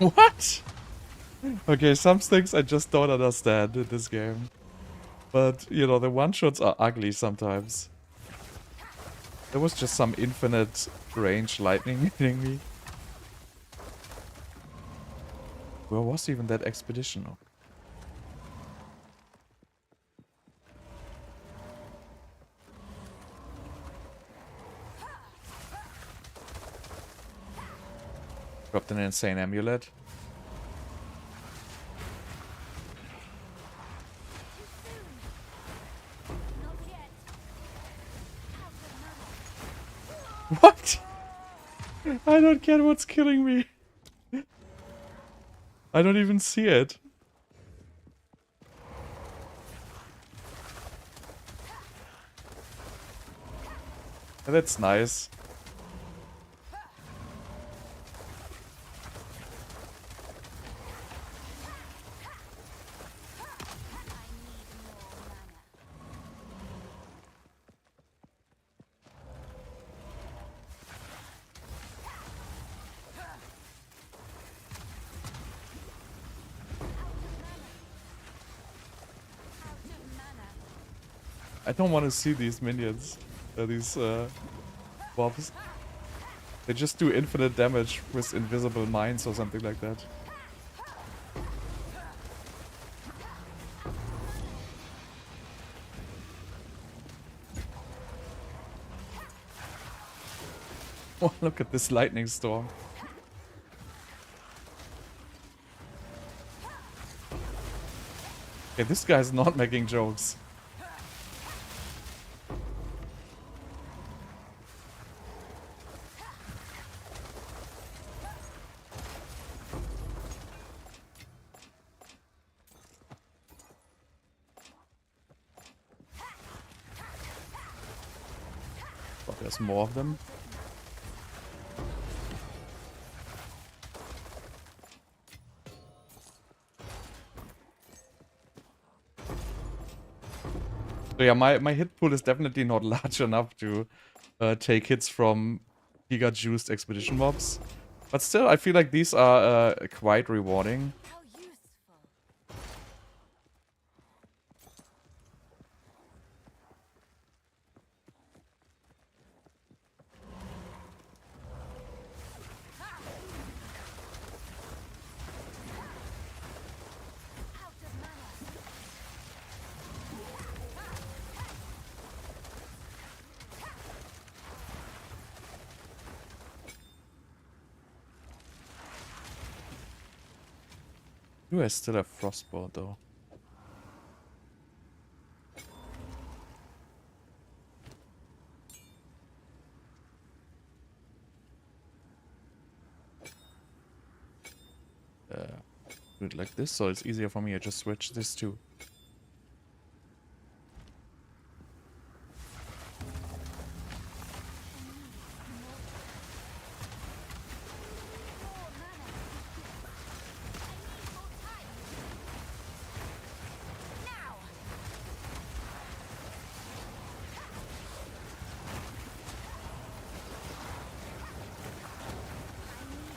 What? Okay, some things I just don't understand in this game. But, you know, the one-shots are ugly sometimes. There was just some infinite range lightning hitting me. Where was even that expedition? Oh. Dropped an insane amulet. What? I don't get what's killing me. I don't even see it. That's nice. I don't want to see these minions. These mobs. They just do infinite damage with invisible mines or something like that. Oh, look at this lightning storm. Okay, this guy's not making jokes. Oh, there's more of them. So yeah, my hit pool is definitely not large enough to take hits from giga-juiced expedition mobs. But still, I feel like these are quite rewarding. How useful. Do I still have frostbolt though? Do it like this, so it's easier for me. I just switch this too.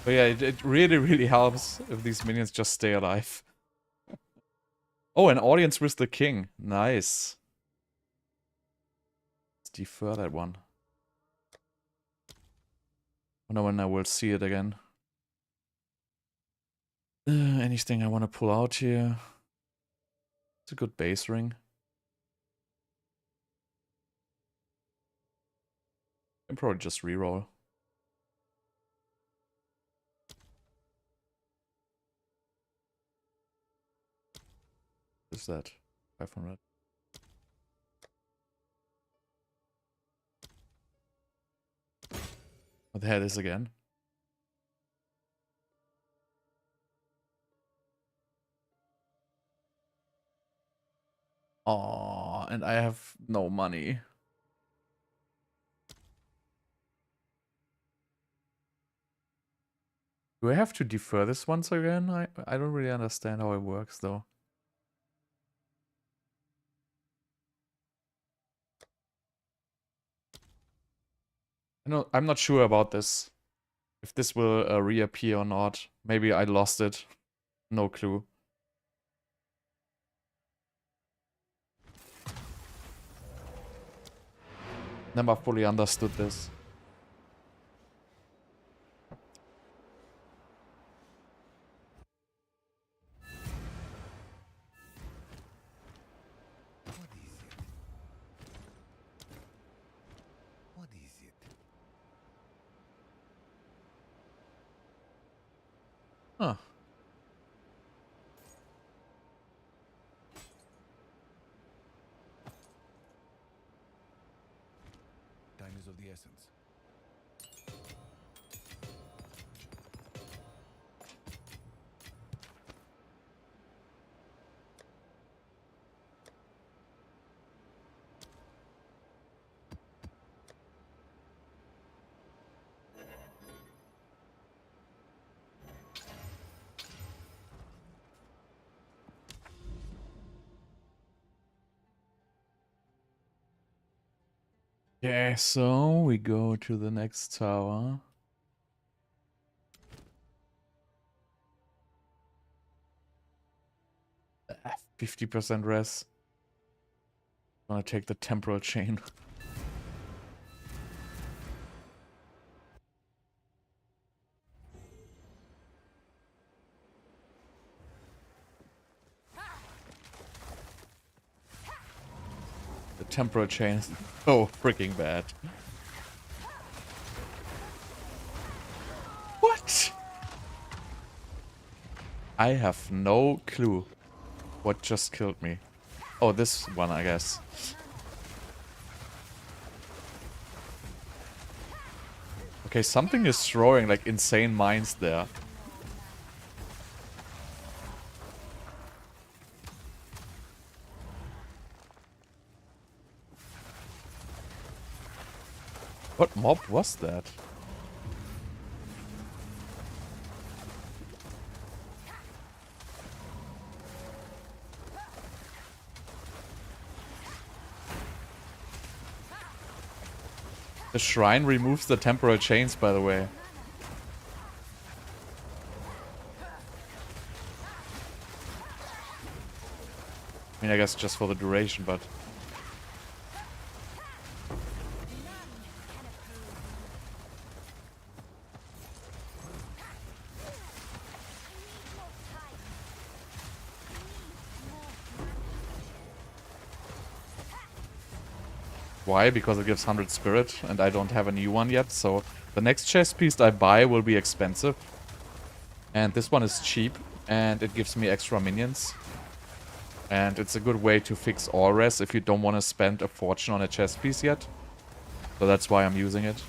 But yeah, it really, really helps if these minions just stay alive. Oh, an audience with the king. Nice. Let's defer that one. Wonder when I will see it again. Anything I want to pull out here? It's a good base ring. Can probably just reroll. What is that? 500. What the hell is again? Oh, and I have no money. Do I have to defer this once again? I don't really understand how it works though. No, I'm not sure about this. If this will reappear or not. Maybe I lost it. No clue. Never fully understood this. What is it? Huh. Time is of the essence. Okay, so we go to the next tower. 50% res. Gonna take the temporal chain. The temporal chain is so freaking bad. What? I have no clue what just killed me. Oh, this one, I guess. Okay, something is throwing like insane mines there. What mob was that? The shrine removes the temporal chains, by the way. I mean, I guess just for the duration, but... Why? Because it gives 100 spirit, and I don't have a new one yet, so the next chest piece I buy will be expensive. And this one is cheap, and it gives me extra minions. And it's a good way to fix all res if you don't want to spend a fortune on a chest piece yet. So that's why I'm using it.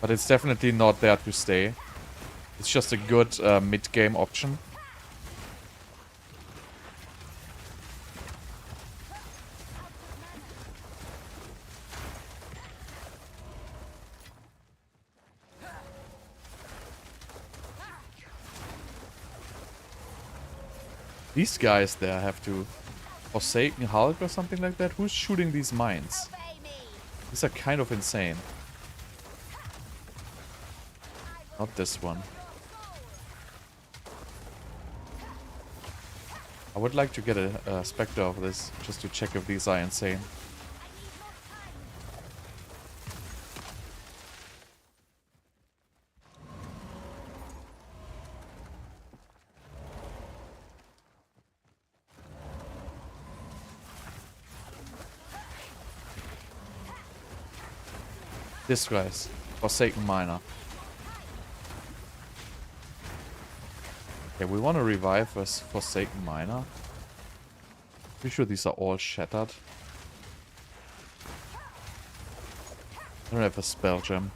But it's definitely not there to stay. It's just a good mid-game option. These guys there have to... Forsaken Hulk or something like that? Who's shooting these mines? These are kind of insane. Not this one. I would like to get a spectre of this, just to check if these are insane. This guy's Forsaken Miner. Okay, we want to revive this Forsaken Miner. Pretty sure these are all shattered. I don't have a spell gem.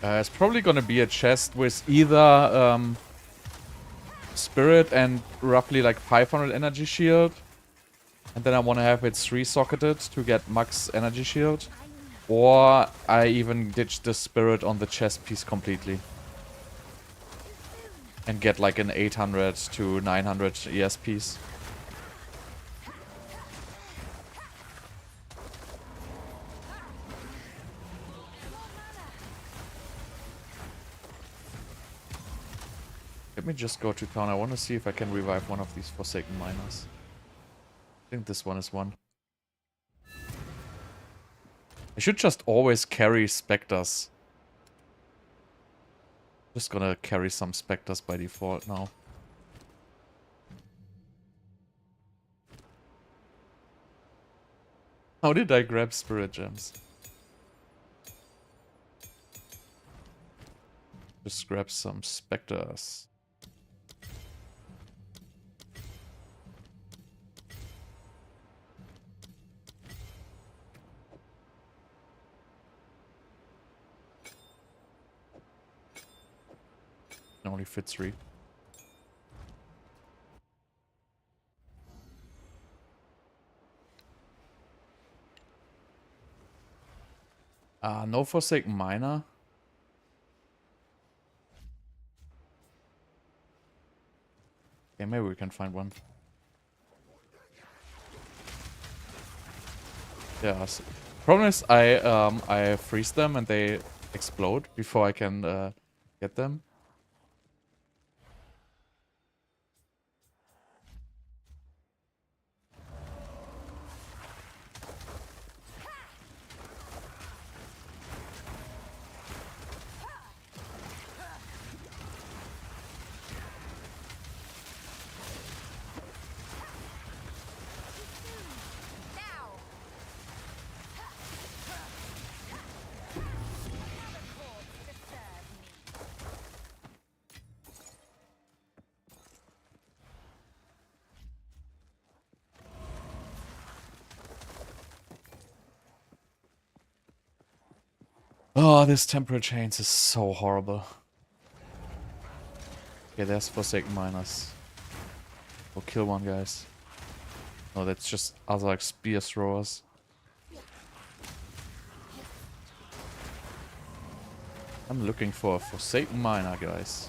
It's probably gonna be a chest with either spirit and roughly like 500 energy shield. And then I want to have it 3-socketed to get max energy shield. Or I even ditch the spirit on the chest piece completely. and get like an 800 to 900 ES piece. Let me just go to town. I want to see if I can revive one of these Forsaken Miners. I think this one is one. I should just always carry Spectres. Just gonna carry some Spectres by default now. How did I grab Spirit Gems? Just grab some Spectres. It only fit 3. No Forsaken Miner. Okay, maybe we can find one. Yeah. So problem is, I freeze them and they explode before I can get them. Oh, this Temporal Chains is so horrible. Okay, there's Forsaken Miners. We'll kill one, guys. No, that's just other like spear throwers. I'm looking for a Forsaken Miner, guys.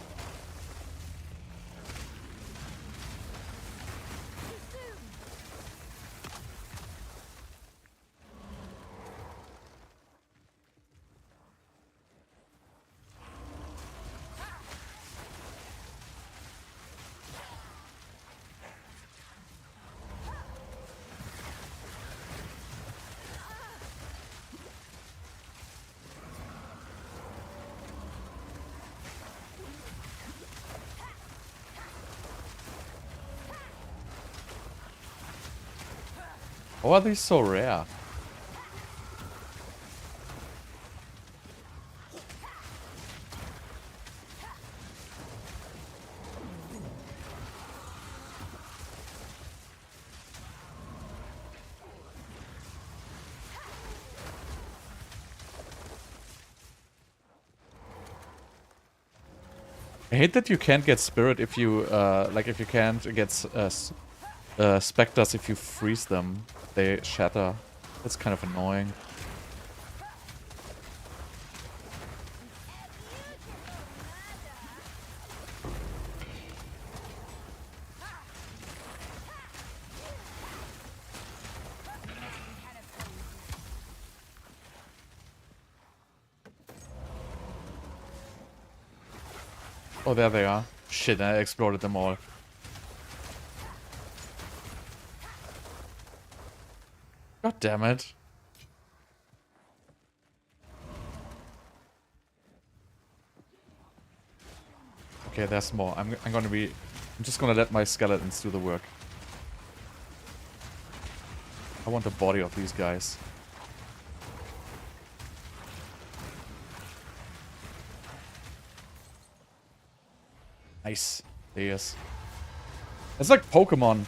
Why are these so rare? I hate that you can't get Spirit if you, like if you can't get Spectres if you freeze them. They shatter. That's kind of annoying. Oh, there they are. Shit, I exploded them all. God damn it. Okay, there's more. I'm just gonna let my skeletons do the work. I want the body of these guys. Nice. There he is. It's like Pokemon.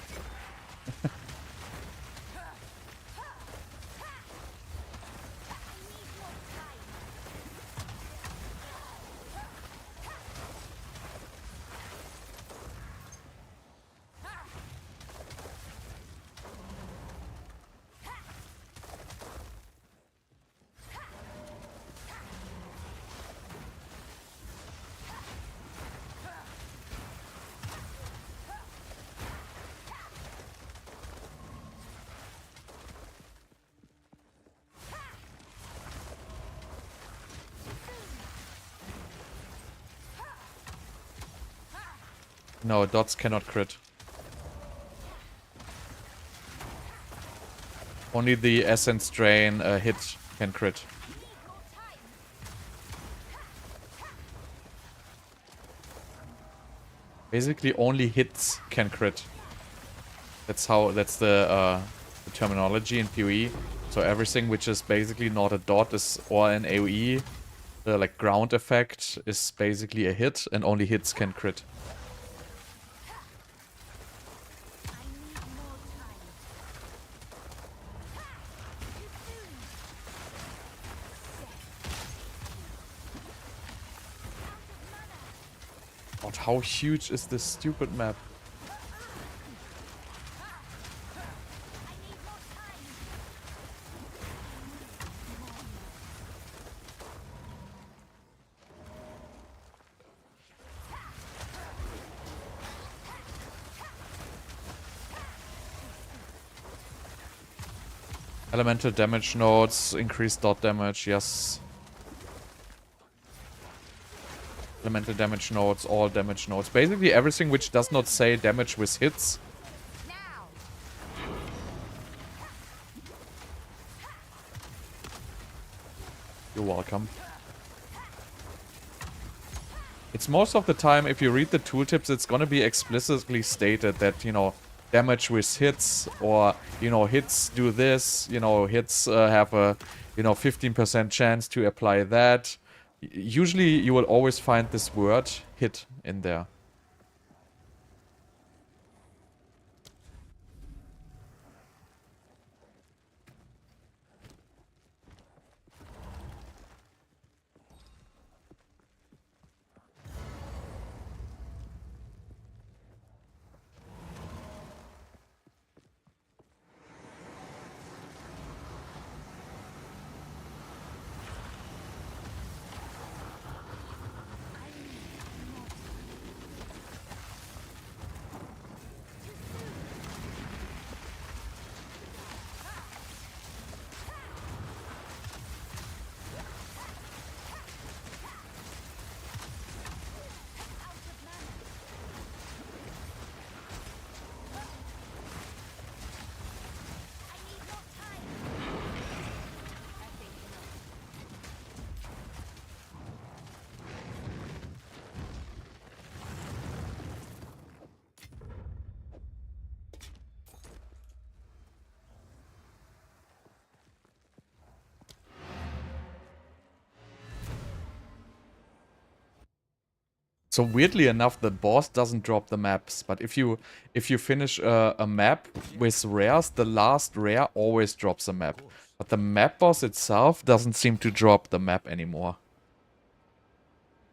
No, dots cannot crit. Only the Essence Drain hit can crit. Basically, only hits can crit. That's the terminology in PoE. So everything which is basically not a dot is or an AoE, the like ground effect is basically a hit, and only hits can crit. God, how huge is this stupid map? Elemental damage nodes, increased dot damage, yes. Elemental damage nodes, all damage nodes. Basically everything which does not say damage with hits. You're welcome. It's most of the time, if you read the tooltips, it's gonna be explicitly stated that, you know, damage with hits, or, you know, hits do this, you know, hits have a, you know, 15% chance to apply that. Usually you will always find this word, hit, in there. So weirdly enough, the boss doesn't drop the maps, but if you finish a map with rares, the last rare always drops a map. But the map boss itself doesn't seem to drop the map anymore.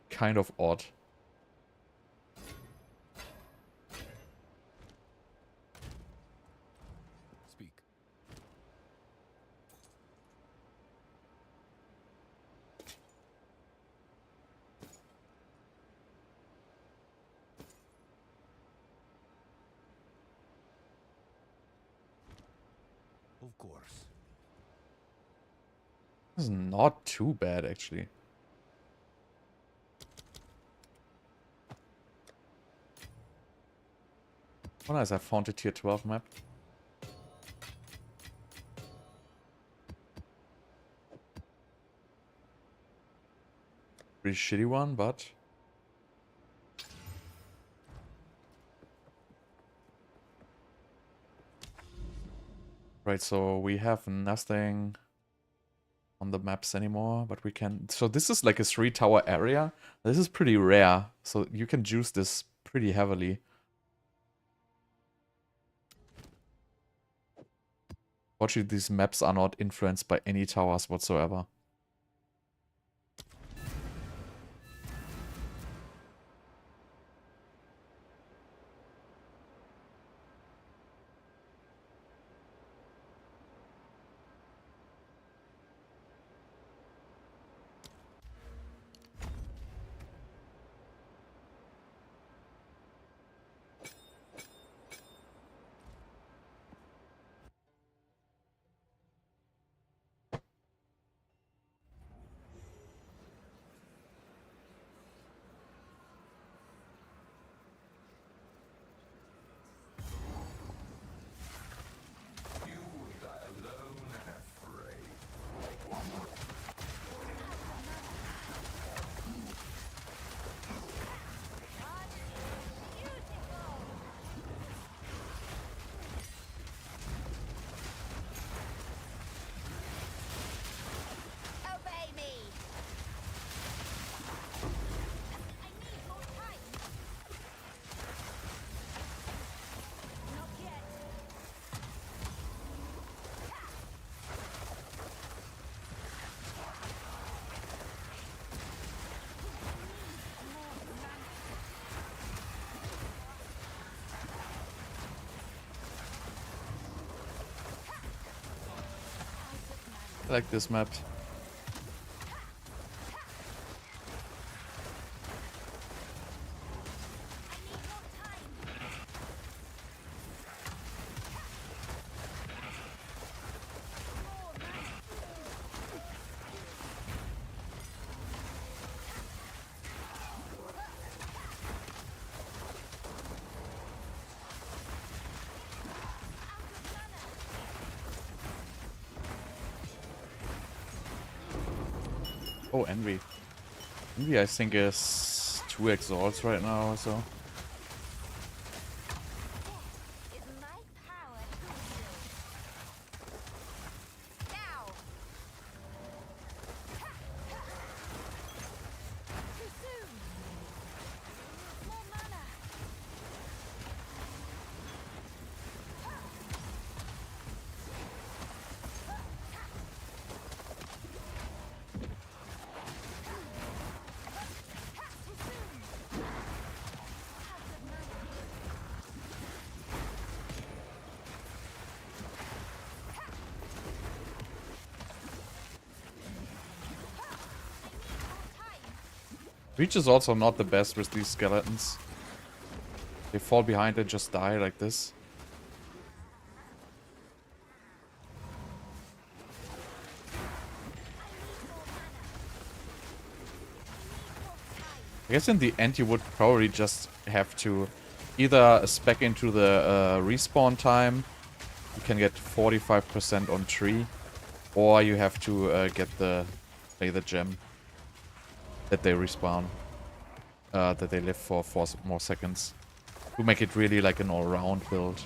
Kind of odd. Speak. Of course. This is not too bad, actually. Oh nice, I found a tier 12 map. Pretty shitty one, but... Right, so we have nothing on the maps anymore, but we can... So this is like a 3-tower area. This is pretty rare, so you can juice this pretty heavily. Fortunately, these maps are not influenced by any towers whatsoever. I like this map. Oh, Envy. Envy, I think, is 2 exalts right now, so. Reach is also not the best with these skeletons. They fall behind and just die like this. I guess in the end you would probably just have to either spec into the respawn time. You can get 45% on tree. Or you have to play the gem that they respawn. That they live for 4 more seconds. To make it really like an all-round build.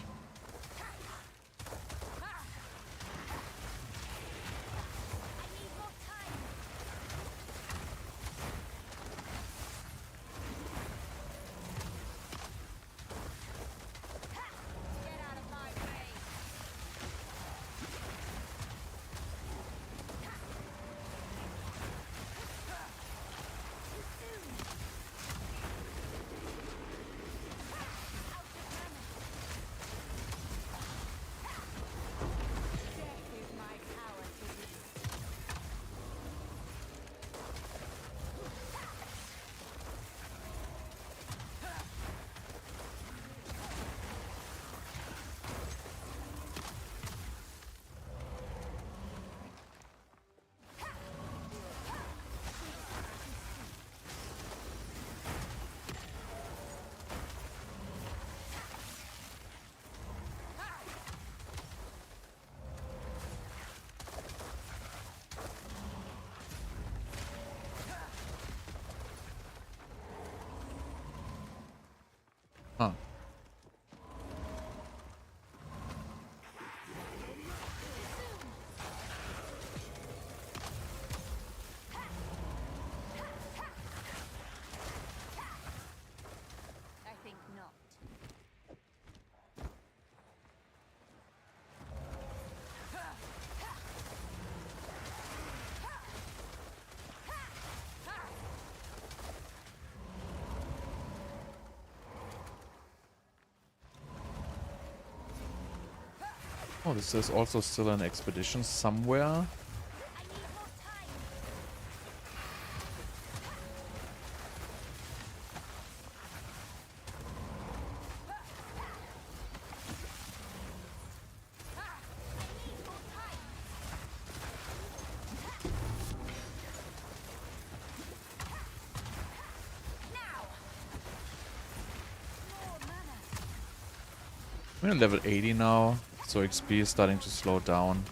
Huh. I think not. Oh, this is also still an expedition somewhere. I need more time. We're at level 80 now, so XP is starting to slow down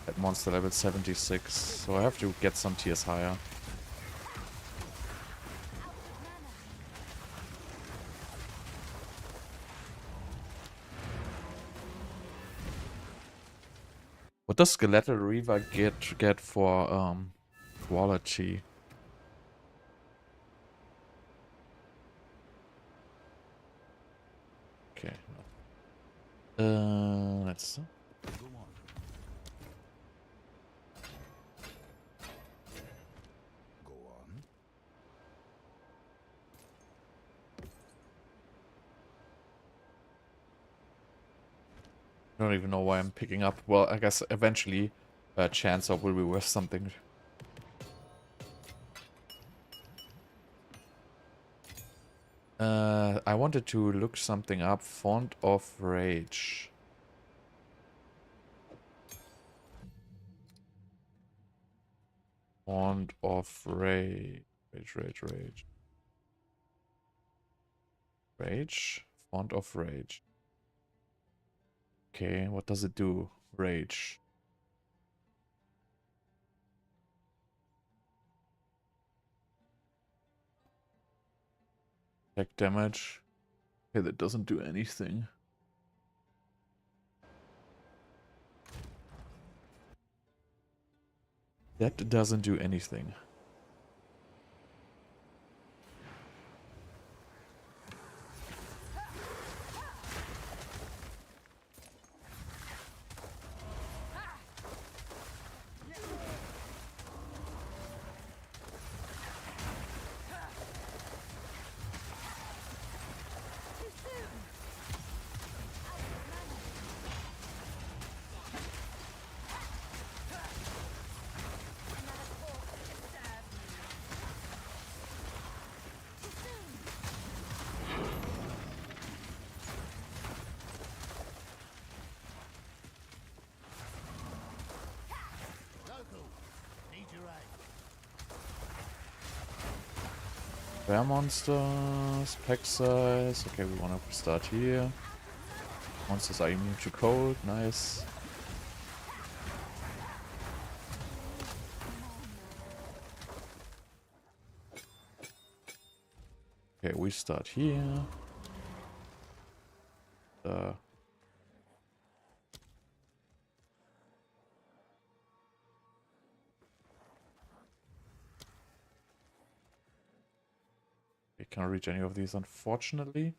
at monster level 76, so I have to get some tiers higher. What does Skeletal Reaver get for quality? Okay. Let's. Go on. Go on. I don't even know why I'm picking up. Well, I guess eventually chance or will be worth something. I wanted to look something up. Font of Rage. Font of Rage. Rage. Rage? Font of Rage. Okay, what does it do? Rage. Attack damage. Okay, that doesn't do anything. That doesn't do anything. Bear monsters, pack size. Okay, we want to start here. Monsters are immune to cold. Nice. Okay, we start here. We can't reach any of these, unfortunately.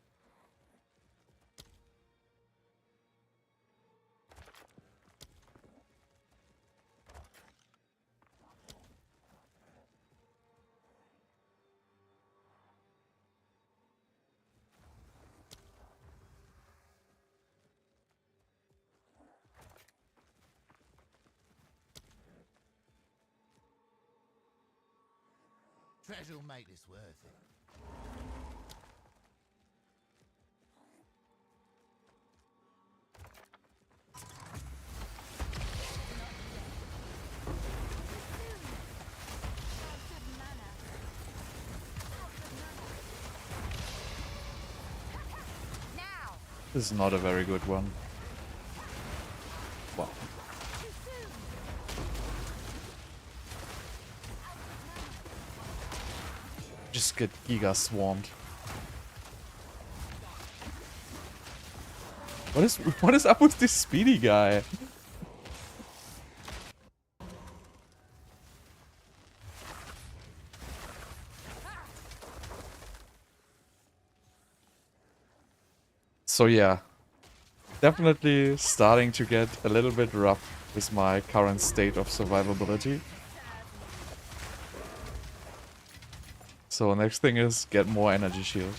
Treasure'll make this worth it. This is not a very good one. Wow. Just get giga swarmed. What is up with this speedy guy? So yeah, definitely starting to get a little bit rough with my current state of survivability. So next thing is get more energy shield.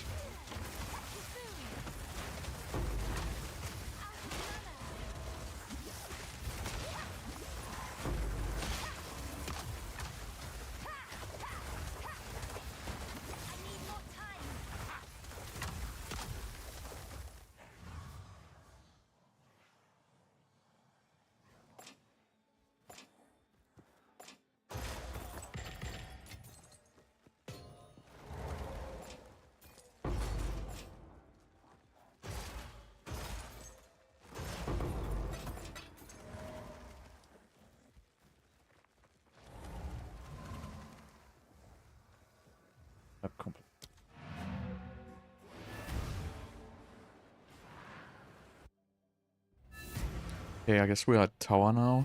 Okay, I guess we are at tower now.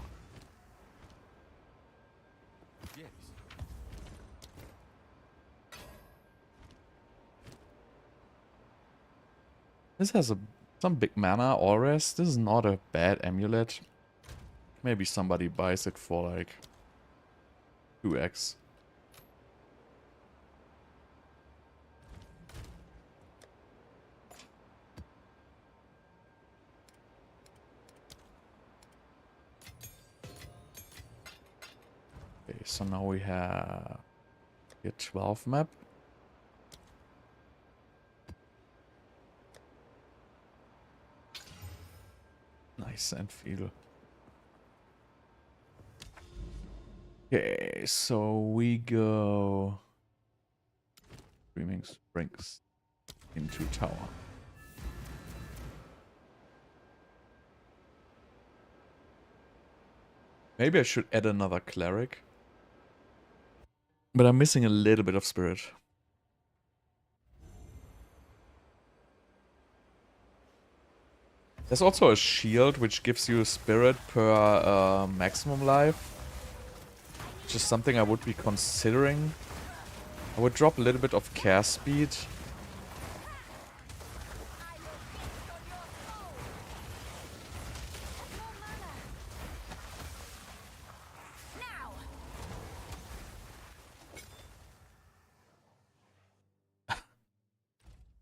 Yes. This has some big mana, Aures. This is not a bad amulet. Maybe somebody buys it for like 2x. so now we have a 12 map. Nice and feel. Okay, so we go Screaming Springs into tower. Maybe I should add another cleric. But I'm missing a little bit of spirit. There's also a shield which gives you spirit per maximum life. Which is something I would be considering. I would drop a little bit of care speed.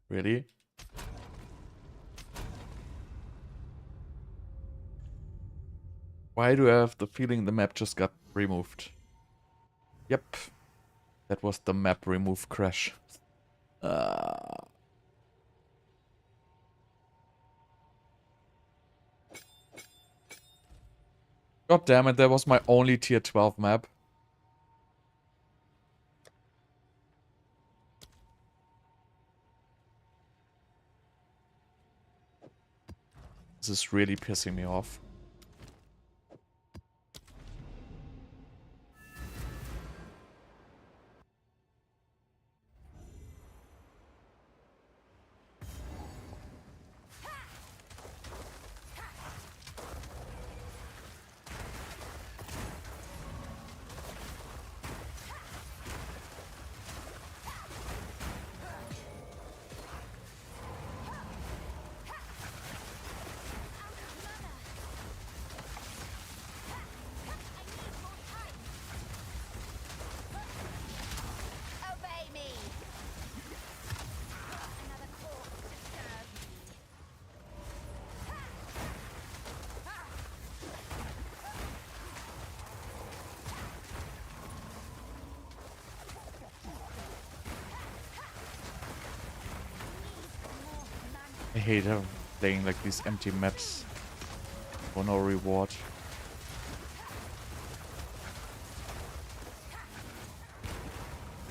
Really? Why do I have the feeling the map just got removed? Yep. That was the map remove crash. God damn it, that was my only tier 12 map. This is really pissing me off. I hate playing like these empty maps for no reward.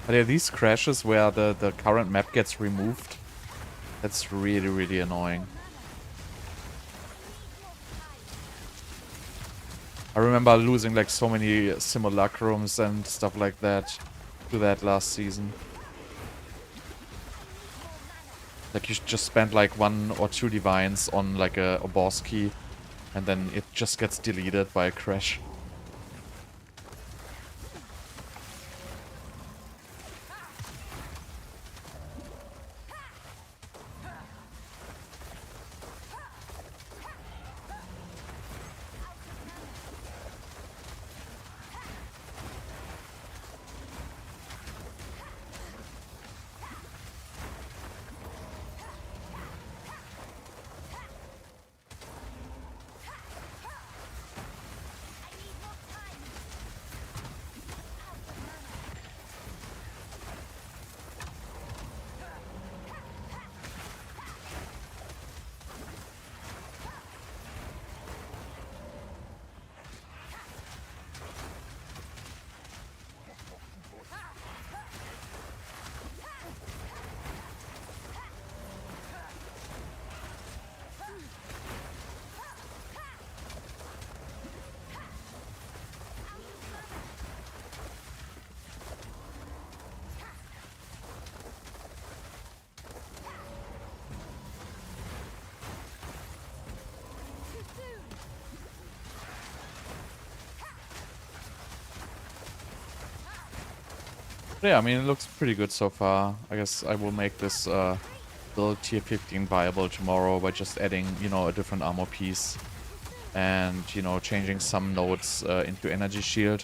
But yeah, these crashes where the current map gets removed, that's really, really annoying. I remember losing like so many simulacrums and stuff like that to that last season. Like you just spend like 1 or 2 divines on like a boss key and then it just gets deleted by a crash. Yeah, I mean, it looks pretty good so far. I guess I will make this build tier 15 viable tomorrow by just adding, you know, a different armor piece. And, you know, changing some nodes into energy shield.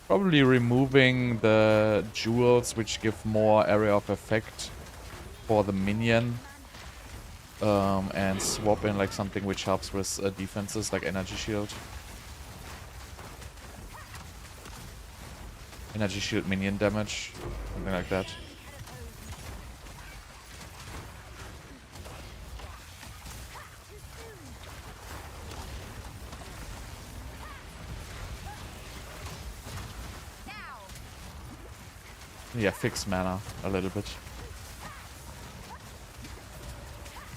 Probably removing the jewels, which give more area of effect for the minion. And swap in like something which helps with defenses, like energy shield. Energy shield minion damage. Something like that. Yeah, fix mana a little bit.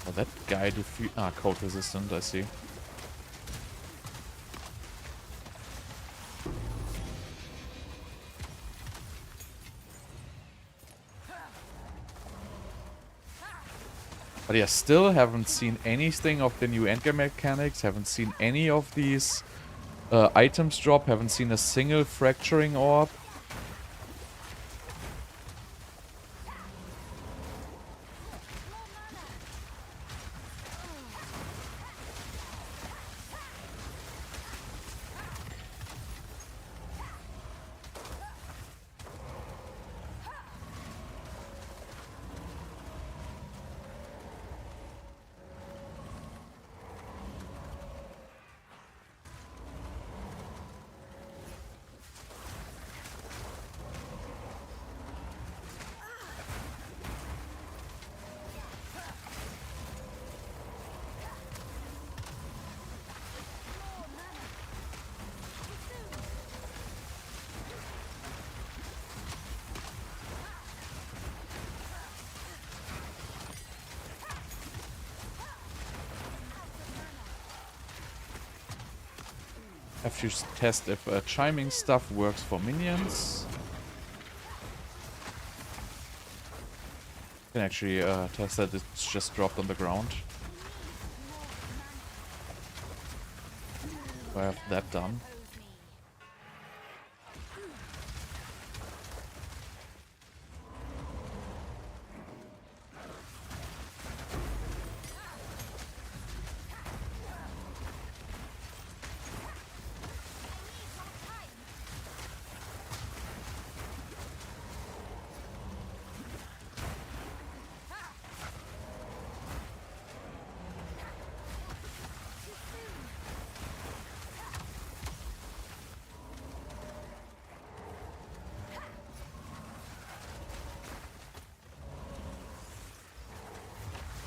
Oh, that guy cold resistant, I see. But yeah, still haven't seen anything of the new endgame mechanics, haven't seen any of these items drop, haven't seen a single fracturing orb. Have to test if chiming stuff works for minions. Can actually test that it's just dropped on the ground. I have that done.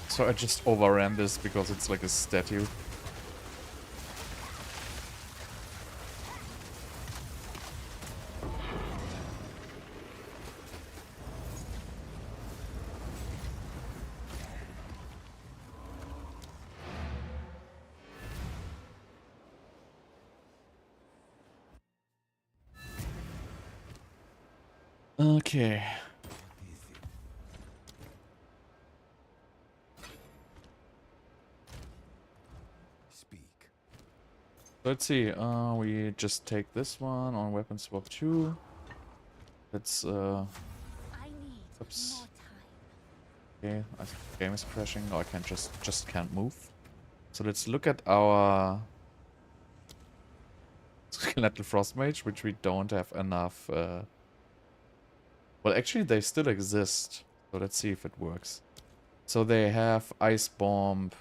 So I just overran this because it's like a statue. Okay. Let's see, we just take this one on weapon swap 2. Let's, oops. Okay, I think the game is crashing. No, I can't just can't move. So let's look at our Skeletal Frost Mage, which we don't have enough, well, actually, they still exist. So let's see if it works. So they have Ice Bomb.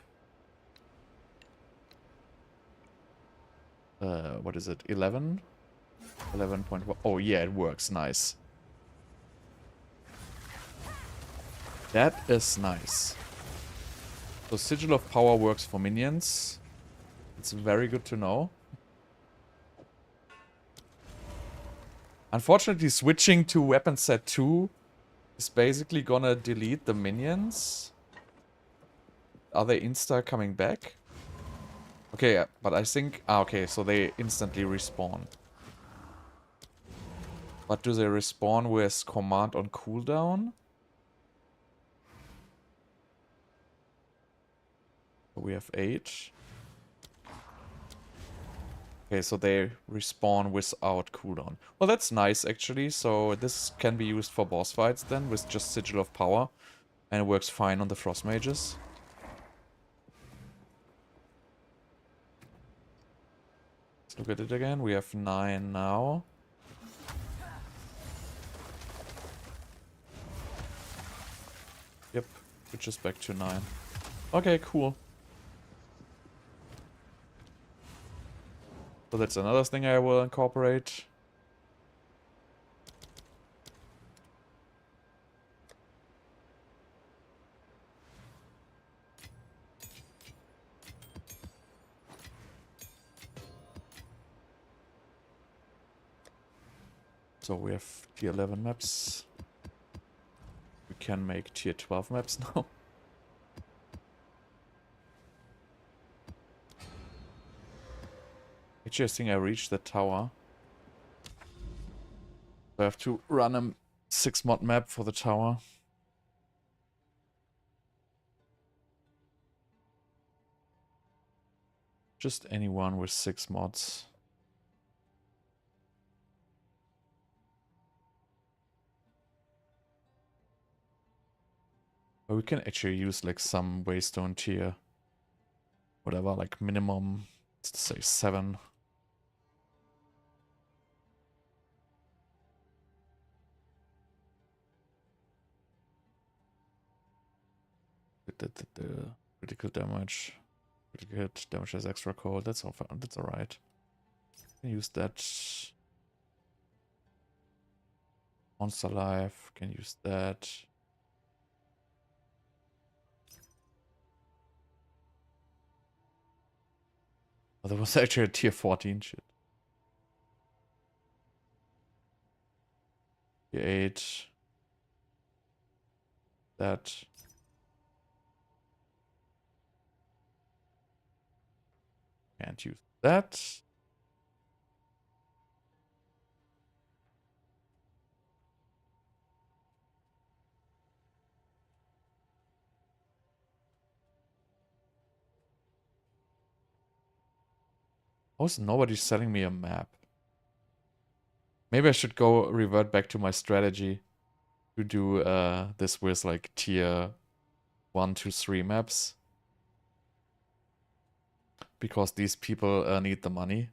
What is it? 11? 11.1. Oh, yeah, it works. Nice. That is nice. So Sigil of Power works for minions. It's very good to know. Unfortunately, switching to weapon set 2 is basically gonna delete the minions. Are they insta coming back? Okay, but I think... okay, so they instantly respawn. But do they respawn with command on cooldown? We have 8. Okay, so they respawn without cooldown. Well, that's nice, actually. So this can be used for boss fights then, with just Sigil of Power. And it works fine on the Frost Mages. Let's look at it again. We have 9 now. Yep, switches back to 9. Okay, cool. So that's another thing I will incorporate. So we have tier 11 maps. We can make tier 12 maps now. Actually, I think I reached the tower. So I have to run a 6 mod map for the tower. Just anyone with 6 mods. But we can actually use like some waystone tier. Whatever, like minimum, let's say 7. The critical damage. Critical hit, damage has extra cold. That's all. That's alright. Can use that. Monster life. Can use that. Oh, there was actually a tier 14 shit. Tier 8. That. Can't use that. Also, nobody's selling me a map. Maybe I should go revert back to my strategy to do this with like tier 1 to 3 maps. Because these people need the money.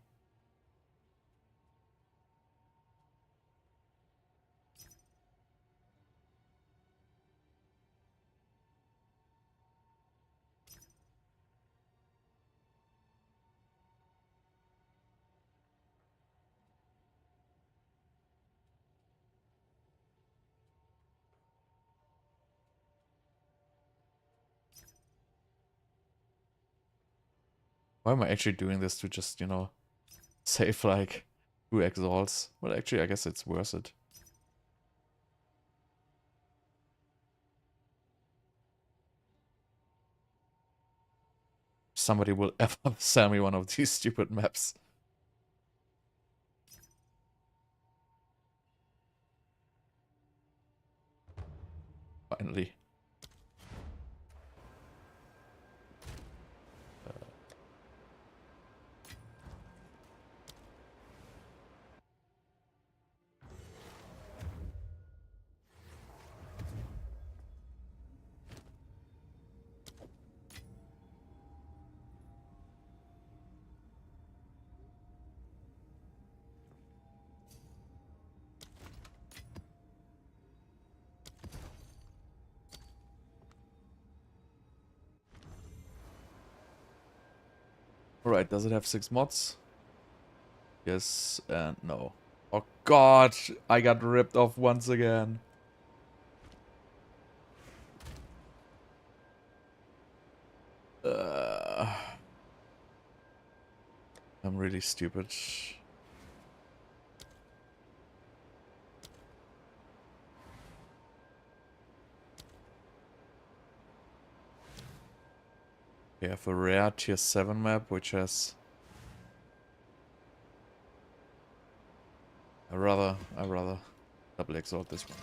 Why am I actually doing this to just, you know, save like 2 Exiles? Well, actually, I guess it's worth it. Somebody will ever sell me one of these stupid maps. Finally. Alright, does it have 6 mods? Yes and no. Oh god, I got ripped off once again. I'm really stupid. We have a rare tier 7 map, which has... I rather double exalt this one.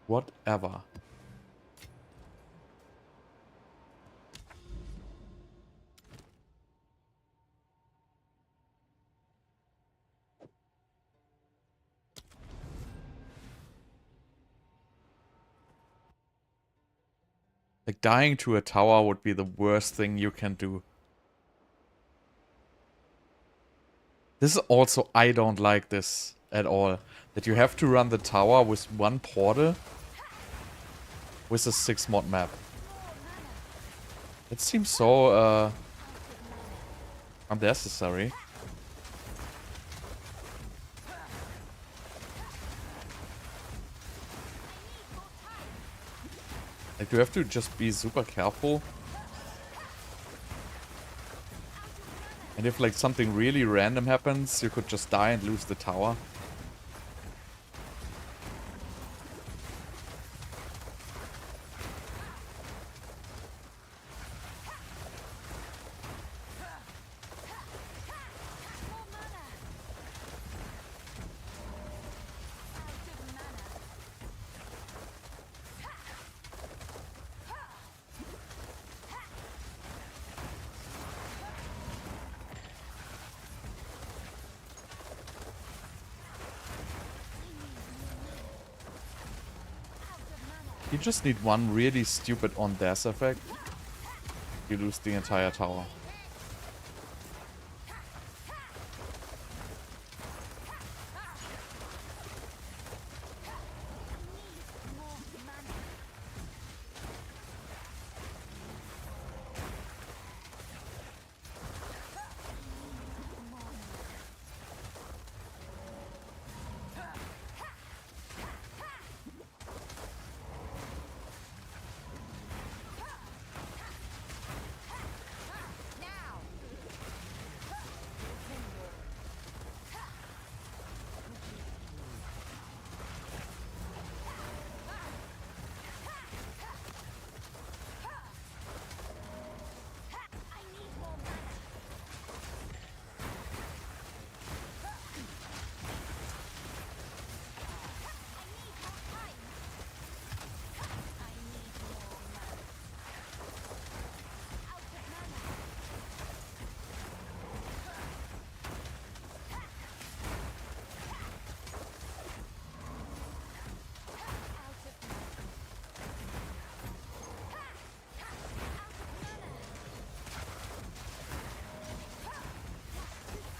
Whatever. Like, dying to a tower would be the worst thing you can do. This is also, I don't like this at all. That you have to run the tower with 1 portal with a 6 mod map. It seems so unnecessary. Like, you have to just be super careful. And if like something really random happens, you could just die and lose the tower. You just need one really stupid on dash effect. You lose the entire tower.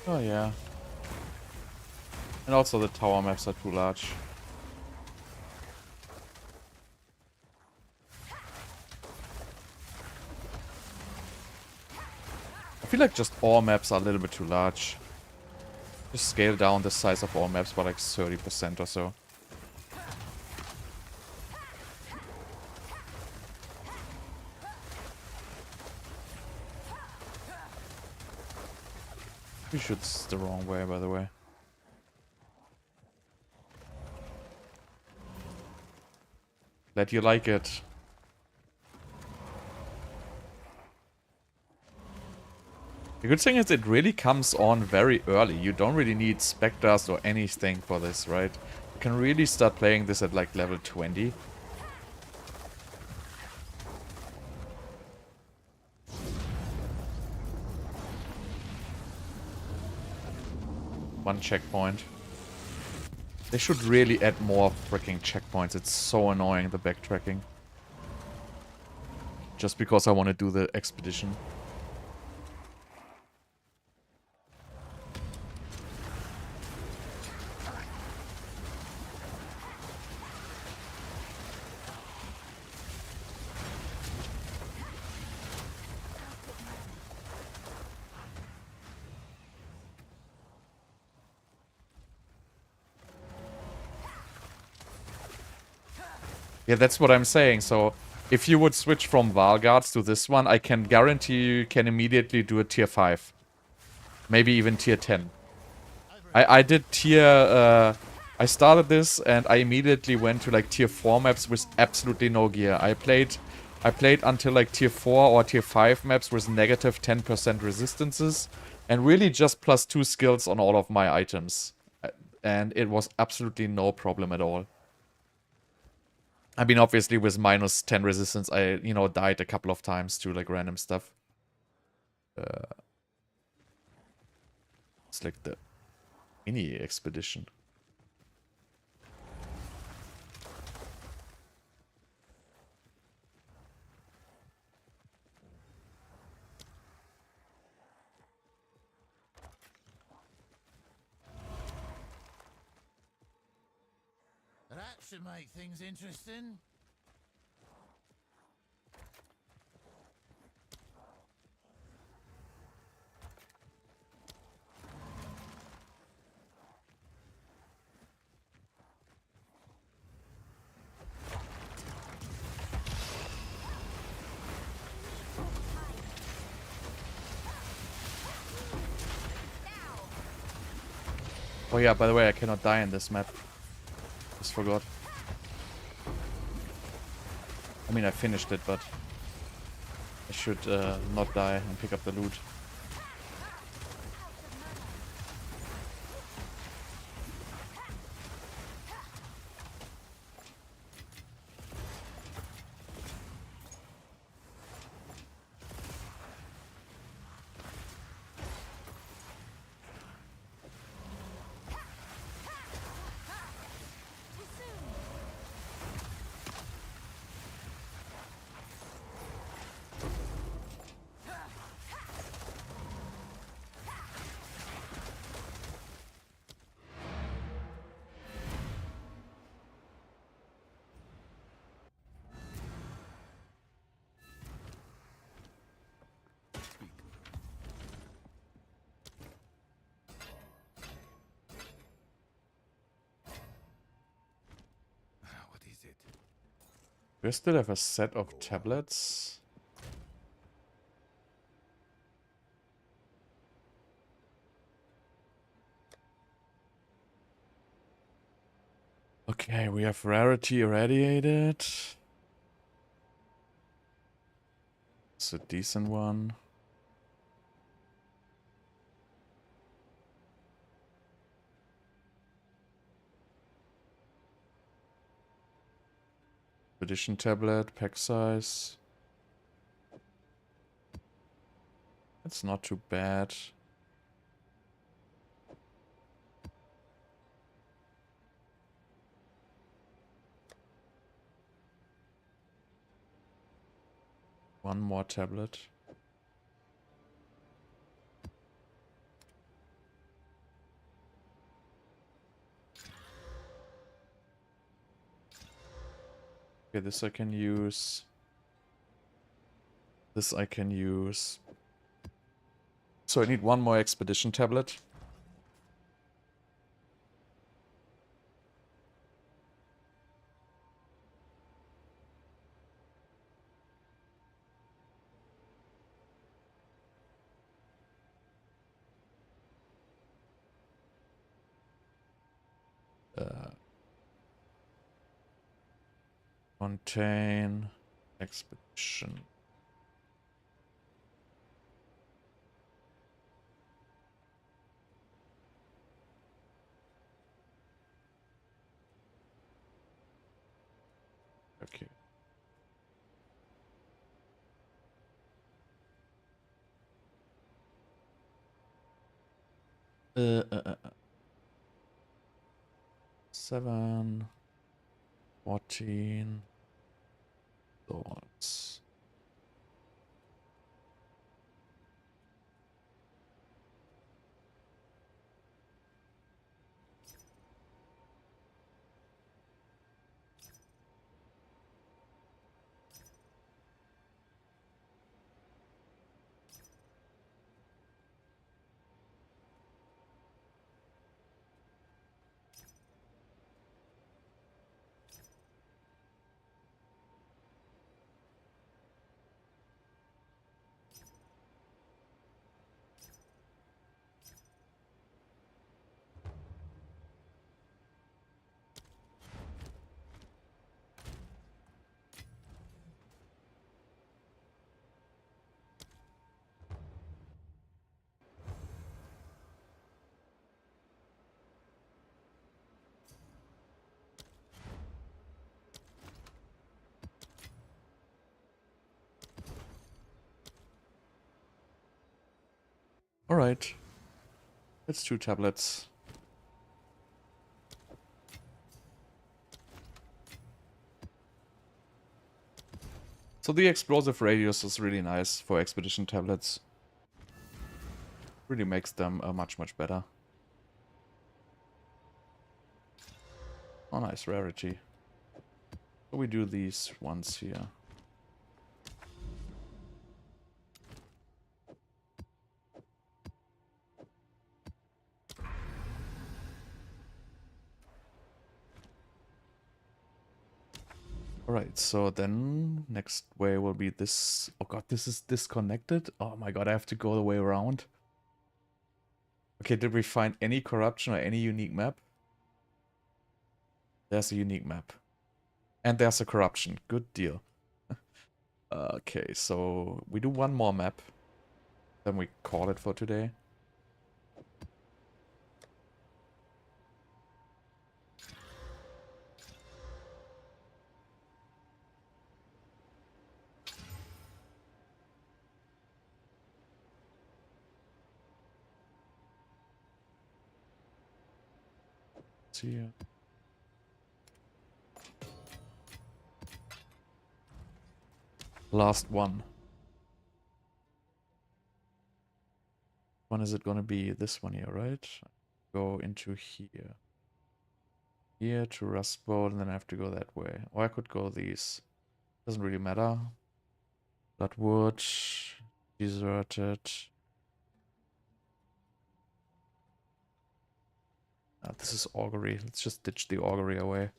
Oh yeah. And also the tower maps are too large. I feel like just all maps are a little bit too large. Just scale down the size of all maps by like 30% or so. We should the wrong way, by the way. Glad you like it. The good thing is it really comes on very early. You don't really need specters or anything for this, right? You can really start playing this at like level 20. One checkpoint. They should really add more freaking checkpoints. It's so annoying, the backtracking. Just because I want to do the expedition. Yeah, that's what I'm saying. So, if you would switch from Valgards to this one, I can guarantee you can immediately do a tier 5. Maybe even tier 10. I did tier... I started this and I immediately went to like tier 4 maps with absolutely no gear. I played until like tier 4 or tier 5 maps with negative 10% resistances. And really just +2 skills on all of my items. And it was absolutely no problem at all. I mean, obviously, with -10 resistance, I, you know, died a couple of times to, like, random stuff. It's like the mini expedition. That should make things interesting. Oh yeah, by the way, I cannot die in this map. Just forgot. I mean, I finished it, but I should not die and pick up the loot. it? Do I still have a set of tablets? Okay, we have rarity irradiated. It's a decent one. Edition tablet, pack size. It's not too bad. One more tablet. Okay, this I can use. This I can use. So I need one more expedition tablet. Contain expedition. Okay. uh, uh, uh, uh. 7, 14 thoughts. All right. It's 2 tablets. So the explosive radius is really nice for expedition tablets. Really makes them much, much better. Oh, nice rarity. So we do these ones here. Alright, so then next way will be this. Oh god, this is disconnected? Oh my god, I have to go the way around. Okay, did we find any corruption or any unique map? There's a unique map. And there's a corruption. Good deal. Okay, so we do one more map. Then we call it for today. See ya. Last one. When is it gonna be? This one here, right? Go into here. Here to Rust Bowl, and then I have to go that way. Or I could go these. Doesn't really matter. Bloodwood. Deserted. This is augury. Let's just ditch the augury away.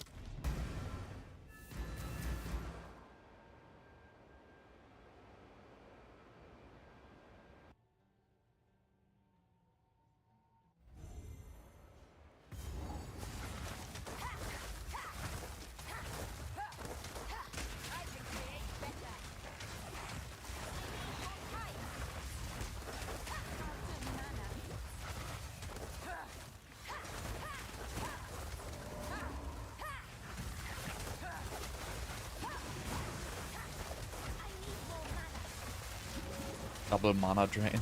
Double mana drain.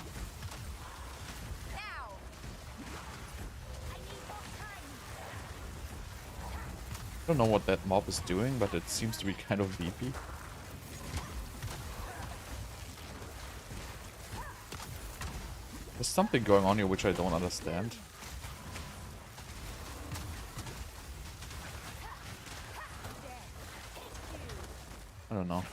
I don't know what that mob is doing, but it seems to be kind of VP. There's something going on here which I don't understand. I don't know.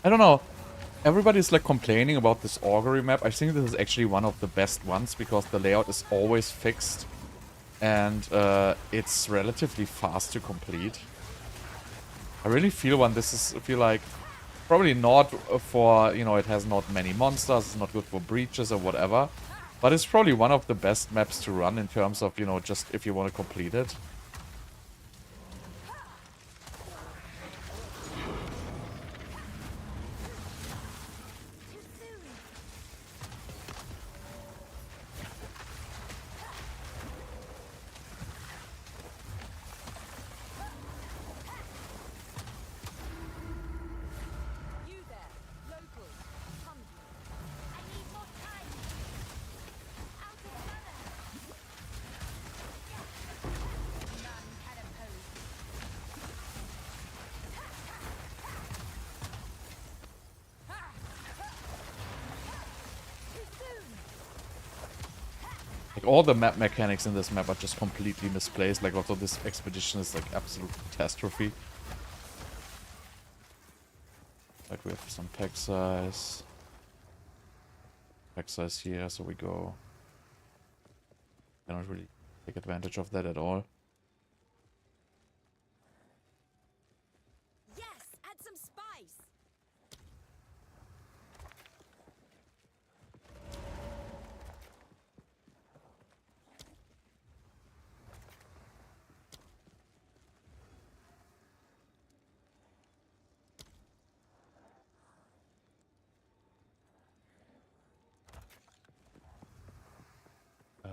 I don't know. Everybody's like complaining about this augury map. I think this is actually one of the best ones because the layout is always fixed and it's relatively fast to complete. I really feel feel like probably not for, you know, it has not many monsters, it's not good for breaches or whatever, but it's probably one of the best maps to run in terms of, you know, just if you want to complete it. All the map mechanics in this map are just completely misplaced. Like, also this expedition is like absolute catastrophe. Like, we have some pack size. Pack size here, so we go. I don't really take advantage of that at all. Yes, add some spice.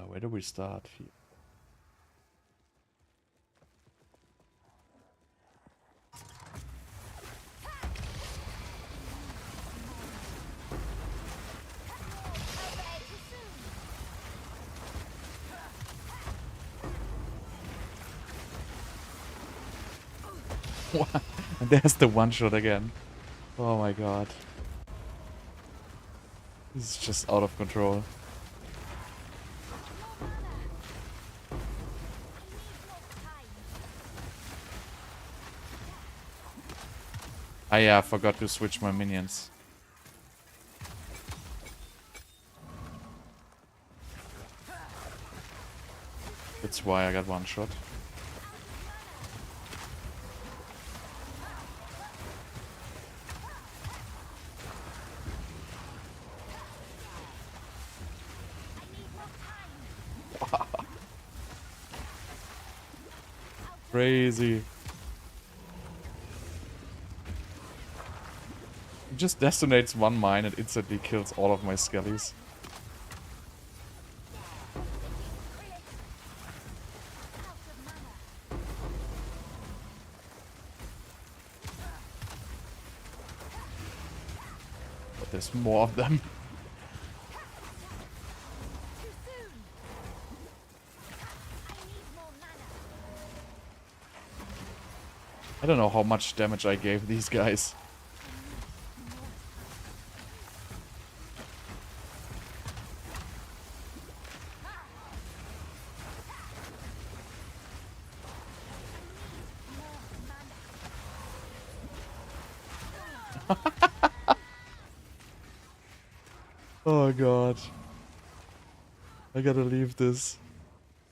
Where do we start here? There's the one shot again. Oh my god. This is just out of control. Ah yeah, I forgot to switch my minions. That's why I got one shot. Crazy. It just detonates one mine and instantly kills all of my skellies. But there's more of them. I don't know how much damage I gave these guys. Oh god. I gotta leave this.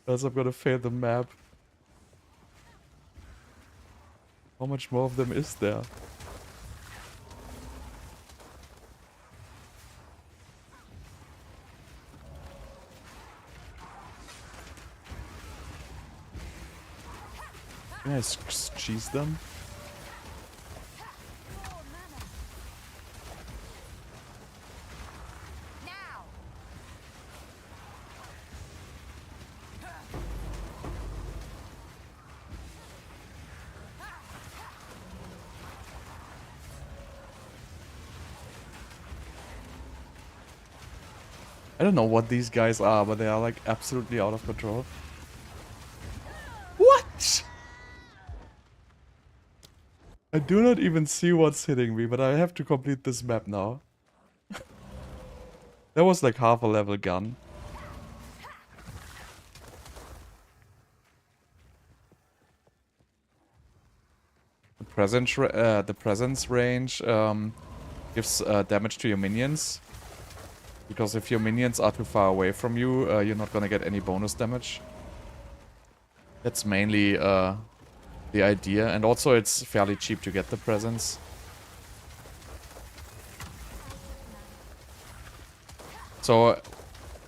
Else I'm gonna fail the map. How much more of them is there? Can I cheese them? I don't know what these guys are, but they are like absolutely out of control. What? I do not even see what's hitting me, but I have to complete this map now. That was like half a level gun. The presence range gives damage to your minions. Because if your minions are too far away from you, you're not gonna get any bonus damage. That's mainly the idea. And also it's fairly cheap to get the presence. So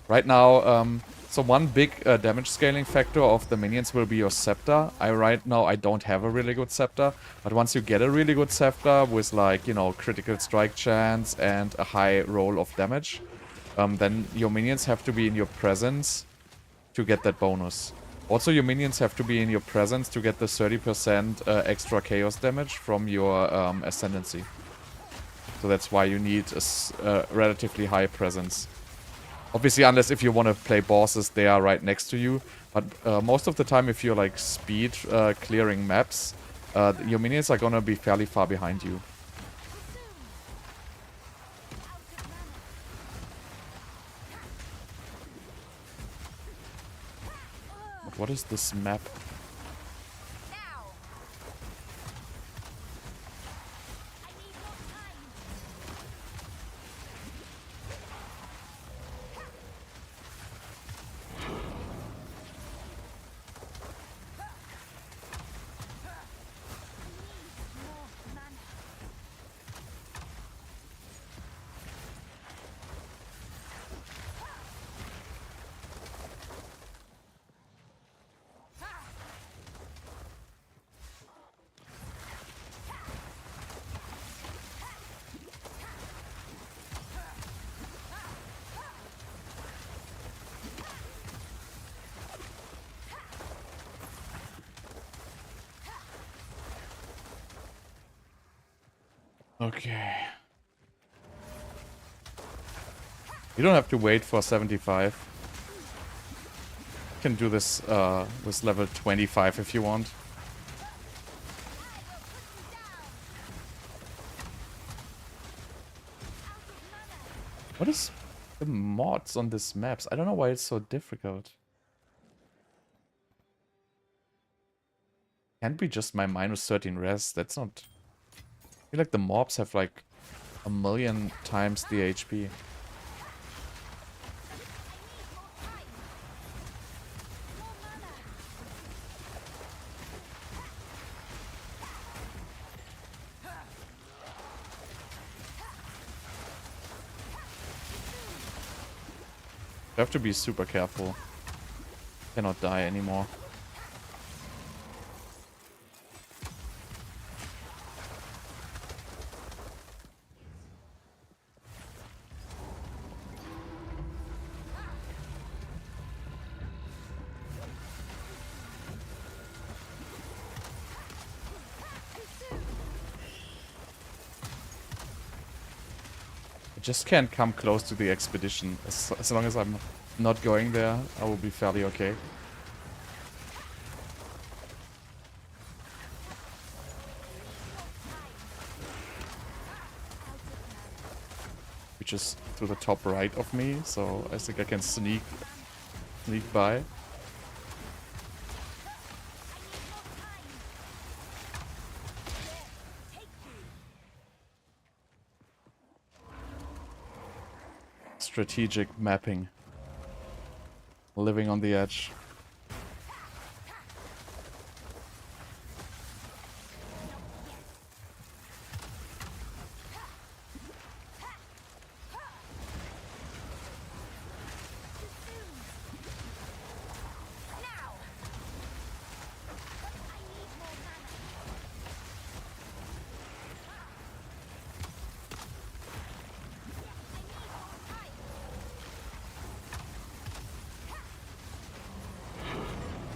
right now, so one big damage scaling factor of the minions will be your scepter. Right now I don't have a really good scepter, but once you get a really good scepter with like, you know, critical strike chance and a high roll of damage, then your minions have to be in your presence to get that bonus. Also, your minions have to be in your presence to get the 30% extra chaos damage from your ascendancy. So that's why you need a relatively high presence. Obviously, unless if you want to play bosses, they are right next to you. But most of the time, if you're like speed clearing maps, your minions are gonna be fairly far behind you. But what is this map? Okay. You don't have to wait for 75. You can do this with level 25 if you want. What is the mods on this maps? I don't know why it's so difficult. Can't be just my minus 13 res. That's not... I feel like the mobs have like a million times the HP. You have to be super careful. Cannot die anymore. Just can't come close to the expedition. As long as I'm not going there, I will be fairly okay. Which is to the top right of me, so I think I can sneak by. Strategic mapping. Living on the edge.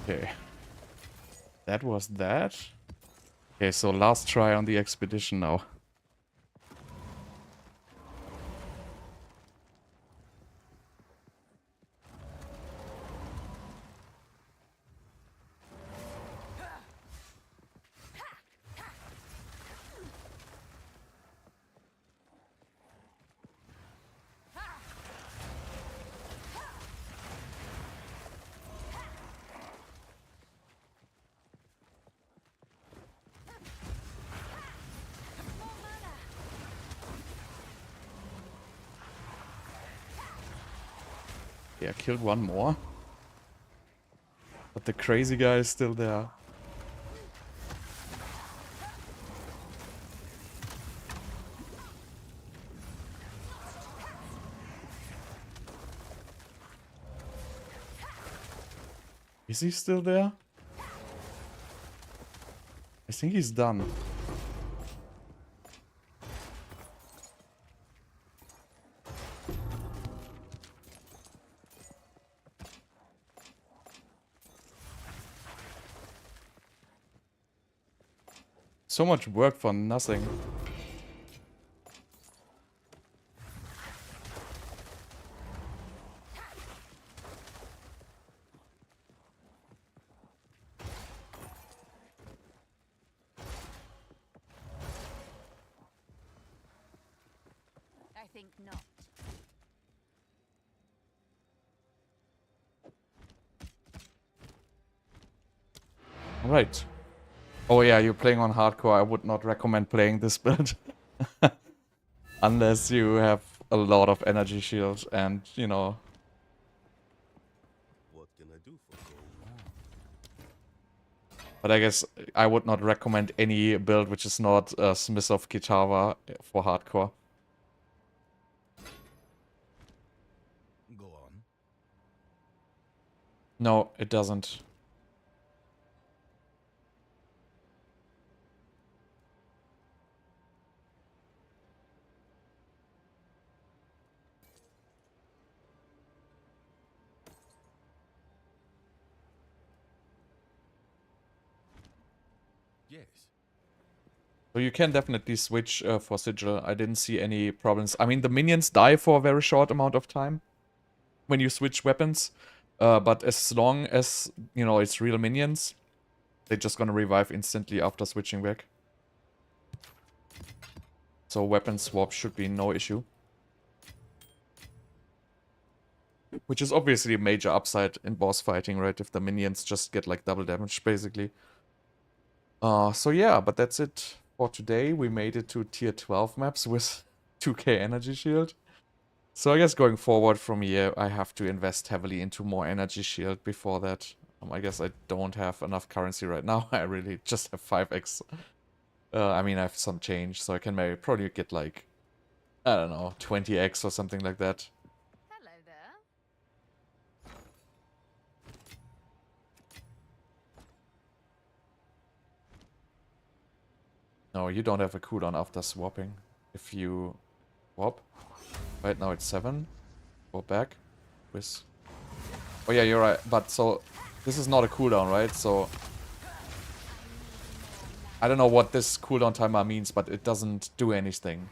Okay. That was that. Okay, so last try on the expedition now. Yeah, killed one more. But the crazy guy is still there. Is he still there? I think he's done. So much work for nothing. I think not. Right. Oh yeah, you're playing on hardcore. I would not recommend playing this build. Unless you have a lot of energy shield and, you know... What can I do for gold? But I guess I would not recommend any build which is not Smith of Kitava for hardcore. Go on. No, it doesn't. Yes. So you can definitely switch for Sigil. I didn't see any problems. I mean, the minions die for a very short amount of time when you switch weapons. But as long as, you know, it's real minions, they're just gonna revive instantly after switching back. So weapon swap should be no issue. Which is obviously a major upside in boss fighting, right? If the minions just get like double damage, basically. So yeah, but that's it for today. We made it to tier 12 maps with 2k energy shield. So I guess going forward from here, I have to invest heavily into more energy shield before that. I guess I don't have enough currency right now. I really just have 5x. I mean, I have some change, so I can maybe probably get like, I don't know, 20x or something like that. Hello there. No, you don't have a cooldown after swapping. If you swap, right now it's 7. Go back with... Oh yeah, you're right. But so, this is not a cooldown, right? So, I don't know what this cooldown timer means, but it doesn't do anything.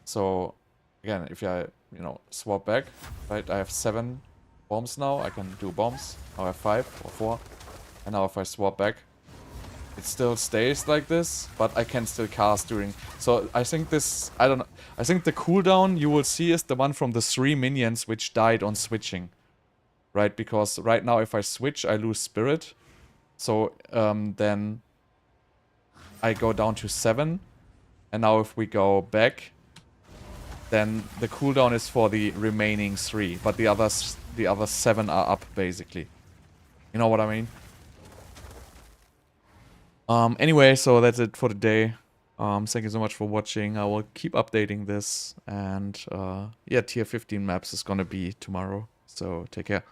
So, again, if I, you know, swap back, right? I have 7 bombs now. I can do bombs. Now I have 5 or 4. And now if I swap back, it still stays like this, but I can still cast during... So I think this... I don't know. I think the cooldown you will see is the one from the 3 minions which died on switching. Right? Because right now if I switch, I lose spirit. So then I go down to 7. And now if we go back, then the cooldown is for the remaining 3, but the other 7 are up, basically. You know what I mean? Anyway, so that's it for today. Thank you so much for watching. I will keep updating this, and yeah, tier 15 maps is gonna be tomorrow, so take care.